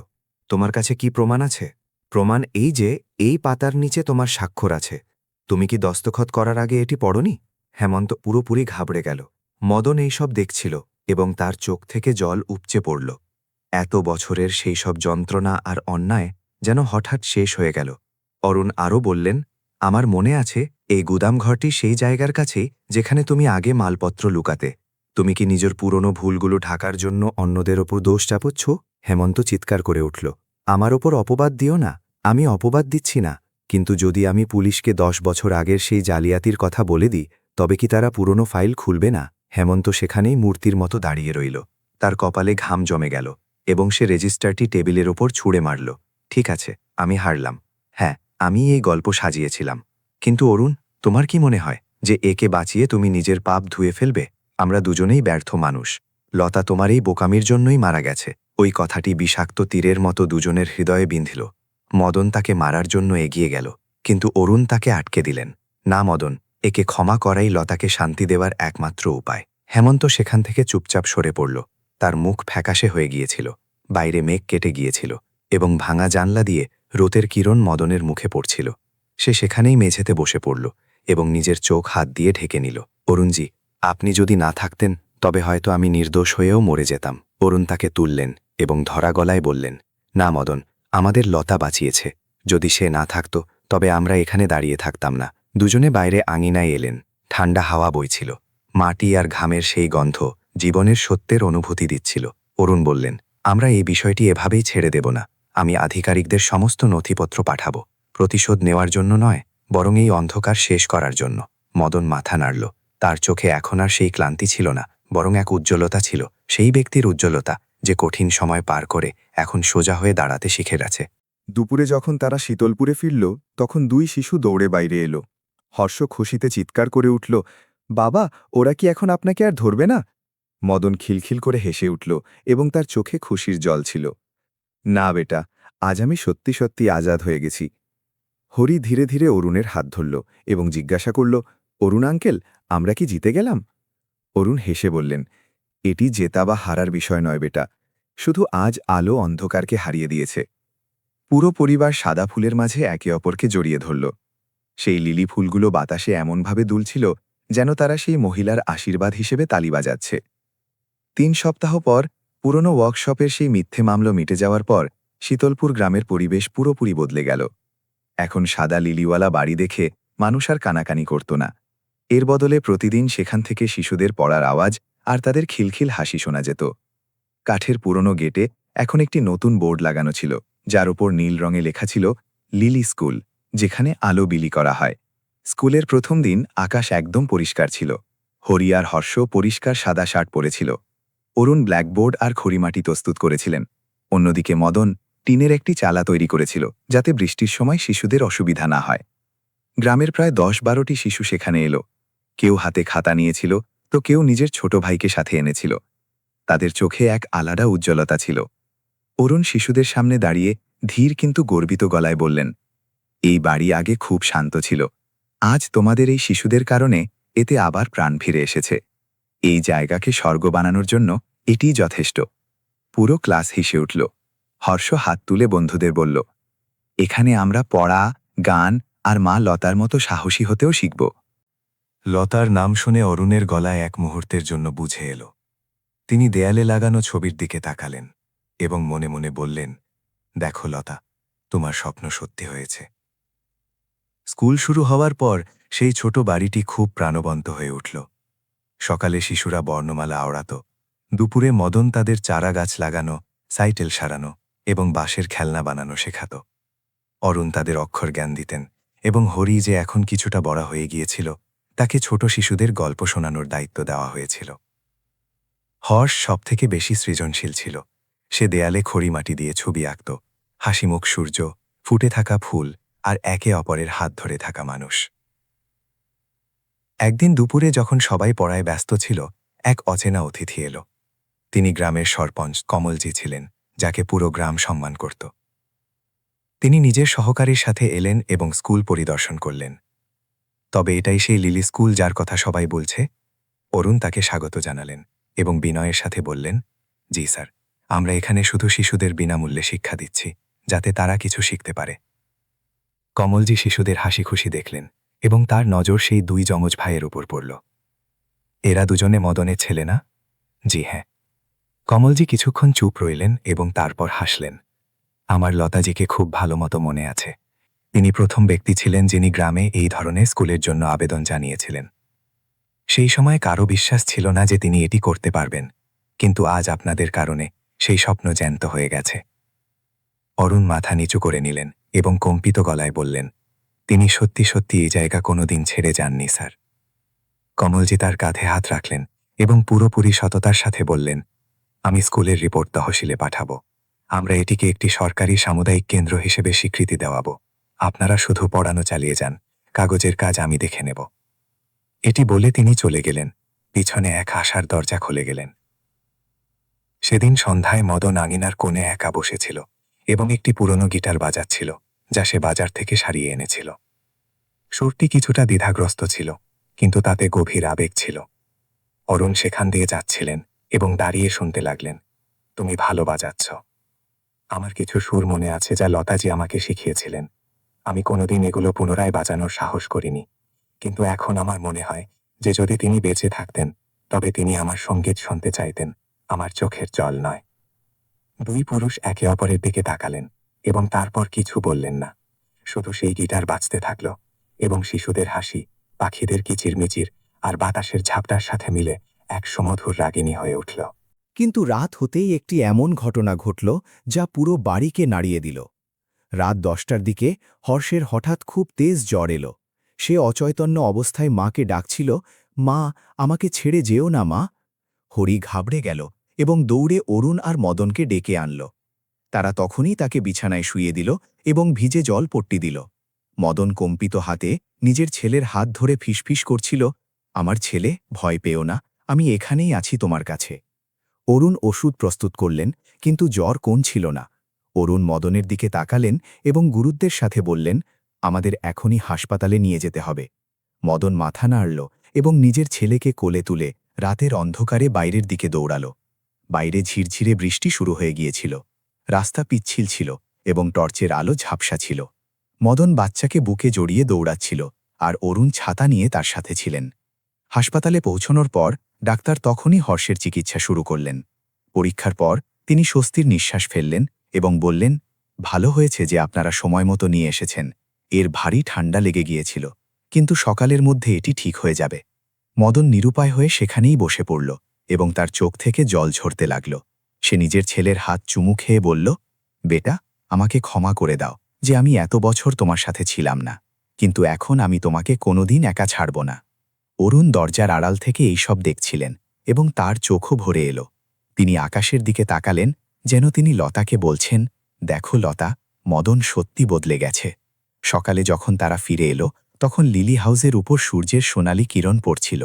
তোমার কাছে কি প্রমাণ আছে? প্রমাণ এই যে এই পাতার নিচে তোমার স্বাক্ষর আছে। তুমি কি দস্তখত করার আগে এটি পড়নি? হেমন্ত পুরোপুরি ঘাবড়ে গেল। মদন এইসব দেখছিল এবং তার চোখ থেকে জল উপচে পড়ল। এত বছরের সেই সব যন্ত্রণা আর অন্যায় যেন হঠাৎ শেষ হয়ে গেল। অরুণ আরও বললেন, আমার মনে আছে এই গুদামঘরটি সেই জায়গার কাছেই যেখানে তুমি আগে মালপত্র লুকাতে। তুমি কি নিজের পুরনো ভুলগুলো ঢাকার জন্য অন্যদের ওপর দোষ চাপচ্ছ? হেমন্ত চিৎকার করে উঠল, আমার ওপর অপবাদ দিও না। আমি অপবাদ দিচ্ছি না, কিন্তু যদি আমি পুলিশকে 10 বছর আগের সেই জালিয়াতির কথা বলে দিই, তবে কি তারা পুরনো ফাইল খুলবে না? হেমন্ত সেখানেই মূর্তির মতো দাঁড়িয়ে রইল। তার কপালে ঘাম জমে গেল এবং সে রেজিস্টারটি টেবিলের ওপর ছুঁড়ে মারল। ঠিক আছে, আমি হারলাম। হ্যাঁ, আমি এই গল্প সাজিয়েছিলাম। কিন্তু অরুণ, তোমার কি মনে হয় যে একে বাঁচিয়ে তুমি নিজের পাপ ধুয়ে ফেলবে? আমরা দুজনেই ব্যর্থ মানুষ। লতা তোমার এই বোকামির জন্যই মারা গেছে। ওই কথাটি বিষাক্ত তীরের মতো দুজনের হৃদয়ে বিঁধল। মদন তাকে মারার জন্য এগিয়ে গেল, কিন্তু অরুণ তাকে আটকে দিলেন। না মদন, একে ক্ষমা করাই লতাকে শান্তি দেওয়ার একমাত্র উপায়। হেমন্ত সেখান থেকে চুপচাপ সরে পড়ল। তার মুখ ফ্যাকাশে হয়ে গিয়েছিল। বাইরে মেঘ কেটে গিয়েছিল এবং ভাঙা জানলা দিয়ে রোদের কিরণ মদনের মুখে পড়ছিল। সে সেখানেই মেঝেতে বসে পড়ল এবং নিজের চোখ হাত দিয়ে ঢেকে নিল। অরুণজি, আপনি যদি না থাকতেন তবে হয়তো আমি নির্দোষ হয়েও মরে যেতাম। অরুণ তাকে তুললেন এবং ধরা গলায় বললেন, না মদন, আমাদের লতা বাঁচিয়েছে। যদি সে না থাকত তবে আমরা এখানে দাঁড়িয়ে থাকতাম না। দুজনে বাইরে আঙিনায় এলেন। ঠান্ডা হাওয়া বইছিল। মাটি আর ঘামের সেই গন্ধ জীবনের সত্যের অনুভূতি দিচ্ছিল। অরুণ বললেন, আমরা এই বিষয়টি এভাবেই ছেড়ে দেব না। আমি আধিকারিকদের সমস্ত নথিপত্র পাঠাবো। প্রতিশোধ নেওয়ার জন্য নয়, বরং এই অন্ধকার শেষ করার জন্য। মদন মাথা নাড়ল। তার চোখে এখন আর সেই ক্লান্তি ছিল না, বরং এক উজ্জ্বলতা ছিল, সেই ব্যক্তির উজ্জ্বলতা যে কঠিন সময় পার করে এখন সোজা হয়ে দাঁড়াতে শিখে গেছে। দুপুরে যখন তারা শীতলপুরে ফিরল, তখন 2 শিশু দৌড়ে বাইরে এলো। হর্ষ খুশিতে চিৎকার করে উঠল, বাবা, ওরা কি এখন আপনাকে আর ধরবে না? মদন খিলখিল করে হেসে উঠল এবং তার চোখে খুশির জল ছিল। না বেটা, আজ আমি সত্যি সত্যি আজাদ হয়ে গেছি। হরি ধীরে ধীরে অরুণের হাত ধরল এবং জিজ্ঞাসা করল, অরুণ আঙ্কেল, আমরা কি জিতে গেলাম? অরুণ হেসে বললেন, এটি জেতা বা হারার বিষয় নয় বেটা, শুধু আজ আলো অন্ধকারকে হারিয়ে দিয়েছে। পুরো পরিবার সাদা ফুলের মাঝে একে অপরকে জড়িয়ে ধরল। সেই লিলি ফুলগুলো বাতাসে এমনভাবে দুলছিল যেন তারা সেই মহিলার আশীর্বাদ হিসেবে তালি বাজাচ্ছে। 3 সপ্তাহ পর পুরনো ওয়ার্কশপের সেই মিথ্যে মামলা মিটে যাওয়ার পর শীতলপুর গ্রামের পরিবেশ পুরোপুরি বদলে গেল। এখন সাদা লিলিওয়ালা বাড়ি দেখে মানুষ আর কানাকানি করত না। এর বদলে প্রতিদিন সেখান থেকে শিশুদের পড়ার আওয়াজ আর তাদের খিলখিল হাসি শোনা যেত। কাঠের পুরনো গেটে এখন একটি নতুন বোর্ড লাগানো ছিল, যার উপর নীল রঙে লেখা ছিল লিলি স্কুল, যেখানে আলো বিলি করা হয়। স্কুলের প্রথম দিন আকাশ একদম পরিষ্কার ছিল। হরি আর হর্ষ পরিষ্কার সাদা শার্ট পরেছিল। অরুণ ব্ল্যাকবোর্ড আর খড়িমাটি প্রস্তুত করেছিলেন। অন্যদিকে মদন টিনের একটি চালা তৈরি করেছিল, যাতে বৃষ্টির সময় শিশুদের অসুবিধা না হয়। গ্রামের প্রায় 10-12টি শিশু সেখানে এলো। কেউ হাতে খাতা নিয়েছিল, তো কেউ নিজের ছোট ভাইকে সাথে এনেছিল। তাদের চোখে এক আলাদা উজ্জ্বলতা ছিল। অরুণ শিশুদের সামনে দাঁড়িয়ে ধীর কিন্তু গর্বিত গলায় বললেন, এই বাড়ি আগে খুব শান্ত ছিল। আজ তোমাদের এই শিশুদের কারণে এতে আবার প্রাণ ফিরে এসেছে। এই জায়গাকে স্বর্গ বানানোর জন্য এটিই যথেষ্ট। পুরো ক্লাস হেসে উঠল। হর্ষ হাত তুলে বন্ধুদের বলল, এখানে আমরা পড়া, গান আর মা লতার মতো সাহসী হতেও শিখব। লতার নাম শুনে অরুণের গলায় এক মুহূর্তের জন্য বুঝে এলো। তিনি দেয়ালে লাগানো ছবির দিকে তাকালেন এবং মনে মনে বললেন, দেখো লতা, তোমার স্বপ্ন সত্যি হয়েছে। স্কুল শুরু হওয়ার পর সেই ছোট বাড়িটি খুব প্রাণবন্ত হয়ে উঠল। সকালে শিশুরা বর্ণমালা আওড়াত। দুপুরে মদন তাদের চারা গাছ লাগানো, সাইকেল সারানো এবং বাঁশের খেলনা বানানো শেখাত। অরুণ তাদের অক্ষর জ্ঞান দিতেন এবং হরি, যে এখন কিছুটা বড় হয়ে গিয়েছিল, তাকে ছোট শিশুদের গল্প শোনানোর দায়িত্ব দেওয়া হয়েছিল। হর্ষ সবথেকে বেশি সৃজনশীল ছিল। সে দেয়ালে খড়িমাটি দিয়ে ছবি আঁকত, হাসিমুখ সূর্য, ফুটে থাকা ফুল আর একে অপরের হাত ধরে থাকা মানুষ। একদিন দুপুরে যখন সবাই পড়ায় ব্যস্ত ছিল, এক অচেনা অতিথি এলো। তিনি গ্রামের সরপঞ্চ কমলজি ছিলেন, যাকে পুরো গ্রাম সম্মান করত। তিনি নিজের সহকারীর সাথে এলেন এবং স্কুল পরিদর্শন করলেন। তবে এটাই সেই লিলি স্কুল যার কথা সবাই বলছে? অরুণ তাকে স্বাগত জানালেন এবং বিনয়ের সাথে বললেন, জি স্যার, আমরা এখানে শুধু শিশুদের বিনামূল্যে শিক্ষা দিচ্ছি, যাতে তারা কিছু শিখতে পারে। কমলজি শিশুদের হাসি খুশি দেখলেন এবং তার নজর সেই দুই যমজ ভাইয়ের উপর পড়ল। এরা দুজনে মদনের ছেলে না? জি হ্যাঁ। কমলজি কিছুক্ষণ চুপ রইলেন এবং তারপর হাসলেন। আমার লতাজিকে খুব ভালো মতো মনে আছে। তিনি প্রথম ব্যক্তি ছিলেন যিনি গ্রামে এই ধরনের স্কুলের জন্য আবেদন জানিয়েছিলেন। সেই সময় কারও বিশ্বাস ছিল না যে তিনি এটি করতে পারবেন, কিন্তু আজ আপনাদের কারণে সেই স্বপ্ন জ্যান্ত হয়ে গেছে। অরুণ মাথা নিচু করে নিলেন এবং কম্পিত গলায় বললেন, তিনি সত্যি সত্যি এই জায়গা কোনোদিন ছেড়ে যাননি স্যার। কমলজি তার কাঁধে হাত রাখলেন এবং পুরোপুরি সততার সাথে বললেন, আমি স্কুলের রিপোর্ট তহসিলে পাঠাব। আমরা এটিকে একটি সরকারি সামুদায়িক কেন্দ্র হিসেবে স্বীকৃতি দেওয়াব। আপনারা শুধু পড়ানো চালিয়ে যান, কাগজের কাজ আমি দেখে নেব। এটি বলে তিনি চলে গেলেন। পিছনে এক আশার দরজা খুলে গেলেন। সেদিন সন্ধ্যায় মদন আঙিনার কোণে একা বসেছিল এবং একটি পুরনো গিটার বাজাচ্ছিল, যা সে বাজার থেকে সারিয়ে এনেছিল। সুরটি কিছুটা দ্বিধাগ্রস্ত ছিল, কিন্তু তাতে গভীর আবেগ ছিল। অরুণ সেখান দিয়ে যাচ্ছিলেন এবং দাঁড়িয়ে শুনতে লাগলেন, তুমি ভালো বাজাচ্ছ। আমার কিছু সুর মনে আছে যা লতাজি আমাকে শিখিয়েছিলেন। আমি কোনোদিন এগুলো পুনরায় বাজানোর সাহস করিনি, কিন্তু এখন আমার মনে হয় যে যদি তিনি বেঁচে থাকতেন তবে তিনি আমার সঙ্গীত শুনতে চাইতেন, আমার চোখের জল নয়। দুই পুরুষ একে অপরের দিকে তাকালেন এবং তারপর কিছু বললেন না। শুধু সেই গিটার বাজতে থাকল এবং শিশুদের হাসি, পাখিদের কিচিরমিচির আর বাতাসের ঝাপটার সাথে মিলে এক সুমধুর রাগিনী হয়ে উঠল। কিন্তু রাত হতেই একটি এমন ঘটনা ঘটল যা পুরো বাড়িকে নাড়িয়ে দিল। রাত 10টার দিকে হর্ষের হঠাৎ খুব তেজ জ্বর এলো। সে অচৈতন্য অবস্থায় মাকে ডাকছিল, মা, আমাকে ছেড়ে যেও না মা। হরি ঘাবড়ে গেল এবং দৌড়ে অরুণ আর মদনকে ডেকে আনল। তারা তখনই তাকে বিছানায় শুইয়ে দিল এবং ভিজে জল পট্টি দিল। মদন কম্পিত হাতে নিজের ছেলের হাত ধরে ফিসফিস করছিল, আমার ছেলে, ভয় পেও না, আমি এখানেই আছি তোমার কাছে। অরুণ ওষুধ প্রস্তুত করলেন, কিন্তু জ্বর কমছিল না। অরুণ মদনের দিকে তাকালেন এবং গুরুত্বের সাথে বললেন, আমাদের এখনই হাসপাতালে নিয়ে যেতে হবে। মদন মাথা নাড়ল এবং নিজের ছেলেকে কোলে তুলে রাতের অন্ধকারে বাইরের দিকে দৌড়াল। বাইরে ঝিরঝিরে বৃষ্টি শুরু হয়ে গিয়েছিল। রাস্তা পিচ্ছিল ছিল এবং টর্চের আলো ঝাপসা ছিল। মদন বাচ্চাকে বুকে জড়িয়ে দৌড়াচ্ছিল আর অরুণ ছাতা নিয়ে তার সাথে ছিলেন। হাসপাতালে পৌঁছানোর পর ডাক্তার তখনই হর্ষের চিকিৎসা শুরু করলেন। পরীক্ষার পর তিনি স্বস্তির নিঃশ্বাস ফেললেন এবং বললেন, ভালো হয়েছে যে আপনারা সময় মতো নিয়ে এসেছেন। এর ভারী ঠান্ডা লেগে গিয়েছিল, কিন্তু সকালের মধ্যে এটি ঠিক হয়ে যাবে। মদন নিরুপায় হয়ে সেখানেই বসে পড়ল এবং তার চোখ থেকে জল ঝরতে লাগল। সে নিজের ছেলের হাত চুমু খেয়ে বলল, বেটা, আমাকে ক্ষমা করে দাও যে আমি এত বছর তোমার সাথে ছিলাম না, কিন্তু এখন আমি তোমাকে কোনোদিন একা ছাড়ব না। অরুণ দরজার আড়াল থেকে এইসব দেখছিলেন এবং তার চোখও ভরে এলো। তিনি আকাশের দিকে তাকালেন, যেন তিনি লতাকে বলছেন, দেখো লতা, মদন সত্যি বদলে গেছে। সকালে যখন তারা ফিরে এলো তখন লিলি হাউসের উপর সূর্যের সোনালি কিরণ পড়ছিল।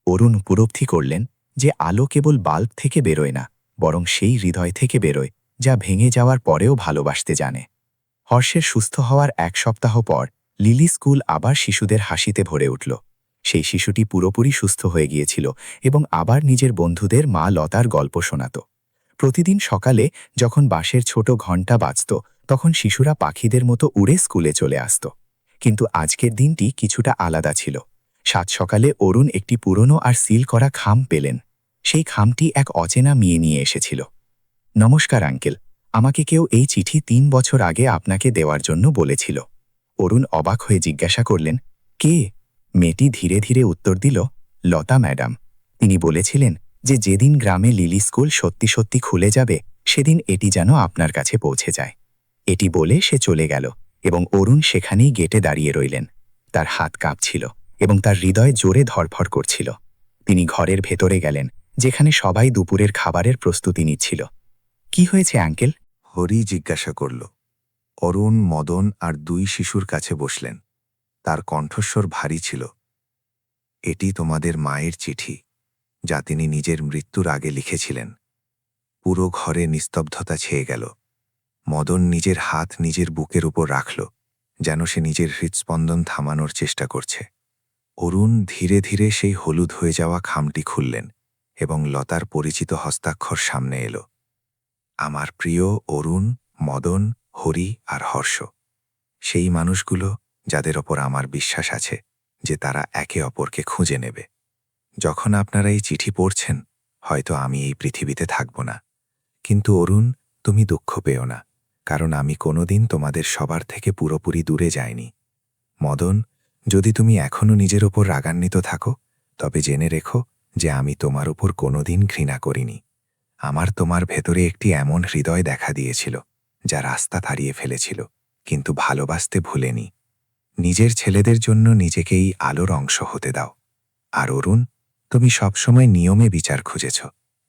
অরুণ উপলব্ধি করলেন যে আলো কেবল বাল্ব থেকে বেরোয় না, বরং সেই হৃদয় থেকে বেরোয় যা ভেঙে যাওয়ার পরেও ভালোবাসতে জানে। হর্ষের সুস্থ হওয়ার 1 সপ্তাহ পর লিলি স্কুল আবার শিশুদের হাসিতে ভরে উঠল। সেই শিশুটি পুরোপুরি সুস্থ হয়ে গিয়েছিল এবং আবার নিজের বন্ধুদের মা লতার গল্প শোনাত। প্রতিদিন সকালে যখন বাঁশের ছোট ঘণ্টা বাজত তখন শিশুরা পাখিদের মতো উড়ে স্কুলে চলে আসত। কিন্তু আজকের দিনটি কিছুটা আলাদা ছিল। সাত সকালে অরুণ একটি পুরনো আর সিল করা খাম পেলেন। সেই খামটি এক অচেনা মেয়ে নিয়ে এসেছিল। নমস্কার আঙ্কেল, আমাকে কেউ এই চিঠি 3 বছর আগে আপনাকে দেওয়ার জন্য বলেছিল। অরুণ অবাক হয়ে জিজ্ঞাসা করলেন, কে? মেয়েটি ধীরে ধীরে উত্তর দিল, লতা ম্যাডাম। তিনি বলেছিলেন যে যেদিন গ্রামে লিলি স্কুল সত্যি সত্যি খুলে যাবে সেদিন এটি যেন আপনার কাছে পৌঁছে যায়। এটি বলে সে চলে গেল এবং অরুণ সেখানেই গেটে দাঁড়িয়ে রইলেন। তার হাত কাঁপছিল এবং তার হৃদয় জোরে ধড়ফড় করছিল। তিনি ঘরের ভেতরে গেলেন, যেখানে সবাই দুপুরের খাবারের প্রস্তুতি নিচ্ছিল। কি হয়েছে আঙ্কেল? হরি জিজ্ঞাসা করল। অরুণ, মদন আর 2 শিশুর কাছে বসলেন। তার কণ্ঠস্বর ভারী ছিল। এটি তোমাদের মায়ের চিঠি, যা তিনি নিজের মৃত্যুর আগে লিখেছিলেন। পুরো ঘরে নিস্তব্ধতা ছেয়ে গেল। মদন নিজের হাত নিজের বুকের উপর রাখল, যেন সে নিজের হৃৎস্পন্দন থামানোর চেষ্টা করছে। অরুণ ধীরে ধীরে সেই হলুদ হয়ে যাওয়া খামটি খুললেন এবং লতার পরিচিত হস্তাক্ষর সামনে এলো। আমার প্রিয় অরুণ, মদন, হরি আর হর্ষ, সেই মানুষগুলো যাদের ওপর আমার বিশ্বাস আছে। যে তারা একে অপরকে খুঁজে নেবে। যখন আপনারা এই চিঠি পড়ছেন, হয়তো আমি এই পৃথিবীতে থাকব না, কিন্তু অরুণ, তুমি দুঃখ পেও না, কারণ আমি কোনোদিন তোমাদের সবার থেকে পুরোপুরি দূরে যাইনি। মদন, যদি তুমি এখনও নিজের ওপর রাগান্বিত থাকো, তবে জেনে রেখো যে আমি তোমার উপর কোনোদিন ঘৃণা করিনি। আমার তোমার ভেতরে একটি এমন হৃদয় দেখা দিয়েছিল যা রাস্তা হারিয়ে ফেলেছিল, কিন্তু ভালোবাসতে ভুলেনি। নিজের ছেলেদের জন্য নিজেকেই আলোর অংশ হতে দাও। আর অরুণ, তুমি সবসময় নিয়মে বিচার খুঁজেছ,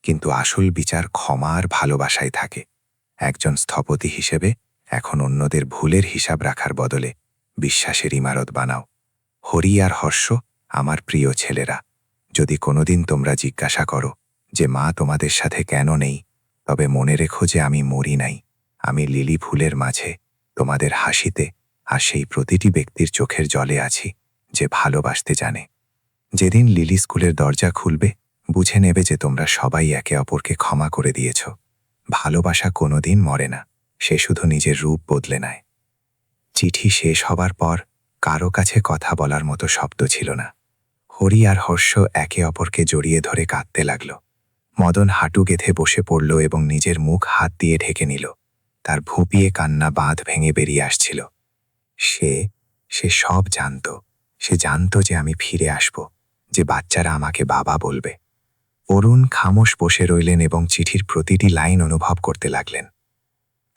কিন্তু আসল বিচার ক্ষমা আর ভালোবাসায় থাকে। একজন স্থপতি হিসেবে এখন অন্যদের ভুলের হিসাব রাখার বদলে বিশ্বাসের ইমারত বানাও। হরি আর হর্ষ আমার প্রিয় ছেলেরা, যদি কোনোদিন তোমরা জিজ্ঞাসা করো যে মা তোমাদের সাথে কেন নেই, তবে মনে রেখো যে আমি মরি নাই। আমি লিলি ফুলের মাঝে, তোমাদের হাসিতে আর সেই প্রতিটি ব্যক্তির চোখের জলে আছি যে ভালোবাসতে জানে। যেদিন লিলি স্কুলের দরজা খুলবে, বুঝে নেবে যে তোমরা সবাই একে অপরকে ক্ষমা করে দিয়েছ। ভালোবাসা কোনোদিন মরে না, সে শুধু নিজের রূপ বদলে নেয়। চিঠি শেষ হবার পর কারো কাছে কথা বলার মতো শব্দ ছিল না। হরি আর হর্ষ একে অপরকে জড়িয়ে ধরে কাঁদতে লাগল। মদন হাঁটু গেঁথে বসে পড়ল এবং নিজের মুখ হাত দিয়ে ঢেকে নিল। তার ভুপিয়ে কান্না বাঁধ ভেঙে বেরিয়ে আসছিল। সে সব জানত। সে জানত যে আমি ফিরে আসব, যে বাচ্চারা আমাকে বাবা বলবে। অরুণ খামোশ বসে রইলেন এবং চিঠির প্রতিটি লাইন অনুভব করতে লাগলেন।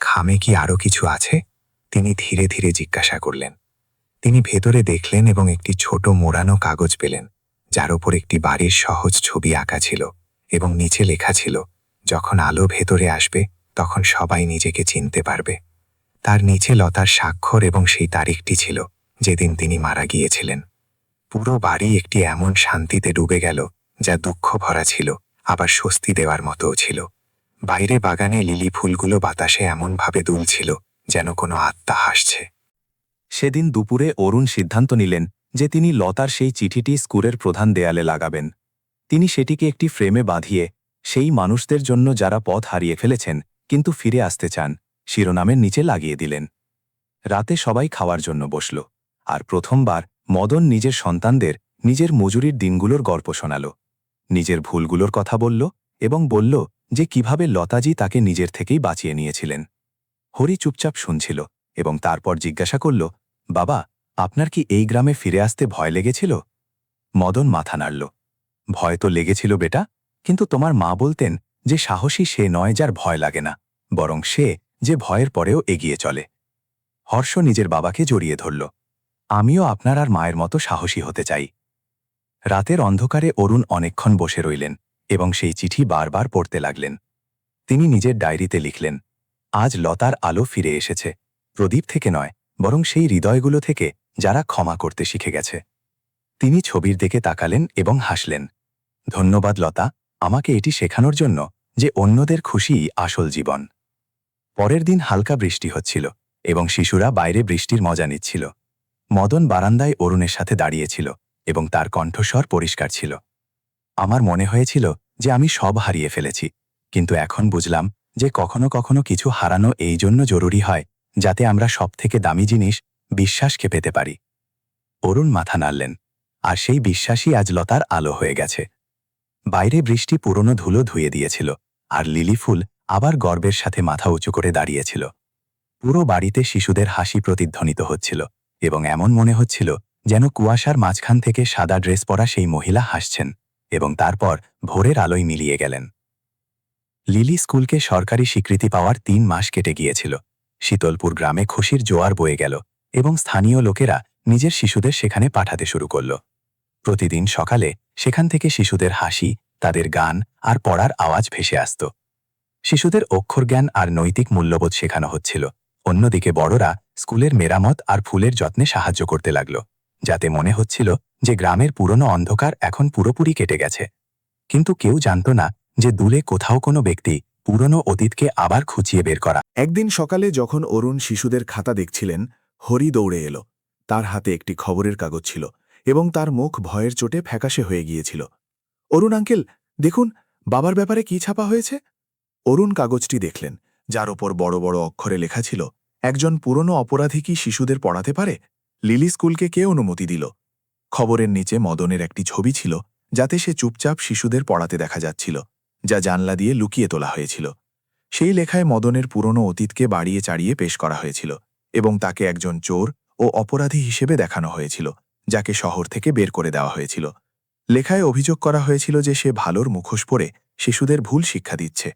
খামে কি আরও কিছু আছে? তিনি ধীরে ধীরে জিজ্ঞাসা করলেন। তিনি ভেতরে দেখলেন এবং একটি ছোট মোড়ানো কাগজ পেলেন, যার ওপর একটি বাড়ির সহজ ছবি আঁকা ছিল এবং নিচে লেখা ছিল, যখন আলো ভেতরে আসবে তখন সবাই নিজেকে চিনতে পারবে। তার নিচে লতার স্বাক্ষর এবং সেই তারিখটি ছিল যেদিন তিনি মারা গিয়েছিলেন। পুরো বাড়ি একটি এমন শান্তিতে ডুবে গেল যা দুঃখ ভরা ছিল, আবার স্বস্তি দেওয়ার মতোও ছিল। বাইরে বাগানে লিলি ফুলগুলো বাতাসে এমনভাবে দুলছিল যেন কোনো আত্মা হাসছে। সেদিন দুপুরে অরুণ সিদ্ধান্ত নিলেন যে তিনি লতার সেই চিঠিটি স্কুলের প্রধান দেয়ালে লাগাবেন। তিনি সেটিকে একটি ফ্রেমে বাঁধিয়ে সেই মানুষদের জন্য যারা পথ হারিয়ে ফেলেছেন কিন্তু ফিরে আসতে চান শিরোনামের নিচে লাগিয়ে দিলেন। রাতে সবাই খাওয়ার জন্য বসল, আর প্রথমবার মদন নিজের সন্তানদের নিজের মজুরির দিনগুলোর গল্প শোনাল, নিজের ভুলগুলোর কথা বলল এবং বলল যে কিভাবে লতাজি তাকে নিজের থেকেই বাঁচিয়ে নিয়েছিলেন। হরি চুপচাপ শুনছিল এবং তারপর জিজ্ঞাসা করল, বাবা, আপনার কি এই গ্রামে ফিরে আসতে ভয় লেগেছিল? মদন মাথা নাড়ল। ভয় তো লেগেছিল বেটা, কিন্তু তোমার মা বলতেন যে সাহসী সে নয় যার ভয় লাগে না, বরং সে যে ভয়ের পরেও এগিয়ে চলে। হর্ষ নিজের বাবাকে জড়িয়ে ধরল। আমিও আপনার আর মায়ের মতো সাহসী হতে চাই। রাতের অন্ধকারে অরুণ অনেকক্ষণ বসে রইলেন এবং সেই চিঠি বারবার পড়তে লাগলেন। তিনি নিজের ডায়েরিতে লিখলেন, আজ লতার আলো ফিরে এসেছে, প্রদীপ থেকে নয় বরং সেই হৃদয়গুলো থেকে যারা ক্ষমা করতে শিখে গেছে। তিনি ছবির দিকে তাকালেন এবং হাসলেন। ধন্যবাদ লতা, আমাকে এটি শেখানোর জন্য যে অন্যদের খুশিই আসল জীবন। পরের দিন হালকা বৃষ্টি হচ্ছিল এবং শিশুরা বাইরে বৃষ্টির মজা নিচ্ছিল। মদন বারান্দায় অরুণের সাথে দাঁড়িয়েছিল এবং তার কণ্ঠস্বর পরিষ্কার ছিল। আমার মনে হয়েছিল যে আমি সব হারিয়ে ফেলেছি, কিন্তু এখন বুঝলাম যে কখনো কখনো কিছু হারানো এই জন্য জরুরি হয় যাতে আমরা সবথেকে দামি জিনিস, বিশ্বাসকে পেতে পারি। অরুণ মাথা নাড়লেন, আর সেই বিশ্বাসই আজ লতার আলো হয়ে গেছে। বাইরে বৃষ্টি পুরনো ধুলো ধুয়ে দিয়েছিল, আর লিলি ফুল আবার গর্বের সাথে মাথা উঁচু করে দাঁড়িয়েছিল। পুরো বাড়িতে শিশুদের হাসি প্রতিধ্বনিত হচ্ছিল এবং এমন মনে হচ্ছিল যেন কুয়াশার মাঝখান থেকে সাদা ড্রেস পরা সেই মহিলা হাসছেন এবং তারপর ভোরের আলোয় মিলিয়ে গেলেন। লিলি স্কুলকে সরকারি স্বীকৃতি পাওয়ার ৩ মাস কেটে গিয়েছিল। শীতলপুর গ্রামে খুশির জোয়ার বয়ে গেল এবং স্থানীয় লোকেরা নিজের শিশুদের সেখানে পাঠাতে শুরু করল। প্রতিদিন সকালে সেখান থেকে শিশুদের হাসি, তাদের গান আর পড়ার আওয়াজ ভেসে আসত। শিশুদের অক্ষরজ্ঞান আর নৈতিক মূল্যবোধ শেখানো হচ্ছিল। অন্যদিকে বড়রা স্কুলের মেরামত আর ফুলের যত্নে সাহায্য করতে লাগল, যাতে মনে হচ্ছিল যে গ্রামের পুরনো অন্ধকার এখন পুরোপুরি কেটে গেছে। কিন্তু কেউ জানত না যে দূরে কোথাও কোনো ব্যক্তি পুরনো অতীতকে আবার খুঁচিয়ে বের করা। একদিন সকালে যখন অরুণ শিশুদের খাতা দেখছিলেন, হরি দৌড়ে এলো। তার হাতে একটি খবরের কাগজ ছিল এবং তার মুখ ভয়ের চোটে ফ্যাকাশে হয়ে গিয়েছিল। অরুণ আঙ্কেল, দেখুন বাবার ব্যাপারে কি ছাপা হয়েছে। অরুণ কাগজটি দেখলেন, যার ওপর বড় বড় অক্ষরে লেখা ছিল, একজন পুরনো অপরাধী কি শিশুদের পড়াতে পারে? লিলি স্কুলকে কে অনুমতি দিল? খবরের নিচে মদনের একটি ছবি ছিল, যাতে সে চুপচাপ শিশুদের পড়াতে দেখা যাচ্ছিল, যা জানলা দিয়ে লুকিয়ে তোলা হয়েছিল। সেই লেখায় মদনের পুরনো অতীতকে বাড়িয়ে চাড়িয়ে পেশ করা হয়েছিল এবং তাকে একজন চোর ও অপরাধী হিসেবে দেখানো হয়েছিল, যাকে শহর থেকে বের করে দেওয়া হয়েছিল। লেখায় অভিযোগ করা হয়েছিল যে সে ভালোর মুখোশ পরে শিশুদের ভুল শিক্ষা দিচ্ছে।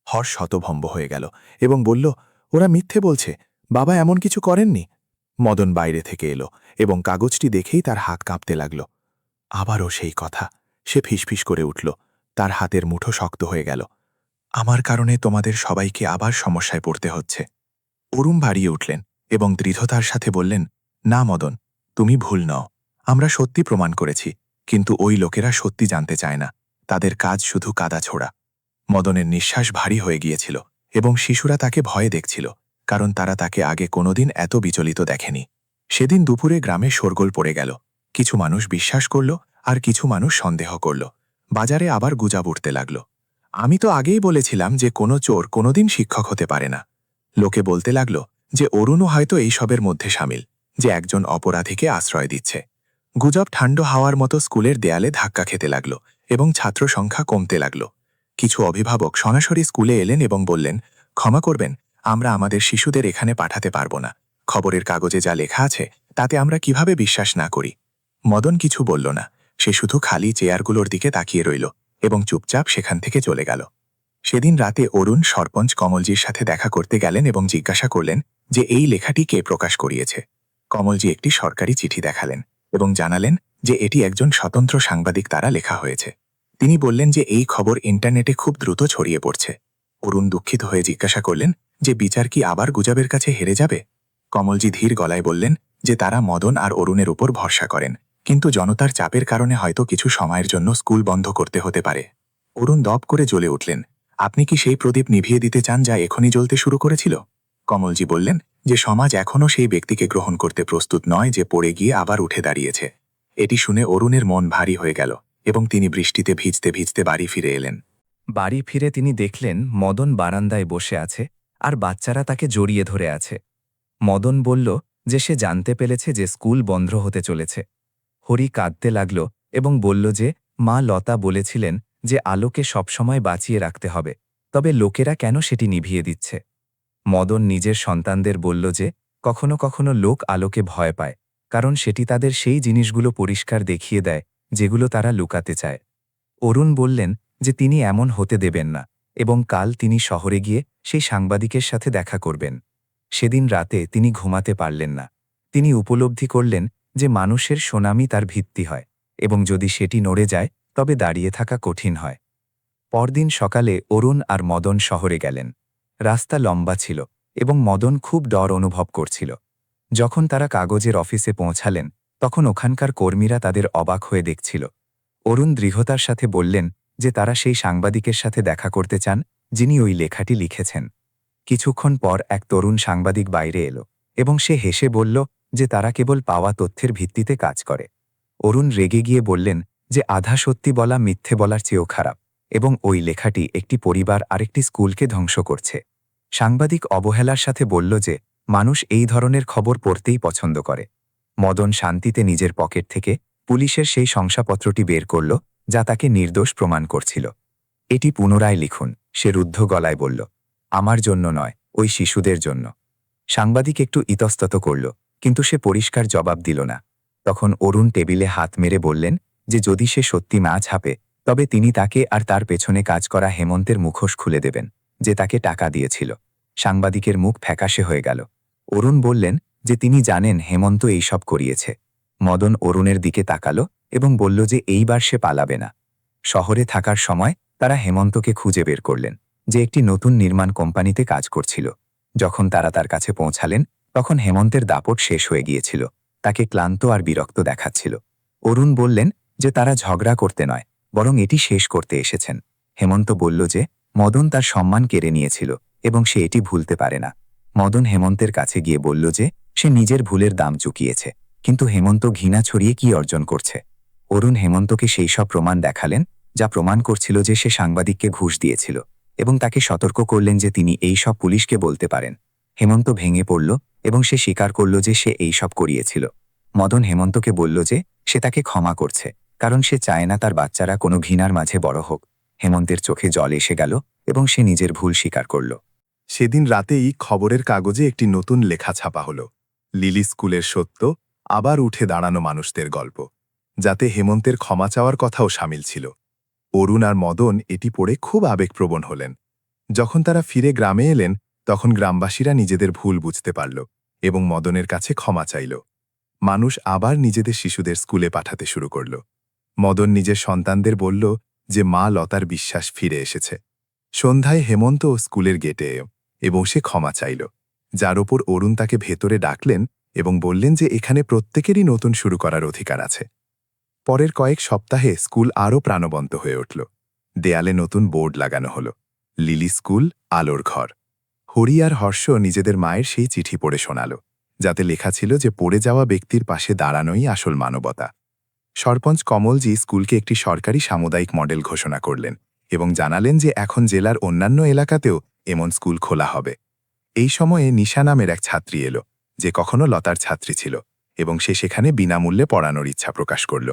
হর্ষ হতভম্ব হয়ে গেল এবং বলল, ওরা মিথ্যে বলছে, বাবা এমন কিছু করেননি। মদন বাইরে থেকে এলো এবং কাগজটি দেখেই তার হাত কাঁপতে লাগল। আবারও সেই কথা, সে ফিসফিস করে উঠল, তার হাতের মুঠো শক্ত হয়ে গেল। আমার কারণে তোমাদের সবাইকে আবার সমস্যায় পড়তে হচ্ছে। অরুণ বাড়িয়ে উঠলেন এবং দৃঢ়তার সাথে বললেন, না মদন, তুমি ভুল নও। আমরা সত্যি প্রমাণ করেছি, কিন্তু ওই লোকেরা সত্যি জানতে চায় না। তাদের কাজ শুধু কাদা ছোড়া। মদনের নিঃশ্বাস ভারী হয়ে গিয়েছিল এবং শিশুরা তাকে ভয়ে দেখছিল, কারণ তারা তাকে আগে কোনোদিন এত বিচলিত দেখেনি। সেদিন দুপুরে গ্রামে শোরগোল পড়ে গেল। কিছু মানুষ বিশ্বাস করল আর কিছু মানুষ সন্দেহ করল। বাজারে আবার গুজব উঠতে লাগল। আমি তো আগেই বলেছিলাম যে কোনো চোর কোনোদিন শিক্ষক হতে পারে না। লোকে বলতে লাগল যে অরুণও হয়তো এইসবের মধ্যে সামিল, যে একজন অপরাধীকে আশ্রয় দিচ্ছে। গুজব ঠান্ডা হাওয়ার মতো স্কুলের দেয়ালে ধাক্কা খেতে লাগল এবং ছাত্র সংখ্যা কমতে লাগল। কিছু অভিভাবক সরাসরি স্কুলে এলেন এবং বললেন, ক্ষমা করবেন, আমরা আমাদের শিশুদের এখানে পাঠাতে পারব না। খবরের কাগজে যা লেখা আছে তাতে আমরা কিভাবে বিশ্বাস না করি। মদন কিছু বলল না, সে শুধু খালি চেয়ারগুলোর দিকে তাকিয়ে রইল এবং চুপচাপ সেখান থেকে চলে গেল। সেদিন রাতে অরুণ সরপঞ্চ কমলজির সাথে দেখা করতে গেলেন এবং জিজ্ঞাসা করলেন যে এই লেখাটি কে প্রকাশ করিয়েছে। কমলজি একটি সরকারি চিঠি দেখালেন এবং জানালেন যে এটি একজন স্বতন্ত্র সাংবাদিক দ্বারা লেখা হয়েছে। তিনি বললেন যে এই খবর ইন্টারনেটে খুব দ্রুত ছড়িয়ে পড়ছে। অরুণ দুঃখিত হয়ে জিজ্ঞাসা করলেন যে বিচার কি আবার গুজবের কাছে হেরে যাবে। কমলজি ধীর গলায় বললেন যে তারা মদন আর অরুণের উপর ভরসা করেন, কিন্তু জনতার চাপের কারণে হয়তো কিছু সময়ের জন্য স্কুল বন্ধ করতে হতে পারে। অরুণ দপ করে জ্বলে উঠলেন, আপনি কি সেই প্রদীপ নিভিয়ে দিতে চান যা এখনই জ্বলতে শুরু করেছিল? কমলজি বললেন যে সমাজ এখনও সেই ব্যক্তিকে গ্রহণ করতে প্রস্তুত নয় যে পড়ে গিয়ে আবার উঠে দাঁড়িয়েছে। এটি শুনে অরুণের মন ভারী হয়ে গেল এবং তিনি বৃষ্টিতে ভিজতে ভিজতে বাড়ি ফিরে এলেন। বাড়ি ফিরে তিনি দেখলেন মদন বারান্দায় বসে আছে আর বাচ্চারা তাকে জড়িয়ে ধরে আছে। মদন বলল যে সে জানতে পেরেছে যে স্কুল বন্ধ হতে চলেছে। হরি কাঁদতে লাগল এবং বলল যে মা লতা বলেছিলেন যে আলোকে সবসময় বাঁচিয়ে রাখতে হবে, তবে লোকেরা কেন সেটি নিভিয়ে দিচ্ছে। মদন নিজের সন্তানদের বলল যে কখনো কখনো লোক আলোকে ভয় পায়, কারণ সেটি তাদের সেই জিনিসগুলো পরিষ্কার দেখিয়ে দেয় যেগুলো তারা লুকাতে চায়। অরুণ বললেন যে তিনি এমন হতে দেবেন না এবং কাল তিনি শহরে গিয়ে সেই সাংবাদিকের সাথে দেখা করবেন। সেদিন রাতে তিনি ঘুমাতে পারলেন না। তিনি উপলব্ধি করলেন যে মানুষের সুনামি তার ভিত্তি হয় এবং যদি সেটি নড়ে যায় তবে দাঁড়িয়ে থাকা কঠিন হয়। পরদিন সকালে অরুণ আর মদন শহরে গেলেন। রাস্তা লম্বা ছিল এবং মদন খুব ডর অনুভব করছিল। যখন তারা কাগজের অফিসে পৌঁছালেন তখন ওখানকার কর্মীরা তাদের অবাক হয়ে দেখছিল। অরুণ দৃঢ়তার সাথে বললেন যে তারা সেই সাংবাদিকের সাথে দেখা করতে চান যিনি ওই লেখাটি লিখেছেন। কিছুক্ষণ পর এক তরুণ সাংবাদিক বাইরে এলো এবং সে হেসে বলল যে তারা কেবল পাওয়া তথ্যের ভিত্তিতে কাজ করে। অরুণ রেগে গিয়ে বললেন যে আধা সত্যি বলা মিথ্যে বলার চেয়েও খারাপ এবং ওই লেখাটি একটি পরিবার আরেকটি স্কুলকে ধ্বংস করছে। সাংবাদিক অবহেলার সাথে বলল যে মানুষ এই ধরনের খবর পড়তেই পছন্দ করে। মদন শান্তিতে নিজের পকেট থেকে পুলিশের সেই শংসাপত্রটি বের করল যা তাকে নির্দোষ প্রমাণ করছিল। এটি পুনরায় লিখুন, সে রুদ্ধ গলায় বলল, আমার জন্য নয়, ওই শিশুদের জন্য। সাংবাদিক একটু ইতস্তত করল, কিন্তু সে পরিষ্কার জবাব দিল না। তখন অরুণ টেবিলে হাত মেরে বললেন যে যদি সে সত্যি না ছাপে তবে তিনি তাকে আর তার পেছনে কাজ করা হেমন্তের মুখোশ খুলে দেবেন, যে তাকে টাকা দিয়েছিল। সাংবাদিকের মুখ ফ্যাকাশে হয়ে গেল। অরুণ বললেন যে তিনি জানেন হেমন্ত এইসব করিয়েছে। মদন অরুণের দিকে তাকালো এবং বলল যে এইবার সে পালাবে না। শহরে থাকার সময় তারা হেমন্তকে খুঁজে বের করলেন, যে একটি নতুন নির্মাণ কোম্পানিতে কাজ করছিল। যখন তারা তার কাছে পৌঁছালেন তখন হেমন্তের দাপট শেষ হয়ে গিয়েছিল, তাকে ক্লান্ত আর বিরক্ত দেখাচ্ছিল। অরুণ বললেন যে তারা ঝগড়া করতে নয়, বরং এটি শেষ করতে এসেছেন। হেমন্ত বলল যে মদন তার সম্মান কেড়ে নিয়েছিল এবং সে এটি ভুলতে পারে না। মদন হেমন্তের কাছে গিয়ে বলল যে সে নিজের ভুলের দাম চুকিয়েছে, কিন্তু হেমন্ত ঘৃণা ছড়িয়ে কি অর্জন করছে। অরুণ হেমন্তকে সেই সব প্রমাণ দেখালেন যা প্রমাণ করছিল যে সে সাংবাদিককে ঘুষ দিয়েছিল এবং তাকে সতর্ক করলেন যে তিনি এই সব পুলিশকে বলতে পারেন। হেমন্ত ভেঙে পড়ল এবং সে স্বীকার করল যে সে এই সব করিয়েছিল। মদন হেমন্তকে বলল যে সে তাকে ক্ষমা করছে, কারণ সে চায় না তার বাচ্চারা কোনো ঘৃণার মাঝে বড় হোক। হেমন্তের চোখে জল এসে গেল এবং সে নিজের ভুল স্বীকার করল। সেদিন রাতেই খবরের কাগজে একটি নতুন লেখা ছাপা হল, লিলি স্কুলের সত্য, আবার উঠে দাঁড়ানো মানুষদের গল্প, যাতে হেমন্তের ক্ষমা চাওয়ার কথাও সামিল ছিল। অরুণ আর মদন এটি পড়ে খুব আবেগপ্রবণ হলেন। যখন তারা ফিরে গ্রামে এলেন, তখন গ্রামবাসীরা নিজেদের ভুল বুঝতে পারল এবং মদনের কাছে ক্ষমা চাইল। মানুষ আবার নিজেদের শিশুদের স্কুলে পাঠাতে শুরু করল। মদন নিজের সন্তানদের বলল যে মা লতার বিশ্বাস ফিরে এসেছে। সন্ধ্যায় হেমন্ত স্কুলের গেটে এবং সে ক্ষমা চাইল, যার ওপর অরুণ তাকে ভেতরে ডাকলেন এবং বললেন যে এখানে প্রত্যেকেরই নতুন শুরু করার অধিকার আছে। পরের কয়েক সপ্তাহে স্কুল আরও প্রাণবন্ত হয়ে উঠল। দেয়ালে নতুন বোর্ড লাগানো হল, লিলি স্কুল, আলোর ঘর। হরি আর হর্ষ নিজেদের মায়ের সেই চিঠি পড়ে শোনাল, যাতে লেখা ছিল যে পড়ে যাওয়া ব্যক্তির পাশে দাঁড়ানোই আসল মানবতা। সরপঞ্চ কমলজি স্কুলকে একটি সরকারি সামুদায়িক মডেল ঘোষণা করলেন এবং জানালেন যে এখন জেলার অন্যান্য এলাকাতেও এমন স্কুল খোলা হবে। এই সময়ে নিশা নামের এক ছাত্রী এলো, যে কখনো লতার ছাত্রী ছিল, এবং সে সেখানে বিনামূল্যে পড়ানোর ইচ্ছা প্রকাশ করল।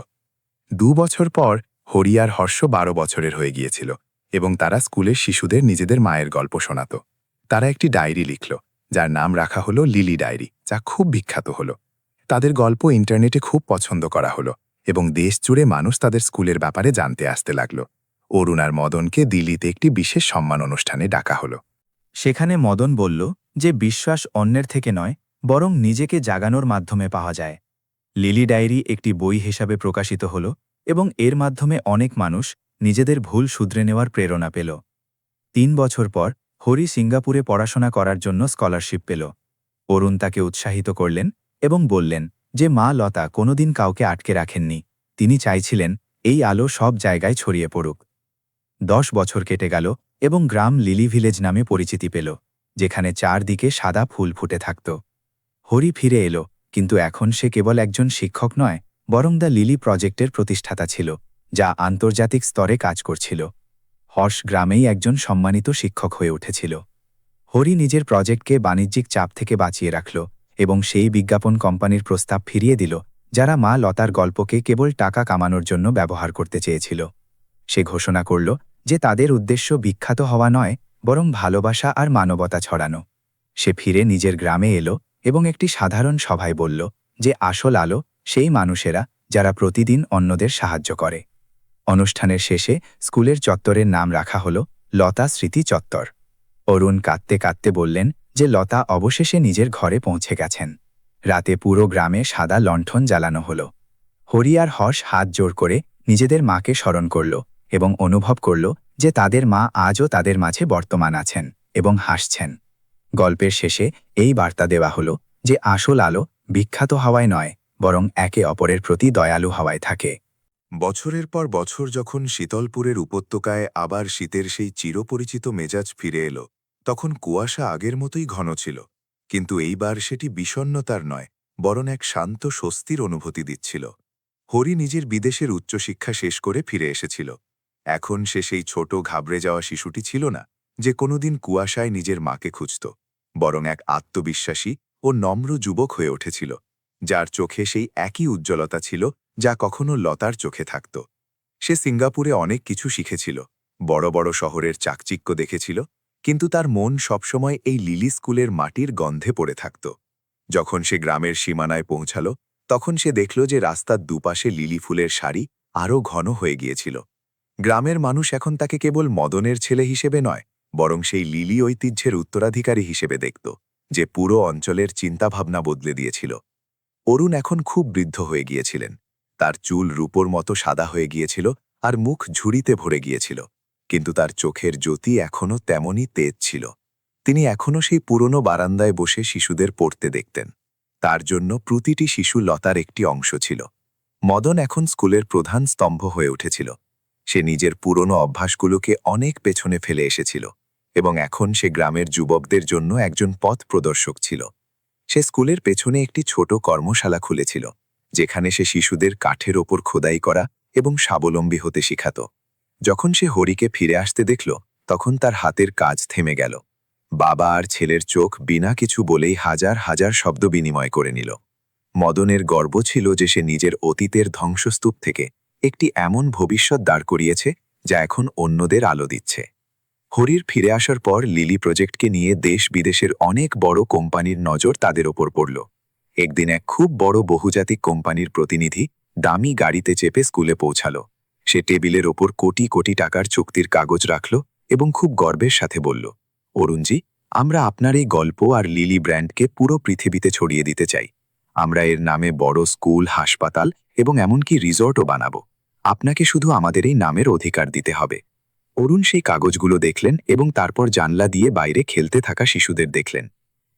2 বছর পর হরি আর হর্ষ 12 বছরের হয়ে গিয়েছিল এবং তারা স্কুলের শিশুদের নিজেদের মায়ের গল্প শোনাত। তারা একটি ডায়েরি লিখল, যার নাম রাখা হলো লিলি ডায়েরি, যা খুব বিখ্যাত হল। তাদের গল্প ইন্টারনেটে খুব পছন্দ করা হলো এবং দেশ জুড়ে মানুষ তাদের স্কুলের ব্যাপারে জানতে আসতে লাগল। অরুণ আর মদনকে দিল্লিতে একটি বিশেষ সম্মান অনুষ্ঠানে ডাকা হলো। সেখানে মদন বলল যে বিশ্বাস অন্যের থেকে নয়, বরং নিজেকে জাগানোর মাধ্যমে পাওয়া যায়। লিলি ডায়েরি একটি বই হিসাবে প্রকাশিত হল এবং এর মাধ্যমে অনেক মানুষ নিজেদের ভুল শুধরে নেওয়ার প্রেরণা পেল। 3 বছর পর হরি সিঙ্গাপুরে পড়াশোনা করার জন্য স্কলারশিপ পেল। অরুণ তাকে উৎসাহিত করলেন এবং বললেন যে মা লতা কোনোদিন কাউকে আটকে রাখেননি, তিনি চাইছিলেন এই আলো সব জায়গায় ছড়িয়ে পড়ুক। 10 বছর কেটে গেল এবং গ্রাম লিলি ভিলেজ নামে পরিচিতি পেল, যেখানে চারদিকে সাদা ফুল ফুটে থাকত। হরি ফিরে এলো, কিন্তু এখন সে কেবল একজন শিক্ষক নয়, বরং দ্য লিলি প্রজেক্টের প্রতিষ্ঠাতা ছিল, যা আন্তর্জাতিক স্তরে কাজ করছিল। হর্ষ গ্রামেই একজন সম্মানিত শিক্ষক হয়ে উঠেছিল। হরি নিজের প্রজেক্টকে বাণিজ্যিক চাপ থেকে বাঁচিয়ে রাখল এবং সেই বিজ্ঞাপন কোম্পানির প্রস্তাব ফিরিয়ে দিল, যারা মা লতার গল্পকে কেবল টাকা কামানোর জন্য ব্যবহার করতে চেয়েছিল। সে ঘোষণা করল যে তাদের উদ্দেশ্য বিখ্যাত হওয়া নয়, বরং ভালোবাসা আর মানবতা ছড়ানো। সে ফিরে নিজের গ্রামে এলো এবং একটি সাধারণ সভায় বলল যে আসল আলো সেই মানুষেরা যারা প্রতিদিন অন্যদের সাহায্য করে। অনুষ্ঠানের শেষে স্কুলের চত্বরের নাম রাখা হল লতা স্মৃতি চত্বর। অরুণ কাঁদতে কাঁদতে বললেন যে লতা অবশেষে নিজের ঘরে পৌঁছে গেছেন। রাতে পুরো গ্রামে সাদা লণ্ঠন জ্বালানো হল। হরি আর হর্ষ হাত জোর করে নিজেদের মাকে স্মরণ করল এবং অনুভব করল যে তাদের মা আজও তাদের মাঝে বর্তমান আছেন এবং হাসছেন। গল্পের শেষে এই বার্তা দেওয়া হল যে আসল আলো বিখ্যাত হওয়ায় নয়, বরং একে অপরের প্রতি দয়ালু হওয়ায় থাকে। বছরের পর বছর যখন শীতলপুরের উপত্যকায় আবার শীতের সেই চিরপরিচিত মেজাজ ফিরে এলো, তখন কুয়াশা আগের মতোই ঘন ছিল, কিন্তু এইবার সেটি বিষণ্ণতার নয়, বরং এক শান্ত স্বস্তির অনুভূতি দিচ্ছিল। হরি নিজের বিদেশের উচ্চশিক্ষা শেষ করে ফিরে এসেছিল। এখন সে সেই ছোট ঘাবড়ে যাওয়া শিশুটি ছিল না, যে কোনোদিন কুয়াশায় নিজের মাকে খুঁজত, বরং এক আত্মবিশ্বাসী ও নম্র যুবক হয়ে উঠেছিল, যার চোখে সেই একই উজ্জ্বলতা ছিল যা কখনো লতার চোখে থাকত। সে সিঙ্গাপুরে অনেক কিছু শিখেছিল, বড় বড় শহরের চাকচিক্য দেখেছিল, কিন্তু তার মন সবসময় এই লিলি স্কুলের মাটির গন্ধে পড়ে থাকত। যখন সে গ্রামের সীমানায় পৌঁছাল, তখন সে দেখল যে রাস্তার দুপাশে লিলি ফুলের সারি আরও ঘন হয়ে গিয়েছিল। গ্রামের মানুষ এখন তাকে কেবল মদনের ছেলে হিসেবে নয়, বরং সেই লিলি ঐতিহ্যের উত্তরাধিকারী হিসেবে দেখত, যে পুরো অঞ্চলের চিন্তাভাবনা বদলে দিয়েছিল। অরুণ এখন খুব বৃদ্ধ হয়ে গিয়েছিলেন। তার চুল রূপোর মতো সাদা হয়ে গিয়েছিল আর মুখ ঝুড়িতে ভরে গিয়েছিল, কিন্তু তার চোখের জ্যোতি এখনও তেমনই তেজ ছিল। তিনি এখনও সেই পুরনো বারান্দায় বসে শিশুদের পড়তে দেখতেন। তার জন্য প্রতিটি শিশু লতার একটি অংশ ছিল। মদন এখন স্কুলের প্রধান স্তম্ভ হয়ে উঠেছিল। সে নিজের পুরনো অভ্যাসগুলোকে অনেক পেছনে ফেলে এসেছিল এবং এখন সে গ্রামের যুবকদের জন্য একজন পথ প্রদর্শক ছিল। সে স্কুলের পেছনে একটি ছোট কর্মশালা খুলেছিল, যেখানে সে শিশুদের কাঠের ওপর খোদাই করা এবং স্বাবলম্বী হতে শিখাত। যখন সে হরিকে ফিরে আসতে দেখল, তখন তার হাতের কাজ থেমে গেল। বাবা আর ছেলের চোখ বিনা কিছু বলেই হাজার হাজার শব্দ বিনিময় করে নিল। মদনের গর্ব ছিল যে সে নিজের অতীতের ধ্বংসস্তূপ থেকে একটি এমন ভবিষ্যৎ দাঁড় করিয়েছে যা এখন অন্যদের আলো দিচ্ছে। হরির ফিরে আসার পর লিলি প্রজেক্টকে নিয়ে দেশ বিদেশের অনেক বড় কোম্পানির নজর তাদের ওপর পড়ল। একদিন এক খুব বড় বহুজাতিক কোম্পানির প্রতিনিধি দামি গাড়িতে চেপে স্কুলে পৌঁছাল। সে টেবিলের ওপর কোটি কোটি টাকার চুক্তির কাগজ রাখল এবং খুব গর্বের সাথে বলল, অরুণজি, আমরা আপনার এই গল্প আর লিলি ব্র্যান্ডকে পুরো পৃথিবীতে ছড়িয়ে দিতে চাই। আমরা এর নামে বড় স্কুল, হাসপাতাল এবং এমনকি রিসর্টও বানাবো। আপনাকে শুধু আমাদের এই নামের অধিকার দিতে হবে। অরুণ সেই কাগজগুলো দেখলেন এবং তারপর জানলা দিয়ে বাইরে খেলতে থাকা শিশুদের দেখলেন।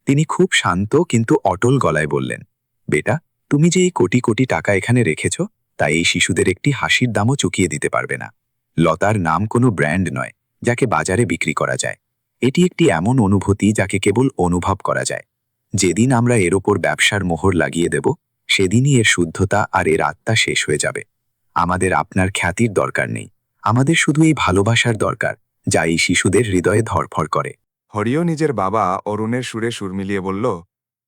তিনি খুব শান্ত কিন্তু অটল গলায় বললেন, বেটা, তুমি যে এই কোটি কোটি টাকা এখানে রেখেছ তা এই শিশুদের একটি হাসির দামও চুকিয়ে দিতে পারবে না। লতার নাম কোনো ব্র্যান্ড নয় যাকে বাজারে বিক্রি করা যায়। এটি একটি এমন অনুভূতি যাকে কেবল অনুভব করা যায়। যেদিন আমরা এর ওপর ব্যবসার মোহর লাগিয়ে দেব, সেদিনই এর শুদ্ধতা আর এর আত্মা শেষ হয়ে যাবে। আমাদের আপনার খ্যাতির দরকার নেই, আমাদের শুধু এই ভালোবাসার দরকার যা এই শিশুদের হৃদয়ে ধড়ফড় করে। হরিও নিজের বাবা অরুণের সুরে সুর মিলিয়ে বলল,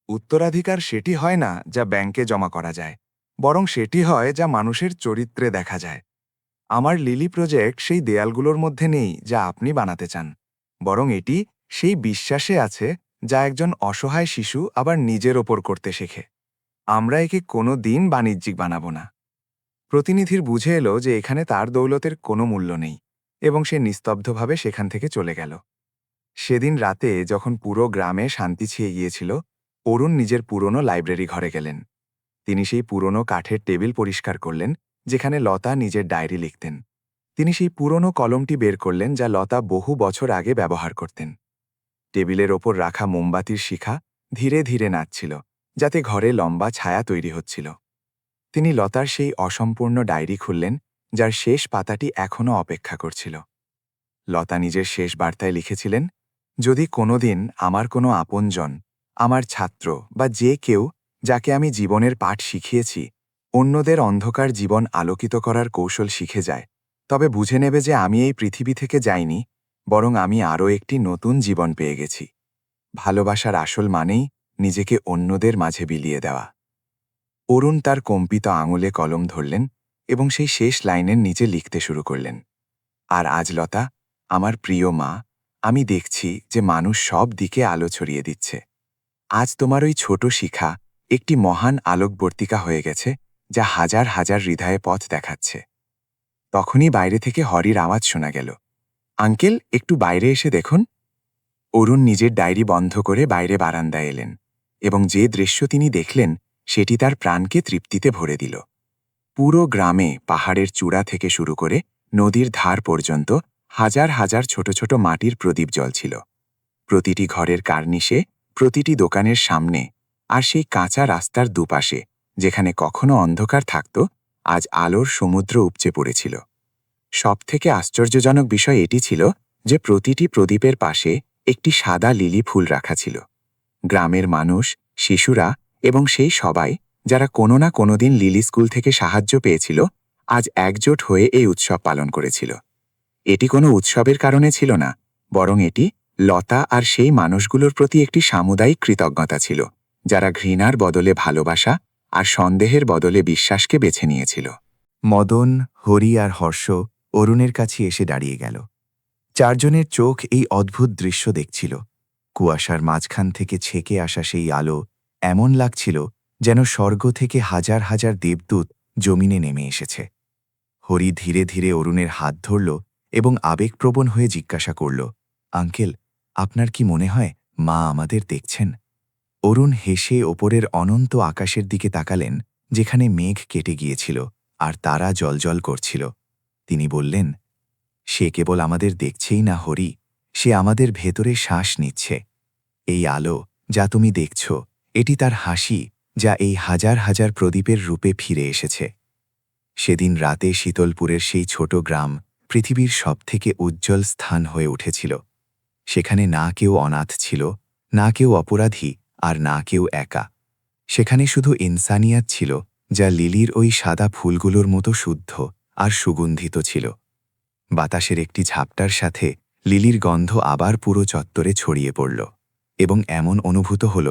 উত্তরাধিকার সেটি হয় না যা ব্যাংকে জমা করা যায়, বরং সেটি হয় যা মানুষের চরিত্রে দেখা যায়। আমার লিলি প্রজেক্ট সেই দেয়ালগুলোর মধ্যে নেই যা আপনি বানাতে চান, বরং এটি সেই বিশ্বাসে আছে যা একজন অসহায় শিশু আবার নিজের ওপর করতে শেখে। আমরা একে কোনো দিন বাণিজ্যিক বানাবো না। প্রতিনিধির বুঝে এলো যে এখানে তার দৌলতের কোনো মূল্য নেই এবং সে নিস্তব্ধভাবে সেখান থেকে চলে গেল। সেদিন রাতে যখন পুরো গ্রামে শান্তি ছেয়ে গিয়েছিল, অরুণ নিজের পুরনো লাইব্রেরি ঘরে গেলেন। তিনি সেই পুরনো কাঠের টেবিল পরিষ্কার করলেন যেখানে লতা নিজের ডায়েরি লিখতেন। তিনি সেই পুরনো কলমটি বের করলেন যা লতা বহু বছর আগে ব্যবহার করতেন। টেবিলের ওপর রাখা মোমবাতির শিখা ধীরে ধীরে নাচছিল, যাতে ঘরে লম্বা ছায়া তৈরি হচ্ছিল। তিনি লতার সেই অসম্পূর্ণ ডায়েরি খুললেন যার শেষ পাতাটি এখনও অপেক্ষা করছিল। লতা নিজের শেষ বার্তায় লিখেছিলেন, যদি কোনোদিন আমার কোনো আপনজন, আমার ছাত্র বা যে কেউ যাকে আমি জীবনের পাঠ শিখিয়েছি, অন্যদের অন্ধকার জীবন আলোকিত করার কৌশল শিখে যায়, তবে বুঝে নেবে যে আমি এই পৃথিবী থেকে যাইনি, বরং আমি আরও একটি নতুন জীবন পেয়ে গেছি। ভালোবাসার আসল মানেই নিজেকে অন্যদের মাঝে বিলিয়ে দেওয়া। অরুণ তার কম্পিত আঙুলে কলম ধরলেন এবং সেই শেষ লাইনের নিচে লিখতে শুরু করলেন, আর আজ লতা, আমার প্রিয় মা, আমি দেখছি যে মানুষ সব দিকে আলো ছড়িয়ে দিচ্ছে। আজ তোমার ওই ছোট শিখা একটি মহান আলোকবর্তিকা হয়ে গেছে যা হাজার হাজার হৃদয়ে পথ দেখাচ্ছে। তখনই বাইরে থেকে হরির আওয়াজ শোনা গেল, আঙ্কেল, একটু বাইরে এসে দেখুন। অরুণ নিজের ডায়েরি বন্ধ করে বাইরে বারান্দায় এলেন এবং যে দৃশ্য তিনি দেখলেন সেটি তার প্রাণকে তৃপ্তিতে ভরে দিল। পুরো গ্রামে পাহাড়ের চূড়া থেকে শুরু করে নদীর ধার পর্যন্ত হাজার হাজার ছোট ছোট মাটির প্রদীপ জ্বলছিল। প্রতিটি ঘরের কার্নিশে, প্রতিটি দোকানের সামনে আর সেই কাঁচা রাস্তার দুপাশে যেখানে কখনো অন্ধকার থাকত, আজ আলোর সমুদ্র উপচে পড়েছিল। সবথেকে আশ্চর্যজনক বিষয় এটি ছিল যে প্রতিটি প্রদীপের পাশে একটি সাদা লিলি ফুল রাখা ছিল। গ্রামের মানুষ, শিশুরা এবং সেই সবাই যারা কোনো না কোনো দিন লিলি স্কুল থেকে সাহায্য পেয়েছিল, আজ একজোট হয়ে এই উৎসব পালন করেছিল। এটি কোনো উৎসবের কারণে ছিল না, বরং এটি লতা আর সেই মানুষগুলোর প্রতি একটি সামুদায়িক কৃতজ্ঞতা ছিল যারা ঘৃণার বদলে ভালোবাসা আর সন্দেহের বদলে বিশ্বাসকে বেছে নিয়েছিল। মদন, হরি আর হর্ষ অরুণের কাছে এসে দাঁড়িয়ে গেল। চারজনের চোখ এই অদ্ভুত দৃশ্য দেখছিল। কুয়াশার মাঝখান থেকে ছেকে আসা সেই আলো এমন লাগছিল যেন স্বর্গ থেকে হাজার হাজার দেবদূত জমিনে নেমে এসেছে। হরি ধীরে ধীরে অরুণের হাত ধরল এবং আবেগপ্রবণ হয়ে জিজ্ঞাসা করল, আঙ্কেল, আপনার কি মনে হয় মা আমাদের দেখছেন? অরুণ হেসে ওপরের অনন্ত আকাশের দিকে তাকালেন, যেখানে মেঘ কেটে গিয়েছিল আর তারা জ্বলজ্বল করছিল। তিনি বললেন, সে কেবল আমাদের দেখছেই না হরি, সে আমাদের ভেতরে শ্বাস নিচ্ছে। এই আলো যা তুমি দেখছ, এটি তার হাসি যা এই হাজার হাজার প্রদীপের রূপে ফিরে এসেছে। সেদিন রাতে শীতলপুরের সেই ছোট গ্রাম পৃথিবীর সবথেকে উজ্জ্বল স্থান হয়ে উঠেছিল। সেখানে না কেউ অনাথ ছিল, না কেউ অপরাধী, আর না কেউ একা। সেখানে শুধু ইনসানিয়াত ছিল, যা লিলির ওই সাদা ফুলগুলোর মতো শুদ্ধ আর সুগন্ধিত ছিল। বাতাসের একটি ঝাপটার সাথে লিলির গন্ধ আবার পুরো চত্বরে ছড়িয়ে পড়ল এবং এমন অনুভূত হল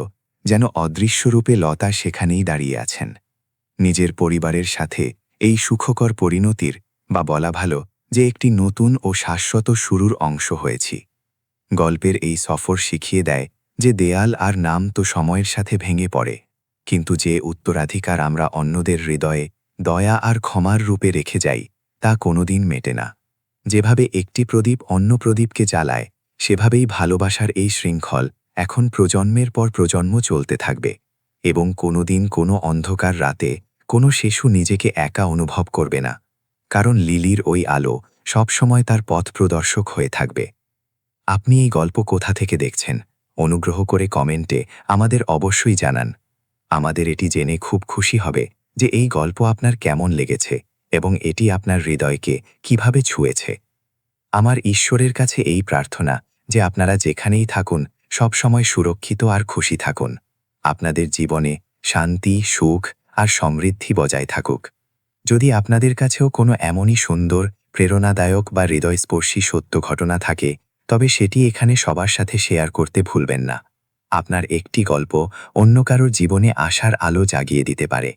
যেন অদৃশ্যরূপে লতা সেখানেই দাঁড়িয়ে আছেন। নিজের পরিবারের সাথে এই সুখকর পরিণতির, বা বলা ভালো যে একটি নতুন ও শাশ্বত শুরুর অংশ হয়েছি। গল্পের এই সফর শিখিয়ে দেয় যে দেয়াল আর নাম তো সময়ের সাথে ভেঙে পড়ে, কিন্তু যে উত্তরাধিকার আমরা অন্যদের হৃদয়ে দয়া আর ক্ষমার রূপে রেখে যাই তা কোনোদিন মেটে না। যেভাবে একটি প্রদীপ অন্য প্রদীপকে জ্বালায়, সেভাবেই ভালোবাসার এই শৃঙ্খল এখন প্রজন্মের পর প্রজন্ম চলতে থাকবে, এবং কোনোদিন কোনো অন্ধকার রাতে কোনো শিশু নিজেকে একা অনুভব করবে না, কারণ লিলির ওই আলো সবসময় তার পথ প্রদর্শক হয়ে থাকবে। আপনি এই গল্প কোথা থেকে দেখছেন? অনুগ্রহ করে কমেন্টে আমাদের অবশ্যই জানান। আমাদের এটি জেনে খুব খুশি হবে যে এই গল্প আপনার কেমন লেগেছে এবং এটি আপনার হৃদয়কে কিভাবে ছুঁয়েছে। আমার ঈশ্বরের কাছে এই প্রার্থনা যে আপনারা যেখানেই থাকুন সবসময় সুরক্ষিত আর খুশি থাকুন। আপনাদের জীবনে শান্তি, সুখ আর সমৃদ্ধি বজায় থাকুক। যদি আপনাদের কাছেও কোনো এমনই সুন্দর, প্রেরণাদায়ক বা হৃদয়স্পর্শী সত্য ঘটনা থাকে, তবে সেটি এখানে সবার সাথে শেয়ার করতে ভুলবেন না। আপনার একটি গল্প অন্য কারোর জীবনে আশার আলো জাগিয়ে দিতে পারে।